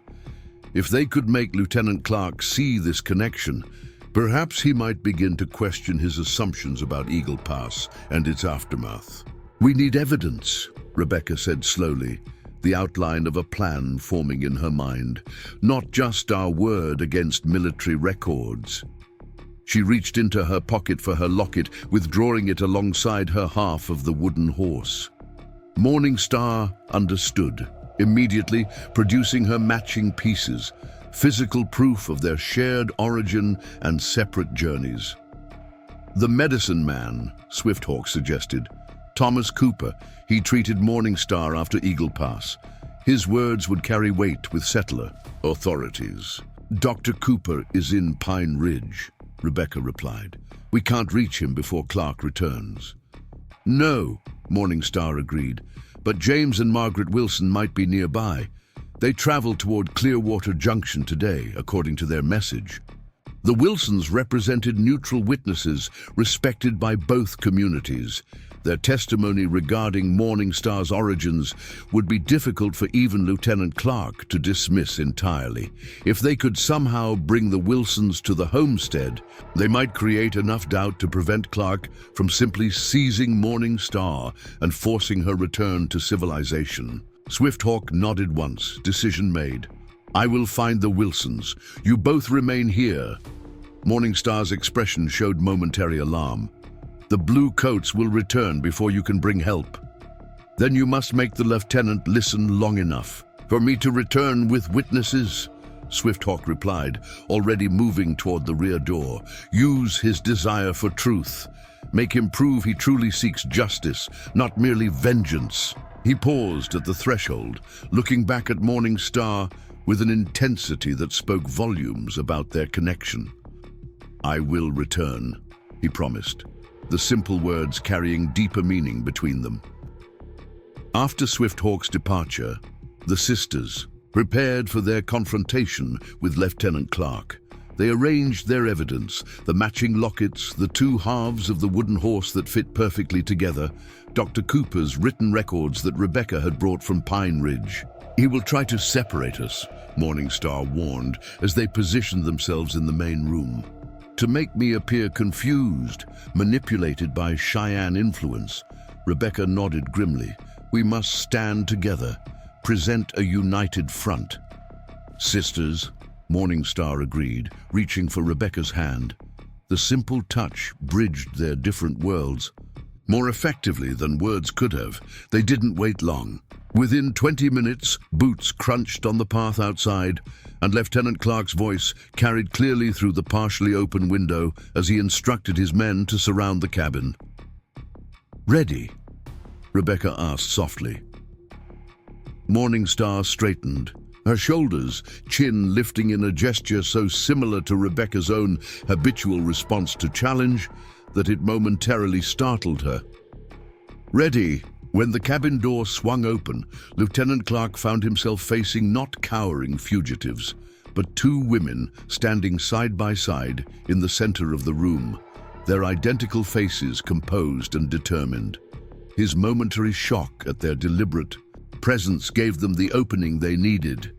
If they could make Lieutenant Clark see this connection, perhaps he might begin to question his assumptions about Eagle Pass and its aftermath. "We need evidence," Rebecca said slowly, the outline of a plan forming in her mind, "not just our word against military records." She reached into her pocket for her locket, withdrawing it alongside her half of the wooden horse. Morningstar understood, immediately producing her matching pieces, physical proof of their shared origin and separate journeys. "The medicine man," Swifthawk suggested. "Thomas Cooper. He treated Morningstar after Eagle Pass. His words would carry weight with settler authorities." "Dr. Cooper is in Pine Ridge," Rebecca replied. "We can't reach him before Clark returns." "No," Morningstar agreed, "but James and Margaret Wilson might be nearby. They traveled toward Clearwater Junction today, according to their message." The Wilsons represented neutral witnesses respected by both communities. Their testimony regarding Morningstar's origins would be difficult for even Lieutenant Clark to dismiss entirely. If they could somehow bring the Wilsons to the homestead, they might create enough doubt to prevent Clark from simply seizing Morningstar and forcing her return to civilization. Swifthawk nodded once, decision made. "I will find the Wilsons. You both remain here." Morningstar's expression showed momentary alarm. "The blue coats will return before you can bring help." "Then you must make the lieutenant listen long enough for me to return with witnesses," Swifthawk replied, already moving toward the rear door. "Use his desire for truth. Make him prove he truly seeks justice, not merely vengeance." He paused at the threshold, looking back at Morningstar with an intensity that spoke volumes about their connection. "I will return," he promised, the simple words carrying deeper meaning between them. After Swifthawk's departure, the sisters prepared for their confrontation with Lieutenant Clark. They arranged their evidence, the matching lockets, the two halves of the wooden horse that fit perfectly together, Dr. Cooper's written records that Rebecca had brought from Pine Ridge. "He will try to separate us," Morningstar warned as they positioned themselves in the main room. "To make me appear confused, manipulated by Cheyenne influence." Rebecca nodded grimly. "We must stand together, present a united front." "Sisters," Morningstar agreed, reaching for Rebecca's hand. The simple touch bridged their different worlds. More effectively than words could have, they didn't wait long. Within 20 minutes, boots crunched on the path outside, and Lieutenant Clark's voice carried clearly through the partially open window as he instructed his men to surround the cabin. "Ready?" Rebecca asked softly. Morningstar straightened, her shoulders, chin lifting in a gesture so similar to Rebecca's own habitual response to challenge that it momentarily startled her. Ready. When the cabin door swung open, Lieutenant Clark found himself facing not cowering fugitives, but two women standing side by side in the center of the room, their identical faces composed and determined. His momentary shock at their deliberate presence gave them the opening they needed.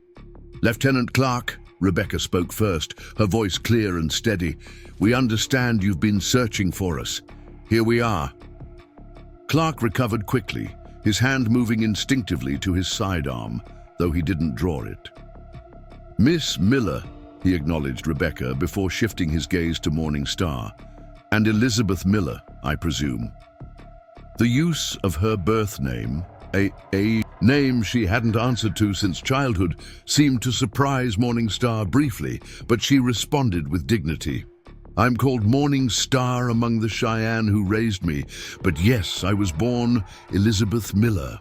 "Lieutenant Clark," Rebecca spoke first, her voice clear and steady, "we understand you've been searching for us. Here we are." Clark recovered quickly, his hand moving instinctively to his sidearm, though he didn't draw it. "Miss Miller," he acknowledged Rebecca before shifting his gaze to Morning Star. "And Elizabeth Miller, I presume." The use of her birth name, a name she hadn't answered to since childhood, seemed to surprise Morning Star briefly, but she responded with dignity. "I'm called Morning Star among the Cheyenne who raised me, but yes, I was born Elizabeth Miller."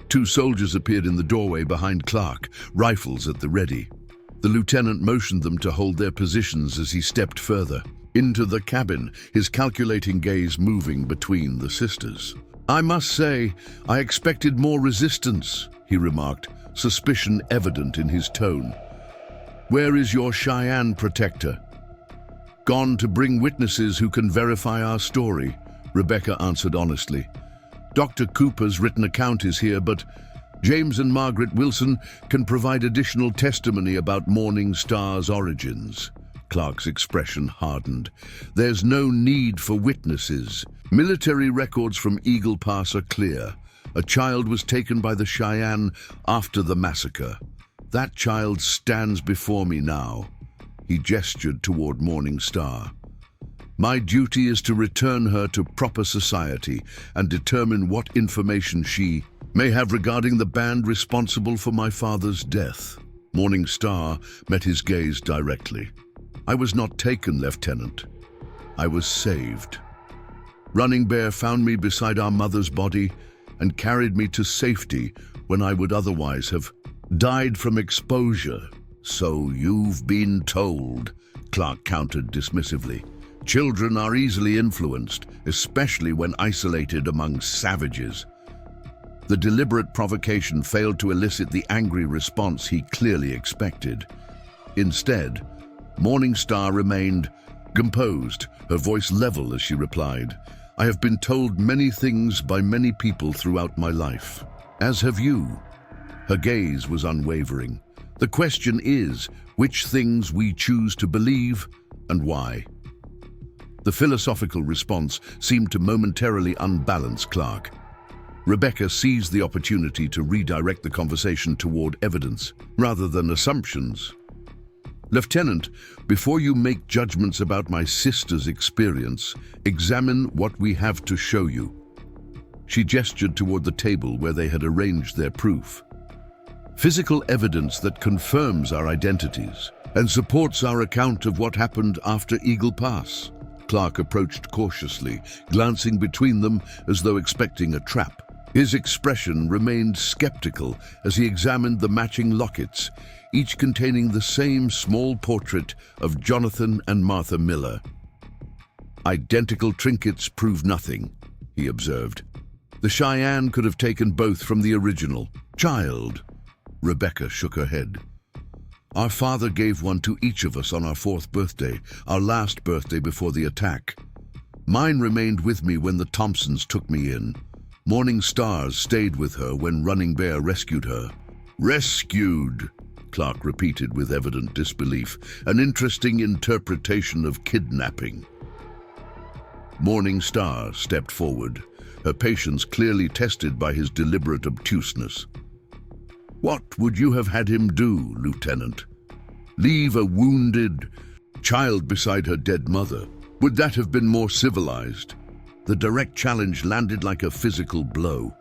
Two soldiers appeared in the doorway behind Clark, rifles at the ready. The lieutenant motioned them to hold their positions as he stepped further into the cabin, his calculating gaze moving between the sisters. "I must say, I expected more resistance," he remarked, suspicion evident in his tone. "Where is your Cheyenne protector?" "Gone to bring witnesses who can verify our story," Rebecca answered honestly. "Dr. Cooper's written account is here, but James and Margaret Wilson can provide additional testimony about Morning Star's origins." Clark's expression hardened. "There's no need for witnesses. Military records from Eagle Pass are clear. A child was taken by the Cheyenne after the massacre. That child stands before me now." He gestured toward Morning Star. "My duty is to return her to proper society and determine what information she may have regarding the band responsible for my father's death." Morning Star met his gaze directly. "I was not taken, Lieutenant. I was saved. Running Bear found me beside our mother's body and carried me to safety when I would otherwise have died from exposure." "So you've been told," Clark countered dismissively. "Children are easily influenced, especially when isolated among savages." The deliberate provocation failed to elicit the angry response he clearly expected. Instead, Morning Star remained composed, her voice level as she replied, "I have been told many things by many people throughout my life. As have you." Her gaze was unwavering. "The question is, which things we choose to believe and why?" The philosophical response seemed to momentarily unbalance Clark. Rebecca seized the opportunity to redirect the conversation toward evidence, rather than assumptions. "Lieutenant, before you make judgments about my sister's experience, examine what we have to show you." She gestured toward the table where they had arranged their proof. "Physical evidence that confirms our identities and supports our account of what happened after Eagle Pass." Clark approached cautiously, glancing between them as though expecting a trap. His expression remained skeptical as he examined the matching lockets, each containing the same small portrait of Jonathan and Martha Miller. "Identical trinkets prove nothing," he observed. "The Cheyenne could have taken both from the original child." Rebecca shook her head. "Our father gave one to each of us on our 4th birthday, our last birthday before the attack. Mine remained with me when the Thompsons took me in. Morning Stars stayed with her when Running Bear rescued her." "Rescued," Clark repeated with evident disbelief. "An interesting interpretation of kidnapping." Morning Star stepped forward, her patience clearly tested by his deliberate obtuseness. "What would you have had him do, Lieutenant? Leave a wounded child beside her dead mother? Would that have been more civilized?" The direct challenge landed like a physical blow.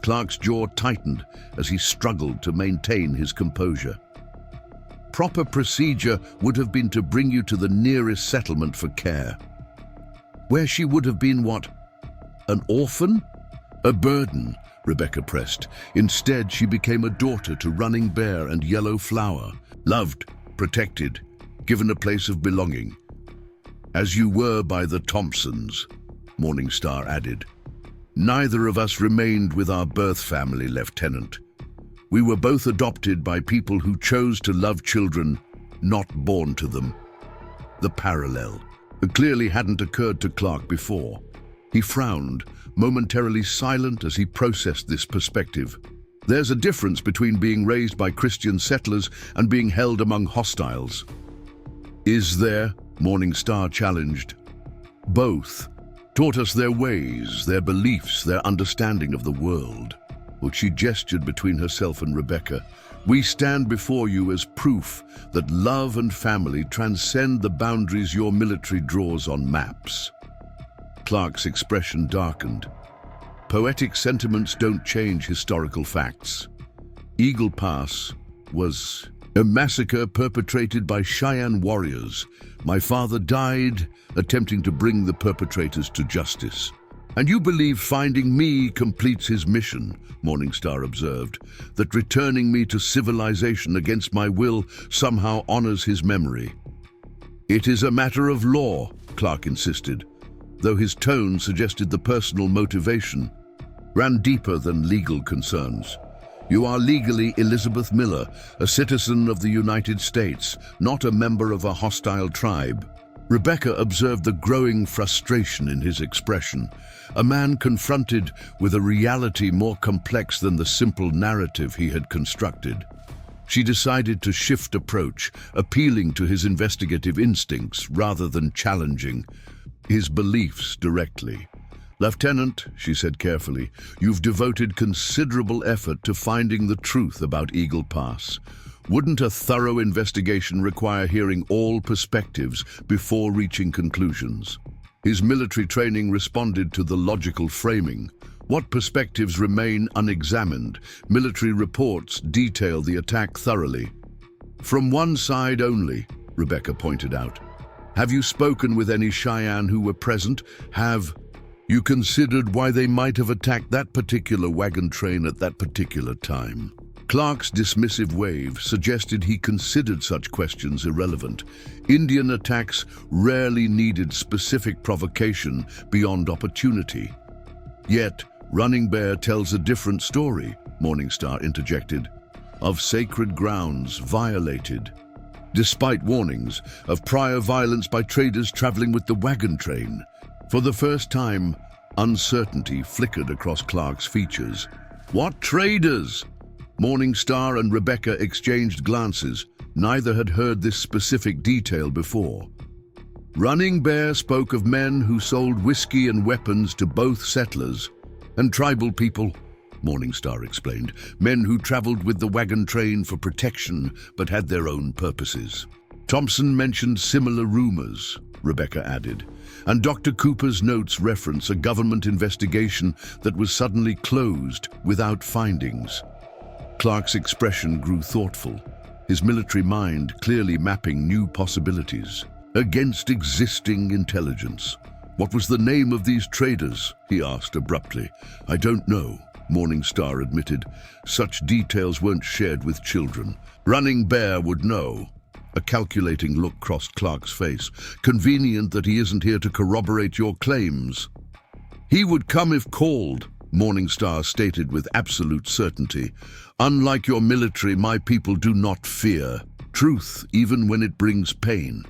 Clark's jaw tightened as he struggled to maintain his composure. "Proper procedure would have been to bring you to the nearest settlement for care, where she would have been what? An orphan? A burden, Rebecca pressed. Instead, she became a daughter to Running Bear and Yellow Flower, loved, protected, given a place of belonging. As you were by the Thompsons, Morningstar added. Neither of us remained with our birth family, Lieutenant. We were both adopted by people who chose to love children not born to them. The parallel clearly hadn't occurred to Clark before. He frowned, momentarily silent as he processed this perspective. There's a difference between being raised by Christian settlers and being held among hostiles. Is there? Morningstar challenged. Both taught us their ways, their beliefs, their understanding of the world. But she gestured between herself and Rebecca. We stand before you as proof that love and family transcend the boundaries your military draws on maps. Clark's expression darkened. Poetic sentiments don't change historical facts. Eagle Pass was a massacre perpetrated by Cheyenne warriors. My father died attempting to bring the perpetrators to justice. And you believe finding me completes his mission, Morningstar observed, that returning me to civilization against my will somehow honors his memory. It is a matter of law, Clark insisted, though his tone suggested the personal motivation ran deeper than legal concerns. You are legally Elizabeth Miller, a citizen of the United States, not a member of a hostile tribe. Rebecca observed the growing frustration in his expression, a man confronted with a reality more complex than the simple narrative he had constructed. She decided to shift approach, appealing to his investigative instincts rather than challenging his beliefs directly. Lieutenant, she said carefully, you've devoted considerable effort to finding the truth about Eagle Pass. Wouldn't a thorough investigation require hearing all perspectives before reaching conclusions? His military training responded to the logical framing. What perspectives remain unexamined? Military reports detail the attack thoroughly. From one side only, Rebecca pointed out. Have you spoken with any Cheyenne who were present? Have you considered why they might have attacked that particular wagon train at that particular time? Clark's dismissive wave suggested he considered such questions irrelevant. Indian attacks rarely needed specific provocation beyond opportunity. Yet, Running Bear tells a different story, Morningstar interjected, of sacred grounds violated, despite warnings of prior violence by traders traveling with the wagon train. For the first time, uncertainty flickered across Clark's features. What traders? Morningstar and Rebecca exchanged glances. Neither had heard this specific detail before. Running Bear spoke of men who sold whiskey and weapons to both settlers and tribal people, Morningstar explained. Men who traveled with the wagon train for protection but had their own purposes. Thompson mentioned similar rumors, Rebecca added, and Dr. Cooper's notes reference a government investigation that was suddenly closed without findings. Clark's expression grew thoughtful, his military mind clearly mapping new possibilities against existing intelligence. What was the name of these traders? He asked abruptly. I don't know, Morningstar admitted. Such details weren't shared with children. Running Bear would know. A calculating look crossed Clark's face. Convenient that he isn't here to corroborate your claims. He would come if called, Morningstar stated with absolute certainty. Unlike your military, my people do not fear truth, even when it brings pain.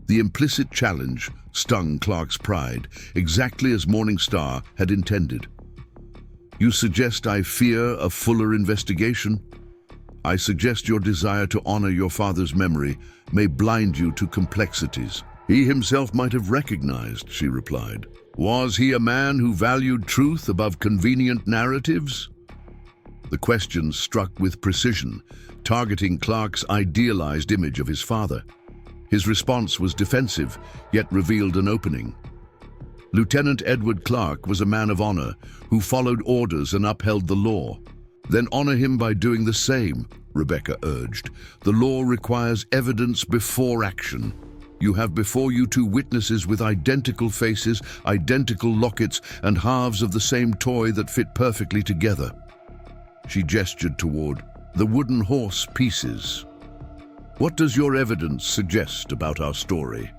The implicit challenge stung Clark's pride, exactly as Morningstar had intended. You suggest I fear a fuller investigation? I suggest your desire to honor your father's memory may blind you to complexities he himself might have recognized, she replied. Was he a man who valued truth above convenient narratives? The question struck with precision, targeting Clark's idealized image of his father. His response was defensive, yet revealed an opening. Lieutenant Edward Clark was a man of honor who followed orders and upheld the law. Then honor him by doing the same, Rebecca urged. The law requires evidence before action. You have before you two witnesses with identical faces, identical lockets, and halves of the same toy that fit perfectly together. She gestured toward the wooden horse pieces. What does your evidence suggest about our story?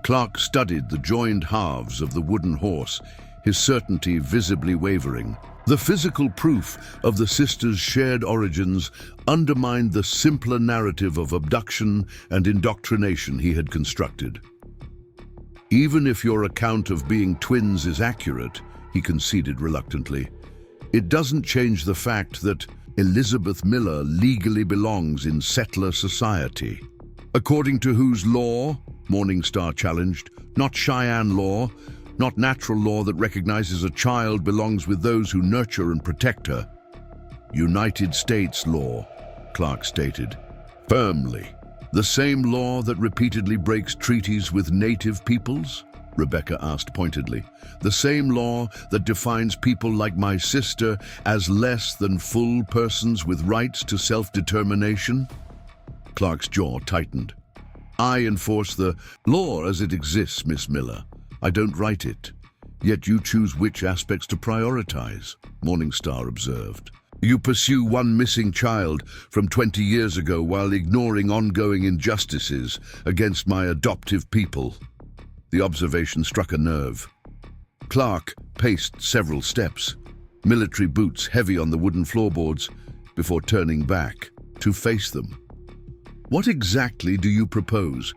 Clark studied the joined halves of the wooden horse, his certainty visibly wavering. The physical proof of the sisters' shared origins undermined the simpler narrative of abduction and indoctrination he had constructed. Even if your account of being twins is accurate, he conceded reluctantly, it doesn't change the fact that Elizabeth Miller legally belongs in settler society. According to whose law? Morningstar challenged. Not Cheyenne law, not natural law that recognizes a child belongs with those who nurture and protect her. United States law, Clark stated, firmly. The same law that repeatedly breaks treaties with native peoples? Rebecca asked pointedly. The same law that defines people like my sister as less than full persons with rights to self-determination? Clark's jaw tightened. I enforce the law as it exists, Miss Miller. I don't write it. Yet you choose which aspects to prioritize, Morningstar observed. You pursue one missing child from 20 years ago while ignoring ongoing injustices against my adoptive people. The observation struck a nerve. Clark paced several steps, military boots heavy on the wooden floorboards, before turning back to face them. What exactly do you propose?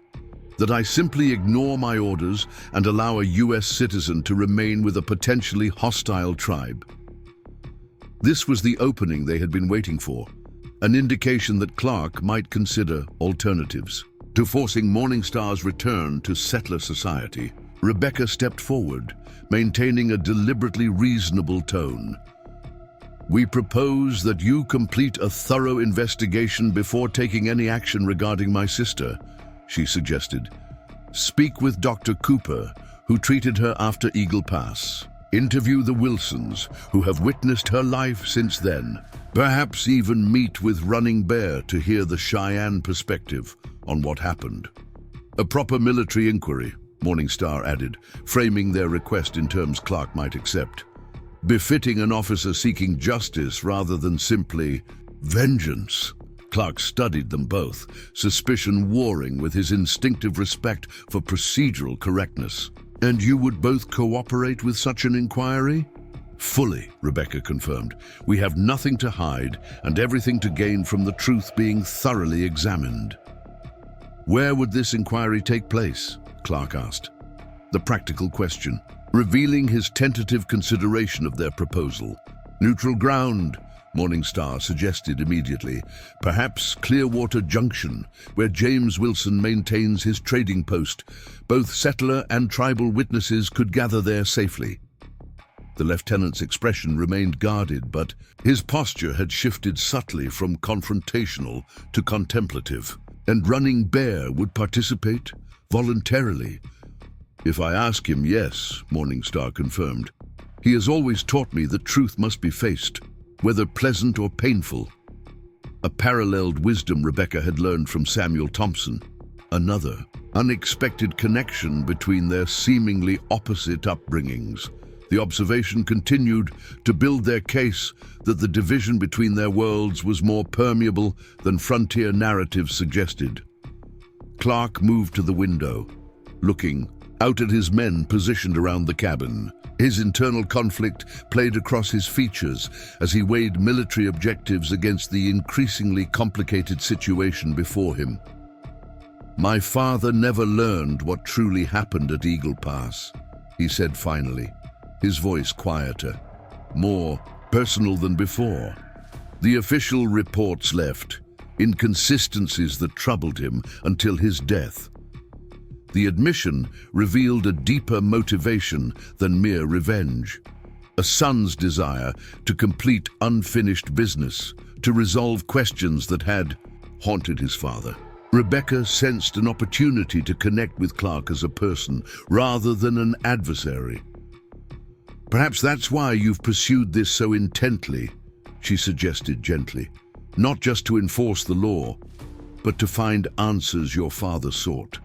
That I simply ignore my orders and allow a U.S. citizen to remain with a potentially hostile tribe? This was the opening they had been waiting for, an indication that Clark might consider alternatives. To forcing Morningstar's return to settler society, Rebecca stepped forward, maintaining a deliberately reasonable tone. We propose that you complete a thorough investigation before taking any action regarding my sister, she suggested. Speak with Dr. Cooper, who treated her after Eagle Pass. Interview the Wilsons, who have witnessed her life since then. Perhaps even meet with Running Bear to hear the Cheyenne perspective on what happened. A proper military inquiry, Morningstar added, framing their request in terms Clark might accept. Befitting an officer seeking justice rather than simply vengeance. Clark studied them both, suspicion warring with his instinctive respect for procedural correctness. And you would both cooperate with such an inquiry? Fully, Rebecca confirmed. We have nothing to hide and everything to gain from the truth being thoroughly examined. Where would this inquiry take place? Clark asked. The practical question, revealing his tentative consideration of their proposal. Neutral ground, Morningstar suggested immediately. Perhaps Clearwater Junction, where James Wilson maintains his trading post. Both settler and tribal witnesses could gather there safely. The lieutenant's expression remained guarded, but his posture had shifted subtly from confrontational to contemplative. And Running Bear would participate voluntarily. If I ask him, yes, Morningstar confirmed. He has always taught me that truth must be faced, whether pleasant or painful. A paralleled wisdom Rebecca had learned from Samuel Thompson. Another unexpected connection between their seemingly opposite upbringings. The observation continued to build their case that the division between their worlds was more permeable than frontier narratives suggested. Clark moved to the window, looking out at his men positioned around the cabin. His internal conflict played across his features as he weighed military objectives against the increasingly complicated situation before him. My father never learned what truly happened at Eagle Pass, he said finally, his voice quieter, more personal than before. The official reports left, inconsistencies that troubled him until his death. The admission revealed a deeper motivation than mere revenge. A son's desire to complete unfinished business, to resolve questions that had haunted his father. Rebecca sensed an opportunity to connect with Clark as a person rather than an adversary. Perhaps that's why you've pursued this so intently, she suggested gently. Not just to enforce the law, but to find answers your father sought.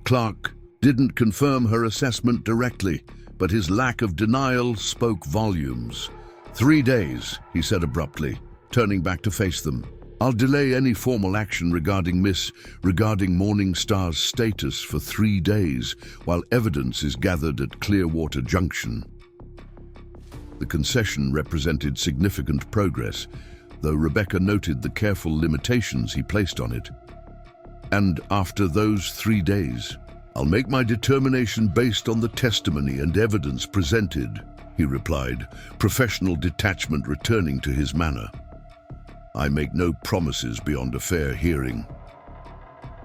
Clark didn't confirm her assessment directly, but his lack of denial spoke volumes. 3 days, he said abruptly, turning back to face them. I'll delay any formal action regarding Morning Star's status for 3 days while evidence is gathered at Clearwater Junction. The concession represented significant progress, though Rebecca noted the careful limitations he placed on it. And after those 3 days, I'll make my determination based on the testimony and evidence presented, he replied, professional detachment returning to his manner. I make no promises beyond a fair hearing.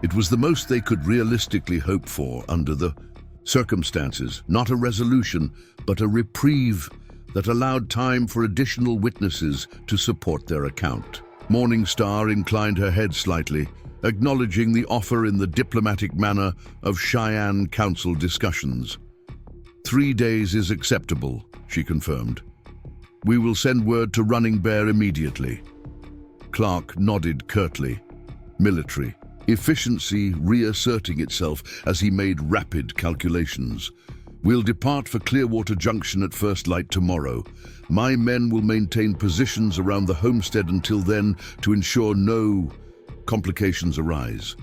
It was the most they could realistically hope for under the circumstances, not a resolution, but a reprieve that allowed time for additional witnesses to support their account. Morning Star inclined her head slightly, acknowledging the offer in the diplomatic manner of Cheyenne Council discussions. 3 days is acceptable, she confirmed. We will send word to Running Bear immediately. Clark nodded curtly. Military efficiency reasserting itself as he made rapid calculations. We'll depart for Clearwater Junction at first light tomorrow. My men will maintain positions around the homestead until then to ensure no complications arise.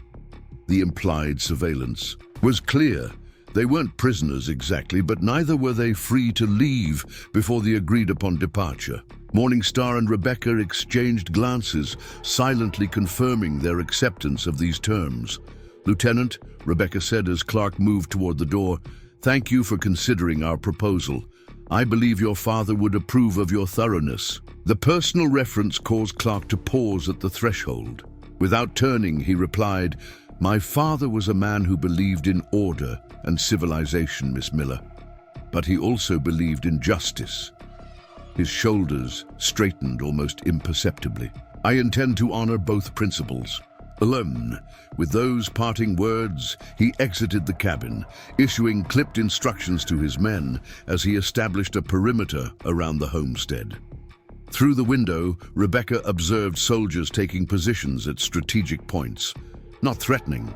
The implied surveillance was clear. They weren't prisoners exactly, but neither were they free to leave before the agreed-upon departure. Morning Star and Rebecca exchanged glances, silently confirming their acceptance of these terms. Lieutenant, Rebecca said as Clark moved toward the door, thank you for considering our proposal. I believe your father would approve of your thoroughness. The personal reference caused Clark to pause at the threshold. Without turning, he replied, my father was a man who believed in order and civilization, Miss Miller. But he also believed in justice. His shoulders straightened almost imperceptibly. I intend to honor both principles. Alone, with those parting words, he exited the cabin, issuing clipped instructions to his men as he established a perimeter around the homestead. Through the window, Rebecca observed soldiers taking positions at strategic points. Not threatening,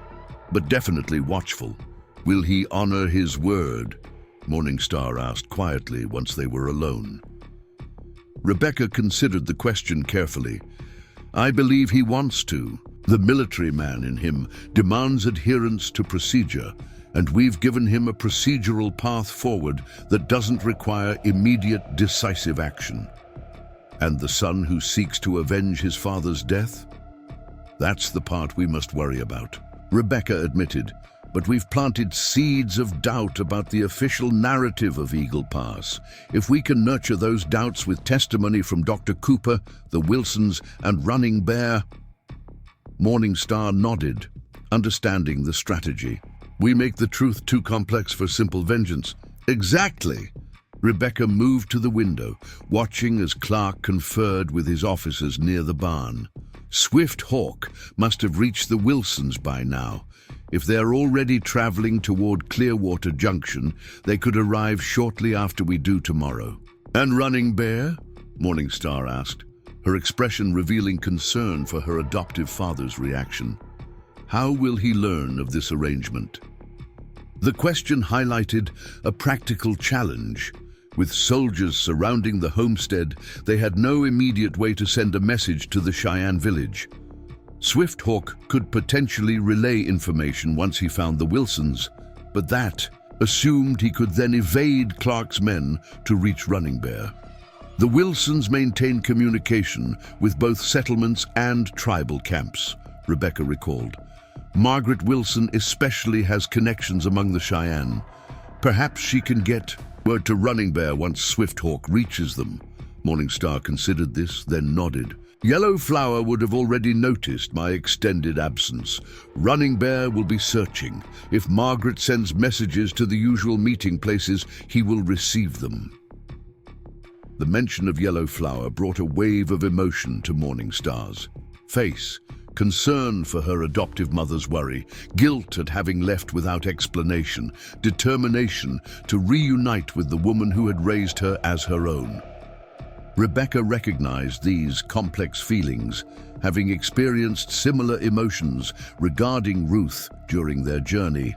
but definitely watchful. Will he honor his word? Morning Star asked quietly once they were alone. Rebecca considered the question carefully. I believe he wants to. The military man in him demands adherence to procedure, and we've given him a procedural path forward that doesn't require immediate, decisive action. And the son who seeks to avenge his father's death? That's the part we must worry about, Rebecca admitted, but we've planted seeds of doubt about the official narrative of Eagle Pass. If we can nurture those doubts with testimony from Dr. Cooper, the Wilsons, and Running Bear. Morning Star nodded, understanding the strategy. We make the truth too complex for simple vengeance. Exactly. Rebecca moved to the window, watching as Clark conferred with his officers near the barn. Swift Hawk must have reached the Wilsons by now. If they're already traveling toward Clearwater Junction, they could arrive shortly after we do tomorrow. And Running Bear? Morning Star asked, her expression revealing concern for her adoptive father's reaction. How will he learn of this arrangement? The question highlighted a practical challenge. With soldiers surrounding the homestead, they had no immediate way to send a message to the Cheyenne village. Swift Hawk could potentially relay information once he found the Wilsons, but that assumed he could then evade Clark's men to reach Running Bear. The Wilsons maintained communication with both settlements and tribal camps, Rebecca recalled. Margaret Wilson especially has connections among the Cheyenne. Perhaps she can get word to Running Bear once Swift Hawk reaches them. Morning Star considered this, then nodded. Yellow Flower would have already noticed my extended absence. Running Bear will be searching. If Margaret sends messages to the usual meeting places, he will receive them. The mention of Yellow Flower brought a wave of emotion to Morning Star's face. Concern for her adoptive mother's worry, guilt at having left without explanation, determination to reunite with the woman who had raised her as her own. Rebecca recognized these complex feelings, having experienced similar emotions regarding Ruth during their journey.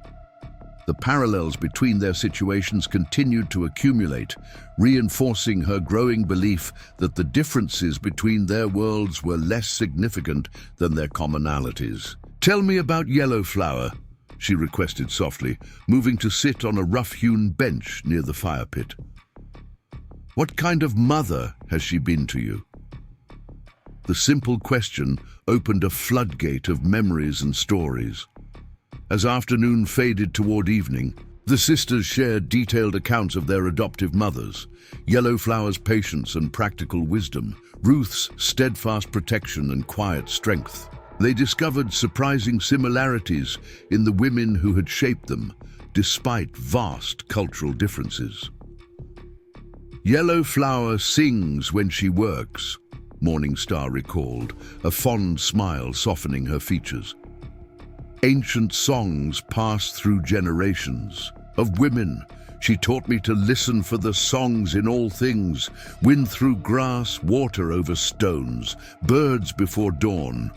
The parallels between their situations continued to accumulate, reinforcing her growing belief that the differences between their worlds were less significant than their commonalities. "Tell me about Yellowflower," she requested softly, moving to sit on a rough-hewn bench near the fire pit. "What kind of mother has she been to you?" The simple question opened a floodgate of memories and stories. As afternoon faded toward evening, the sisters shared detailed accounts of their adoptive mothers, Yellowflower's patience and practical wisdom, Ruth's steadfast protection and quiet strength. They discovered surprising similarities in the women who had shaped them, despite vast cultural differences. "Yellowflower sings when she works," Morningstar recalled, a fond smile softening her features. "Ancient songs passed through generations. Of women, she taught me to listen for the songs in all things, wind through grass, water over stones, birds before dawn."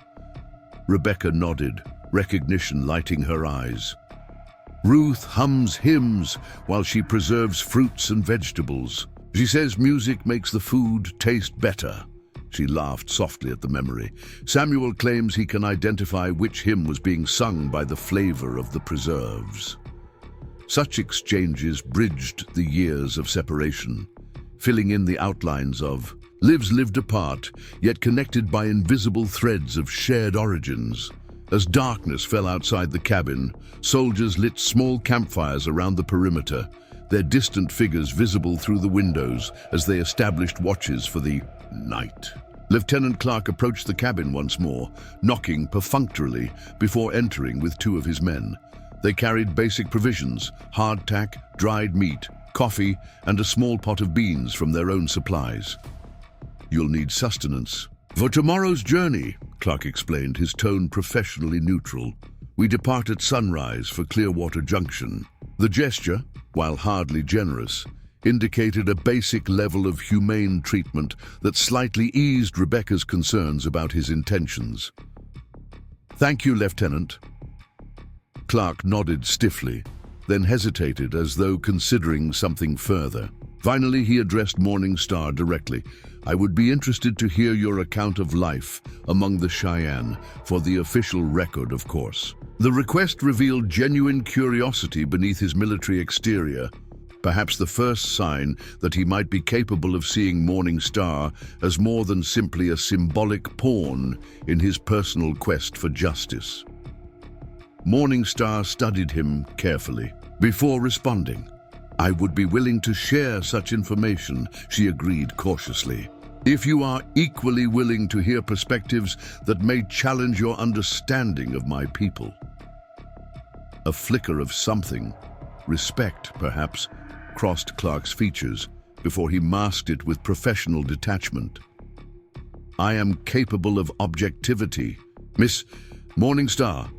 Rebecca nodded, recognition lighting her eyes. "Ruth hums hymns while she preserves fruits and vegetables. She says music makes the food taste better." She laughed softly at the memory. "Samuel claims he can identify which hymn was being sung by the flavor of the preserves." Such exchanges bridged the years of separation, filling in the outlines of lives lived apart, yet connected by invisible threads of shared origins. As darkness fell outside the cabin, soldiers lit small campfires around the perimeter, their distant figures visible through the windows as they established watches for the night. Lieutenant Clark approached the cabin once more, knocking perfunctorily before entering with two of his men. They carried basic provisions, hardtack, dried meat, coffee, and a small pot of beans from their own supplies. "You'll need sustenance for tomorrow's journey," Clark explained, his tone professionally neutral. "We depart at sunrise for Clearwater Junction." The gesture, while hardly generous, indicated a basic level of humane treatment that slightly eased Rebecca's concerns about his intentions. "Thank you, Lieutenant." Clark nodded stiffly, then hesitated as though considering something further. Finally, he addressed Morningstar directly. "I would be interested to hear your account of life among the Cheyenne, for the official record, of course." The request revealed genuine curiosity beneath his military exterior, perhaps the first sign that he might be capable of seeing Morningstar as more than simply a symbolic pawn in his personal quest for justice. Morningstar studied him carefully before responding. "I would be willing to share such information," she agreed cautiously, "if you are equally willing to hear perspectives that may challenge your understanding of my people." A flicker of something, respect perhaps, crossed Clark's features before he masked it with professional detachment. "I am capable of objectivity, Miss Morningstar."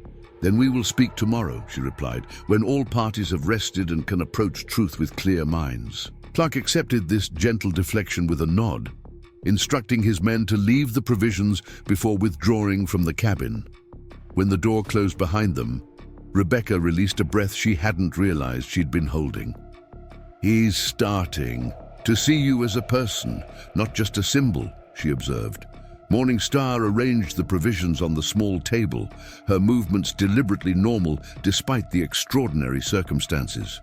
"Then we will speak tomorrow," she replied, "when all parties have rested and can approach truth with clear minds." Clark accepted this gentle deflection with a nod, instructing his men to leave the provisions before withdrawing from the cabin. When the door closed behind them, Rebecca released a breath she hadn't realized she'd been holding. "He's starting to see you as a person, not just a symbol," she observed. Morningstar arranged the provisions on the small table, her movements deliberately normal despite the extraordinary circumstances.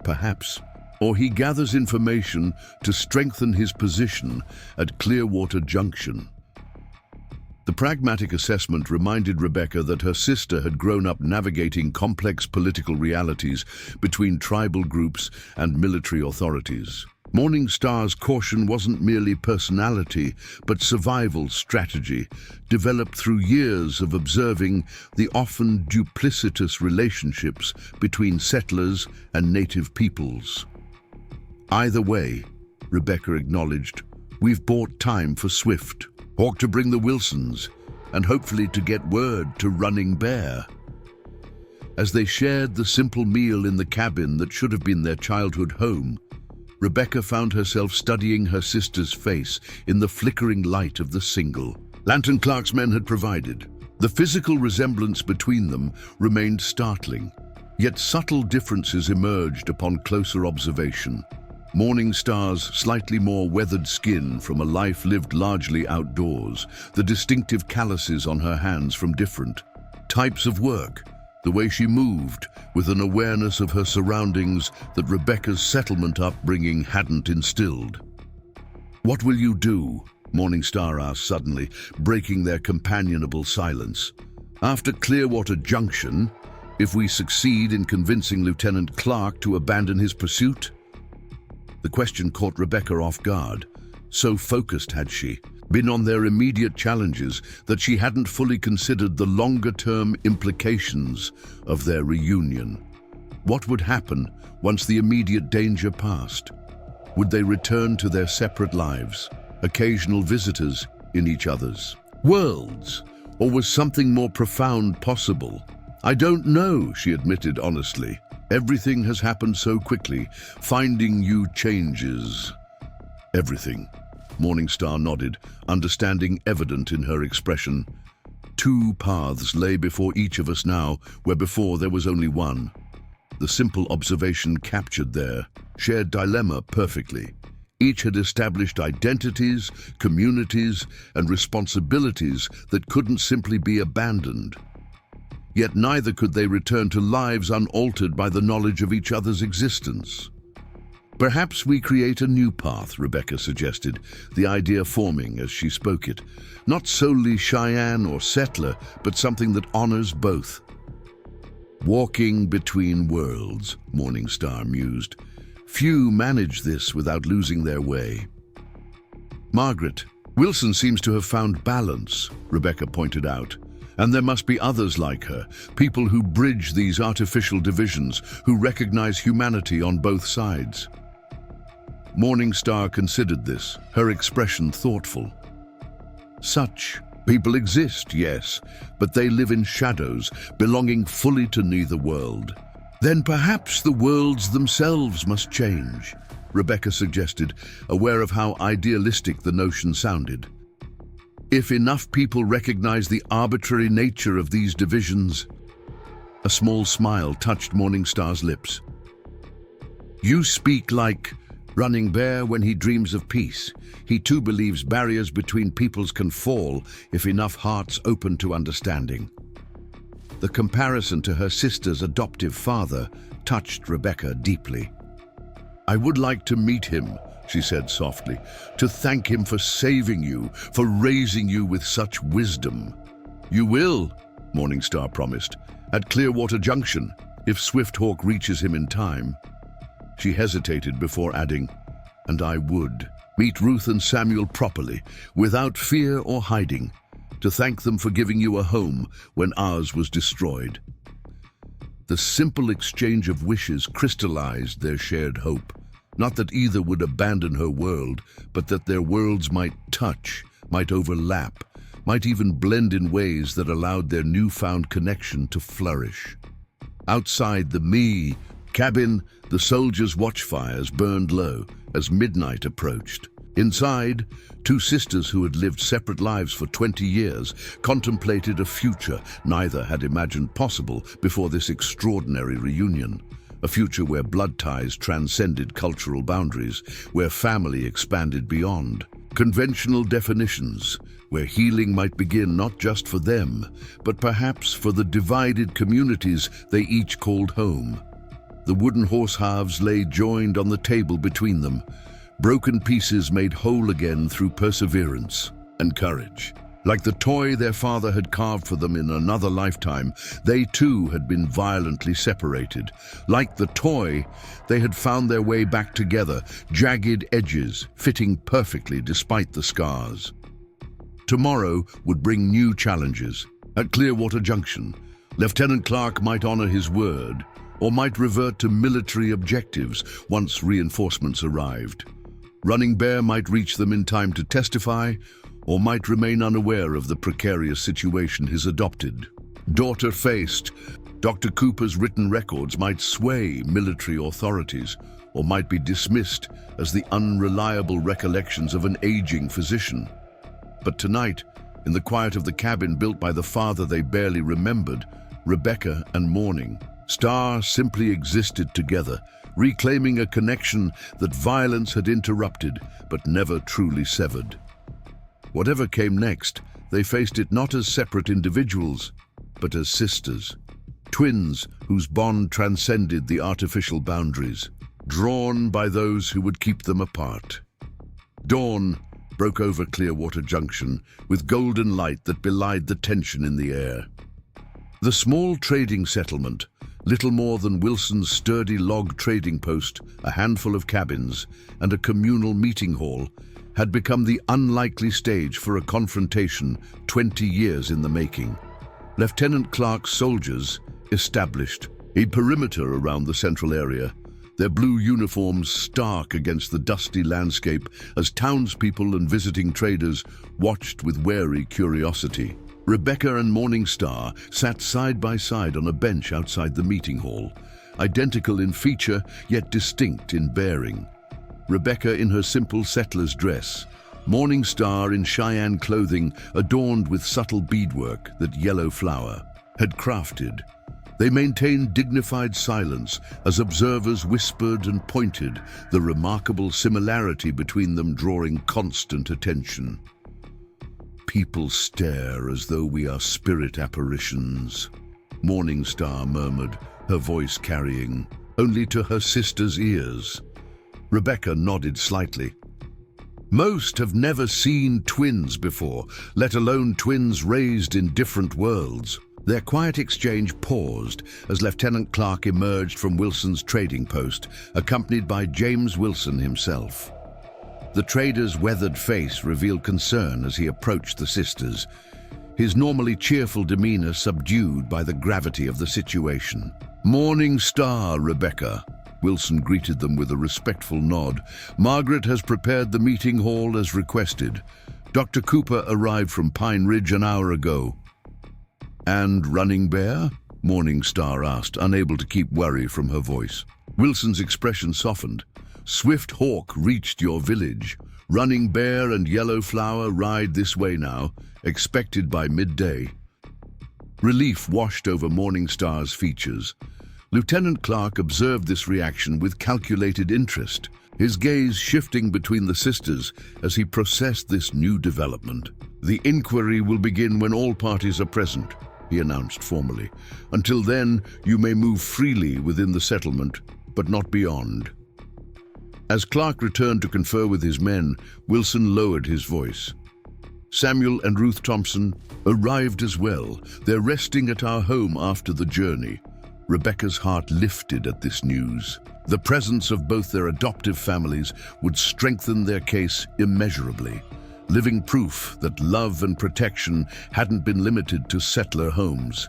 "Perhaps, or he gathers information to strengthen his position at Clearwater Junction." The pragmatic assessment reminded Rebecca that her sister had grown up navigating complex political realities between tribal groups and military authorities. Morningstar's caution wasn't merely personality, but survival strategy, developed through years of observing the often duplicitous relationships between settlers and native peoples. "Either way," Rebecca acknowledged, "we've bought time for Swift, Hawk to bring the Wilsons, and hopefully to get word to Running Bear." As they shared the simple meal in the cabin that should have been their childhood home, Rebecca found herself studying her sister's face in the flickering light of the single lantern Clark's men had provided. The physical resemblance between them remained startling. Yet subtle differences emerged upon closer observation. Morningstar's slightly more weathered skin from a life lived largely outdoors, the distinctive calluses on her hands from different types of work, the way she moved with an awareness of her surroundings that Rebecca's settlement upbringing hadn't instilled. "What will you do?" Morningstar asked suddenly, breaking their companionable silence. "After Clearwater Junction, if we succeed in convincing Lieutenant Clark to abandon his pursuit?" The question caught Rebecca off guard. So focused had she been on their immediate challenges that she hadn't fully considered the longer-term implications of their reunion. What would happen once the immediate danger passed? Would they return to their separate lives, occasional visitors in each other's worlds? Or was something more profound possible? "I don't know," she admitted honestly. "Everything has happened so quickly. Finding you changes everything." Morningstar nodded, understanding evident in her expression. Two paths lay before each of us now, where before there was only one. The simple observation captured their shared dilemma perfectly. Each had established identities, communities, and responsibilities that couldn't simply be abandoned. Yet neither could they return to lives unaltered by the knowledge of each other's existence. "Perhaps we create a new path," Rebecca suggested, the idea forming as she spoke it. "Not solely Cheyenne or settler, but something that honors both." "Walking between worlds," Morningstar mused. "Few manage this without losing their way." "Margaret, Wilson seems to have found balance," Rebecca pointed out. "And there must be others like her, people who bridge these artificial divisions, who recognize humanity on both sides." Morningstar considered this, her expression thoughtful. "Such people exist, yes, but they live in shadows, belonging fully to neither world. Then perhaps the worlds themselves must change," Rebecca suggested, aware of how idealistic the notion sounded. "If enough people recognize the arbitrary nature of these divisions." A small smile touched Morningstar's lips. "You speak like Running Bear when he dreams of peace. He too believes barriers between peoples can fall if enough hearts open to understanding." The comparison to her sister's adoptive father touched Rebecca deeply. "I would like to meet him," she said softly, "to thank him for saving you, for raising you with such wisdom." "You will," Morningstar promised, "at Clearwater Junction, if Swifthawk reaches him in time." She hesitated before adding, "And I would meet Ruth and Samuel properly, without fear or hiding, to thank them for giving you a home when ours was destroyed." The simple exchange of wishes crystallized their shared hope. Not that either would abandon her world, but that their worlds might touch, might overlap, might even blend in ways that allowed their newfound connection to flourish. Outside the cabin, the soldiers' watchfires burned low as midnight approached. Inside, two sisters who had lived separate lives for 20 years contemplated a future neither had imagined possible before this extraordinary reunion. A future where blood ties transcended cultural boundaries, where family expanded beyond conventional definitions, where healing might begin not just for them, but perhaps for the divided communities they each called home. The wooden horse halves lay joined on the table between them, broken pieces made whole again through perseverance and courage. Like the toy their father had carved for them in another lifetime, they too had been violently separated. Like the toy, they had found their way back together, jagged edges fitting perfectly despite the scars. Tomorrow would bring new challenges. At Clearwater Junction, Lieutenant Clark might honor his word, or might revert to military objectives once reinforcements arrived. Running Bear might reach them in time to testify, or might remain unaware of the precarious situation his adopted daughter faced. Dr. Cooper's written records might sway military authorities, or might be dismissed as the unreliable recollections of an aging physician. But tonight, in the quiet of the cabin built by the father they barely remembered, Rebecca and Morning Starr simply existed together, reclaiming a connection that violence had interrupted but never truly severed. Whatever came next, they faced it not as separate individuals, but as sisters. Twins whose bond transcended the artificial boundaries, drawn by those who would keep them apart. Dawn broke over Clearwater Junction with golden light that belied the tension in the air. The small trading settlement, little more than Wilson's sturdy log trading post, a handful of cabins, and a communal meeting hall, had become the unlikely stage for a confrontation 20 years in the making. Lieutenant Clark's soldiers established a perimeter around the central area, their blue uniforms stark against the dusty landscape as townspeople and visiting traders watched with wary curiosity. Rebecca and Morning Star sat side by side on a bench outside the meeting hall, identical in feature yet distinct in bearing. Rebecca in her simple settler's dress, Morning Star in Cheyenne clothing adorned with subtle beadwork that Yellow Flower had crafted. They maintained dignified silence as observers whispered and pointed, the remarkable similarity between them drawing constant attention. "People stare as though we are spirit apparitions," Morning Star murmured, her voice carrying, only to her sister's ears. Rebecca nodded slightly. "Most have never seen twins before, let alone twins raised in different worlds." Their quiet exchange paused as Lieutenant Clark emerged from Wilson's trading post, accompanied by James Wilson himself. The trader's weathered face revealed concern as he approached the sisters, his normally cheerful demeanor subdued by the gravity of the situation. "Morning Star, Rebecca," Wilson greeted them with a respectful nod. "Margaret has prepared the meeting hall as requested. Dr. Cooper arrived from Pine Ridge an hour ago." "And Running Bear?" Morning Star asked, unable to keep worry from her voice. Wilson's expression softened. "Swift Hawk reached your village. Running Bear and Yellow Flower ride this way now, expected by midday." Relief washed over Morning Star's features. Lieutenant Clark observed this reaction with calculated interest, his gaze shifting between the sisters as he processed this new development. "The inquiry will begin when all parties are present," he announced formally. "Until then, you may move freely within the settlement, but not beyond." As Clark returned to confer with his men, Wilson lowered his voice. "Samuel and Ruth Thompson arrived as well. They're resting at our home after the journey." Rebecca's heart lifted at this news. The presence of both their adoptive families would strengthen their case immeasurably, living proof that love and protection hadn't been limited to settler homes.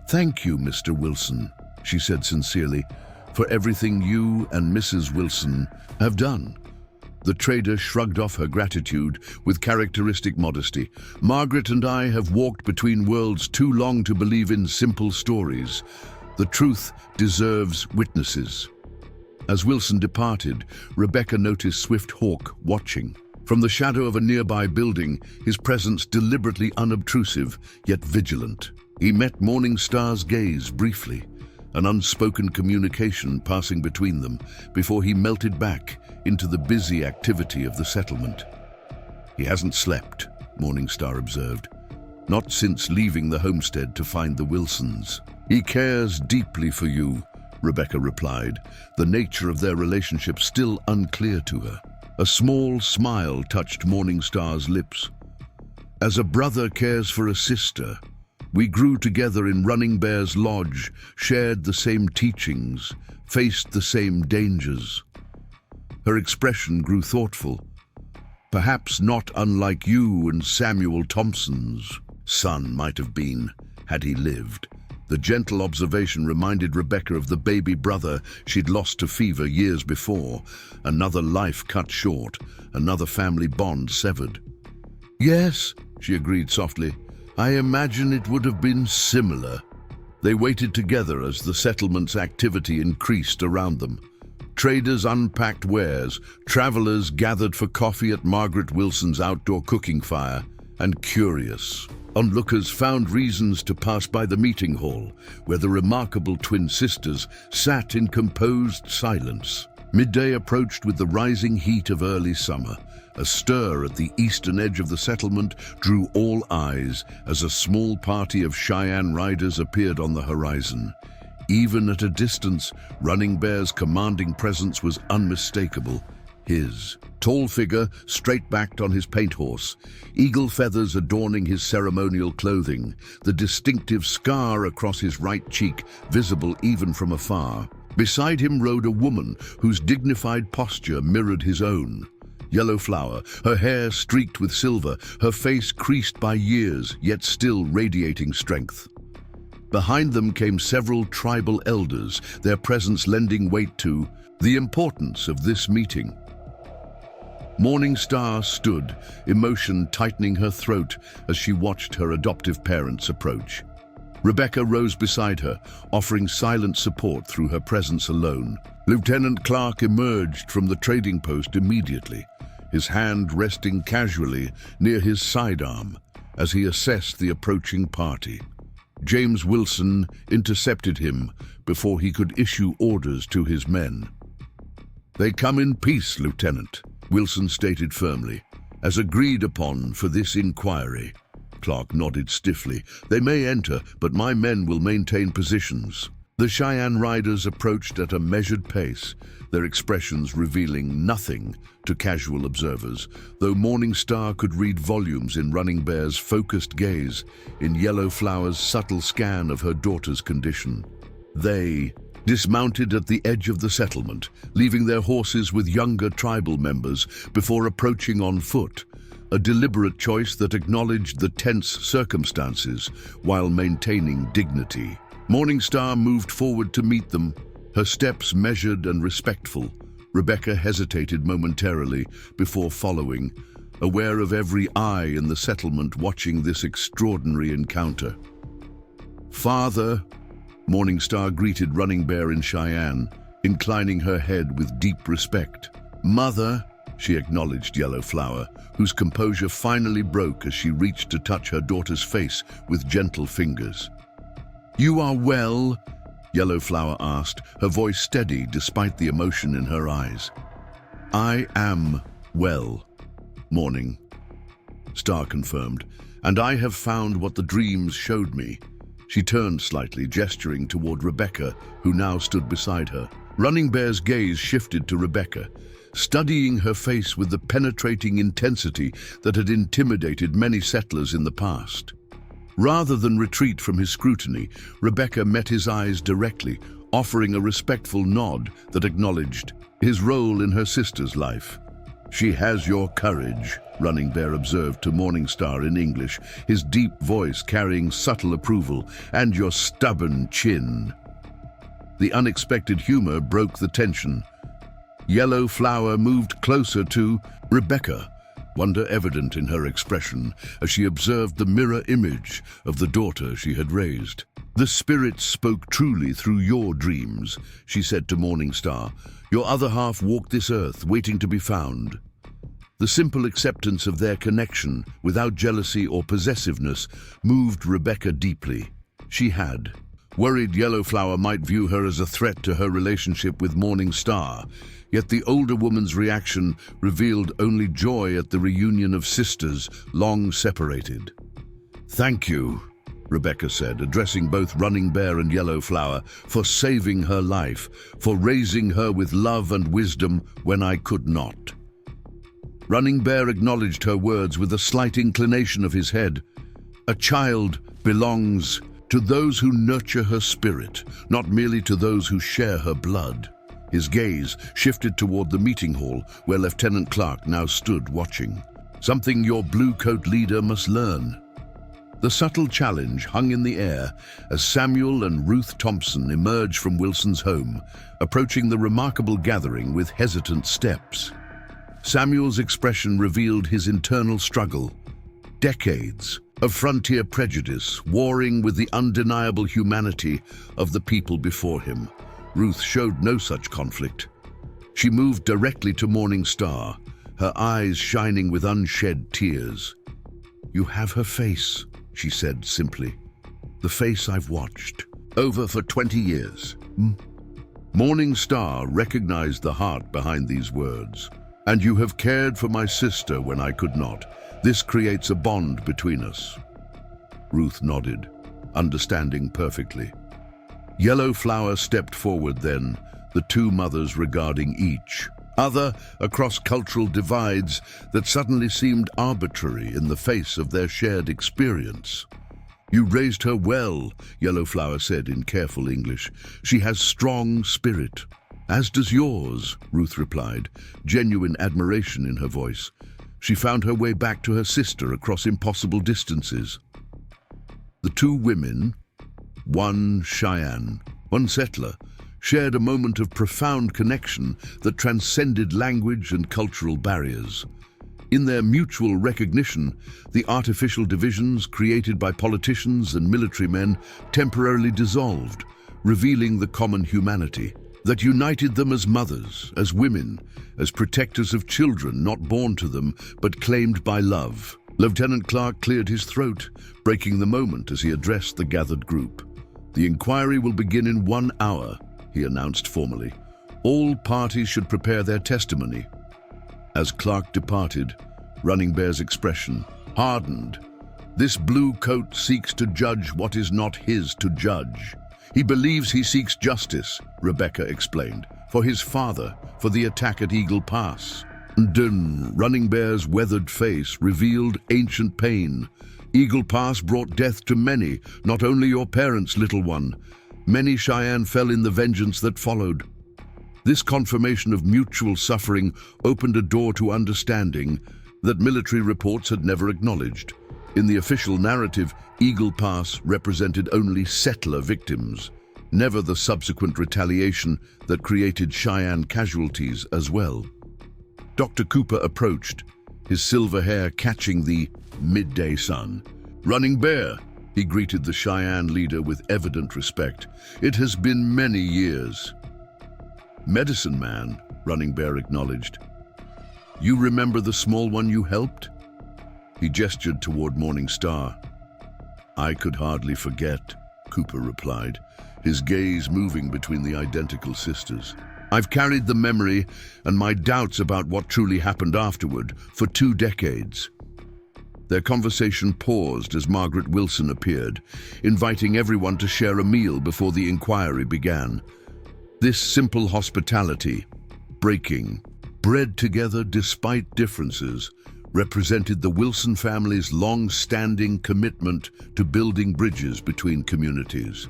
"Thank you, Mr. Wilson," she said sincerely, "for everything you and Mrs. Wilson have done." The trader shrugged off her gratitude with characteristic modesty. "Margaret and I have walked between worlds too long to believe in simple stories. The truth deserves witnesses." As Wilson departed, Rebecca noticed Swift Hawk watching. From the shadow of a nearby building, his presence deliberately unobtrusive, yet vigilant. He met Morning Star's gaze briefly, an unspoken communication passing between them before he melted back into the busy activity of the settlement. "He hasn't slept," Morning Star observed. "Not since leaving the homestead to find the Wilsons." "He cares deeply for you," Rebecca replied, the nature of their relationship still unclear to her. A small smile touched Morning Star's lips. "As a brother cares for a sister, we grew together in Running Bear's lodge, shared the same teachings, faced the same dangers." Her expression grew thoughtful. "Perhaps not unlike you and Samuel Thompson's son might have been, had he lived." The gentle observation reminded Rebecca of the baby brother she'd lost to fever years before. Another life cut short, another family bond severed. "Yes," she agreed softly. "I imagine it would have been similar." They waited together as the settlement's activity increased around them. Traders unpacked wares, travelers gathered for coffee at Margaret Wilson's outdoor cooking fire, and curious. Onlookers found reasons to pass by the meeting hall, where the remarkable twin sisters sat in composed silence. Midday approached with the rising heat of early summer. A stir at the eastern edge of the settlement drew all eyes as a small party of Cheyenne riders appeared on the horizon. Even at a distance, Running Bear's commanding presence was unmistakable. His tall figure straight-backed on his paint horse, eagle feathers adorning his ceremonial clothing, the distinctive scar across his right cheek visible even from afar. Beside him rode a woman whose dignified posture mirrored his own. Yellow Flower, her hair streaked with silver, her face creased by years, yet still radiating strength. Behind them came several tribal elders, their presence lending weight to the importance of this meeting. Morning Star stood, emotion tightening her throat as she watched her adoptive parents approach. Rebecca rose beside her, offering silent support through her presence alone. Lieutenant Clark emerged from the trading post immediately, his hand resting casually near his sidearm as he assessed the approaching party. James Wilson intercepted him before he could issue orders to his men. "They come in peace, Lieutenant," Wilson stated firmly, "as agreed upon for this inquiry." Clark nodded stiffly. "They may enter, but my men will maintain positions." The Cheyenne riders approached at a measured pace, their expressions revealing nothing to casual observers, though Morning Star could read volumes in Running Bear's focused gaze, in Yellow Flower's subtle scan of her daughter's condition. They dismounted at the edge of the settlement, leaving their horses with younger tribal members before approaching on foot, a deliberate choice that acknowledged the tense circumstances while maintaining dignity. Morning Star moved forward to meet them, her steps measured and respectful. Rebecca hesitated momentarily before following, aware of every eye in the settlement watching this extraordinary encounter. "Father," Morning Star greeted Running Bear in Cheyenne, inclining her head with deep respect. "Mother," she acknowledged Yellow Flower, whose composure finally broke as she reached to touch her daughter's face with gentle fingers. "You are well?" Yellow Flower asked, her voice steady despite the emotion in her eyes. "I am well," Morning Star confirmed, "and I have found what the dreams showed me." She turned slightly, gesturing toward Rebecca, who now stood beside her. Running Bear's gaze shifted to Rebecca, studying her face with the penetrating intensity that had intimidated many settlers in the past. Rather than retreat from his scrutiny, Rebecca met his eyes directly, offering a respectful nod that acknowledged his role in her sister's life. "She has your courage," Running Bear observed to Morning Star in English, his deep voice carrying subtle approval, "and your stubborn chin." The unexpected humor broke the tension. Yellow Flower moved closer to Rebecca, wonder evident in her expression as she observed the mirror image of the daughter she had raised. "The spirits spoke truly through your dreams," she said to Morning Star. "Your other half walked this earth, waiting to be found." The simple acceptance of their connection, without jealousy or possessiveness, moved Rebecca deeply. She had worried Yellow Flower might view her as a threat to her relationship with Morning Star, yet the older woman's reaction revealed only joy at the reunion of sisters long separated. "Thank you," Rebecca said, addressing both Running Bear and Yellow Flower, "for saving her life, for raising her with love and wisdom when I could not." Running Bear acknowledged her words with a slight inclination of his head. "A child belongs to those who nurture her spirit, not merely to those who share her blood." His gaze shifted toward the meeting hall, where Lieutenant Clark now stood watching. "Something your blue-coat leader must learn." The subtle challenge hung in the air as Samuel and Ruth Thompson emerged from Wilson's home, approaching the remarkable gathering with hesitant steps. Samuel's expression revealed his internal struggle. Decades of frontier prejudice warring with the undeniable humanity of the people before him. Ruth showed no such conflict. She moved directly to Morning Star, her eyes shining with unshed tears. "You have her face," she said simply. "The face I've watched over for 20 years. Morning Star recognized the heart behind these words. "And you have cared for my sister when I could not. This creates a bond between us." Ruth nodded, understanding perfectly. Yellow Flower stepped forward then, the two mothers regarding each other across cultural divides that suddenly seemed arbitrary in the face of their shared experience. "You raised her well," Yellow Flower said in careful English. "She has strong spirit." "As does yours," Ruth replied, genuine admiration in her voice. She found her way back to her sister across impossible distances. The two women, one Cheyenne, one settler, shared a moment of profound connection that transcended language and cultural barriers. In their mutual recognition, the artificial divisions created by politicians and military men temporarily dissolved, revealing the common humanity that united them as mothers, as women, as protectors of children not born to them but claimed by love. Lieutenant Clark cleared his throat, breaking the moment as he addressed the gathered group. "The inquiry will begin in 1 hour, he announced formally. "All parties should prepare their testimony." As Clark departed, Running Bear's expression hardened. "This blue coat seeks to judge what is not his to judge. He believes he seeks justice," Rebecca explained, "for his father, for the attack at Eagle Pass." Running Bear's weathered face revealed ancient pain. "Eagle Pass brought death to many, not only your parents, little one. Many Cheyenne fell in the vengeance that followed." This confirmation of mutual suffering opened a door to understanding that military reports had never acknowledged. In the official narrative, Eagle Pass represented only settler victims, never the subsequent retaliation that created Cheyenne casualties as well. Dr. Cooper approached, his silver hair catching the midday sun. "Running Bear," he greeted the Cheyenne leader with evident respect. "It has been many years." "Medicine Man," Running Bear acknowledged. "You remember the small one you helped?" He gestured toward Morning Star. "I could hardly forget," Cooper replied, his gaze moving between the identical sisters. "I've carried the memory and my doubts about what truly happened afterward for 2 decades. Their conversation paused as Margaret Wilson appeared, inviting everyone to share a meal before the inquiry began. This simple hospitality, breaking bread together despite differences, represented the Wilson family's long-standing commitment to building bridges between communities.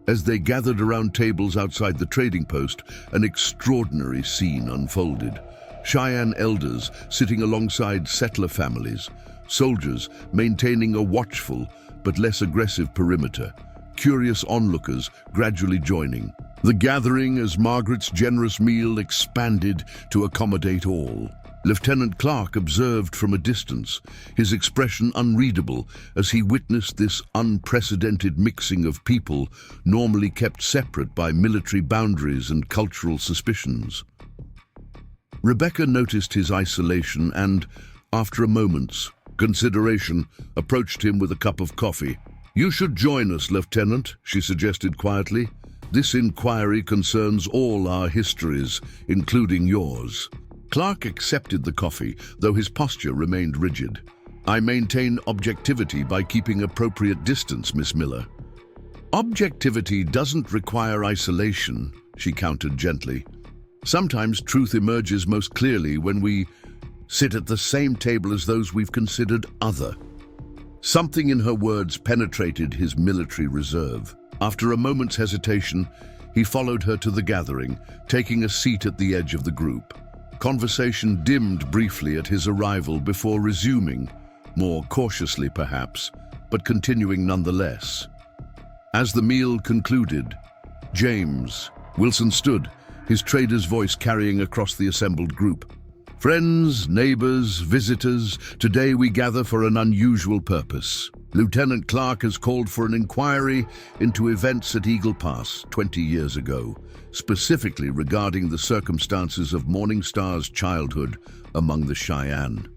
As they gathered around tables outside the trading post, an extraordinary scene unfolded. Cheyenne elders sitting alongside settler families, soldiers maintaining a watchful but less aggressive perimeter, curious onlookers gradually joining. The gathering as Margaret's generous meal expanded to accommodate all. Lieutenant Clark observed from a distance, his expression unreadable as he witnessed this unprecedented mixing of people normally kept separate by military boundaries and cultural suspicions. Rebecca noticed his isolation and, after a moment's consideration, approached him with a cup of coffee. "You should join us, Lieutenant," she suggested quietly. "This inquiry concerns all our histories, including yours." Clark accepted the coffee, though his posture remained rigid. "I maintain objectivity by keeping appropriate distance, Miss Miller." "Objectivity doesn't require isolation," she countered gently. "Sometimes truth emerges most clearly when we sit at the same table as those we've considered other." Something in her words penetrated his military reserve. After a moment's hesitation, he followed her to the gathering, taking a seat at the edge of the group. Conversation dimmed briefly at his arrival before resuming, more cautiously perhaps, but continuing nonetheless. As the meal concluded, James Wilson stood, his trader's voice carrying across the assembled group. "Friends, neighbors, visitors, today we gather for an unusual purpose. Lieutenant Clark has called for an inquiry into events at Eagle Pass 20 years ago, specifically regarding the circumstances of Morning Star's childhood among the Cheyenne."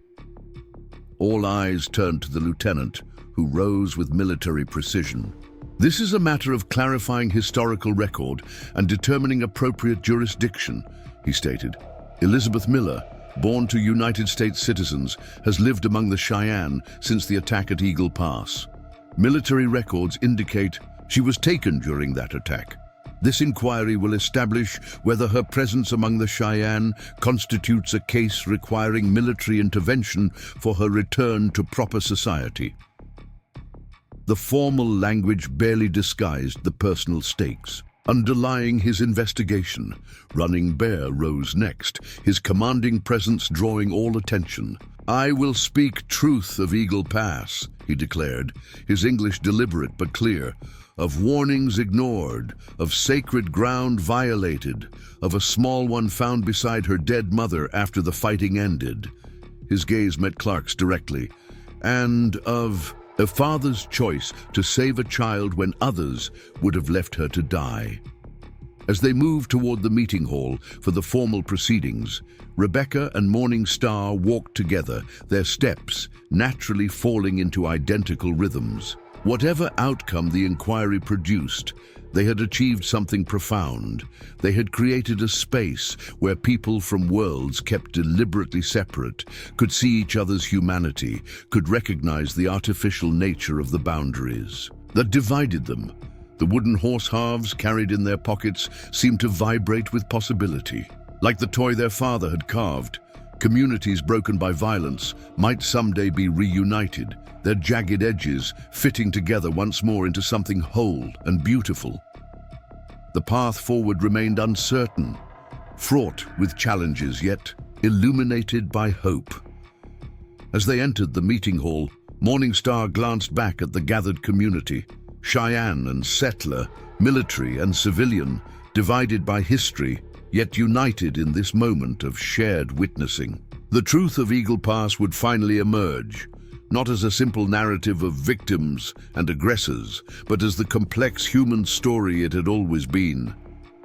All eyes turned to the lieutenant, who rose with military precision. "This is a matter of clarifying historical record and determining appropriate jurisdiction," he stated. "Elizabeth Miller, born to United States citizens, has lived among the Cheyenne since the attack at Eagle Pass. Military records indicate she was taken during that attack. This inquiry will establish whether her presence among the Cheyenne constitutes a case requiring military intervention for her return to proper society." The formal language barely disguised the personal stakes. Underlying his investigation, Running Bear rose next, his commanding presence drawing all attention. "I will speak truth of Eagle Pass," he declared, his English deliberate but clear, "of warnings ignored, of sacred ground violated, of a small one found beside her dead mother after the fighting ended." His gaze met Clark's directly. "And of a father's choice to save a child when others would have left her to die." As they moved toward the meeting hall for the formal proceedings, Rebecca and Morning Star walked together, their steps naturally falling into identical rhythms. Whatever outcome the inquiry produced, they had achieved something profound. They had created a space where people from worlds kept deliberately separate could see each other's humanity, could recognize the artificial nature of the boundaries that divided them. The wooden horse halves carried in their pockets seemed to vibrate with possibility. Like the toy their father had carved, communities broken by violence might someday be reunited, their jagged edges fitting together once more into something whole and beautiful. The path forward remained uncertain, fraught with challenges, yet illuminated by hope. As they entered the meeting hall, Morning Star glanced back at the gathered community, Cheyenne and settler, military and civilian, divided by history, yet united in this moment of shared witnessing. The truth of Eagle Pass would finally emerge, not as a simple narrative of victims and aggressors, but as the complex human story it had always been.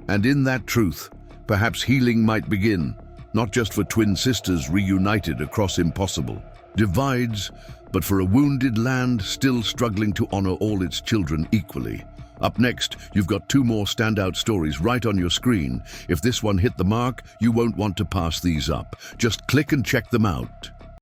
And in that truth, perhaps healing might begin, not just for twin sisters reunited across impossible divides, but for a wounded land still struggling to honor all its children equally. Up next, you've got two more standout stories right on your screen. If this one hit the mark, you won't want to pass these up. Just click and check them out.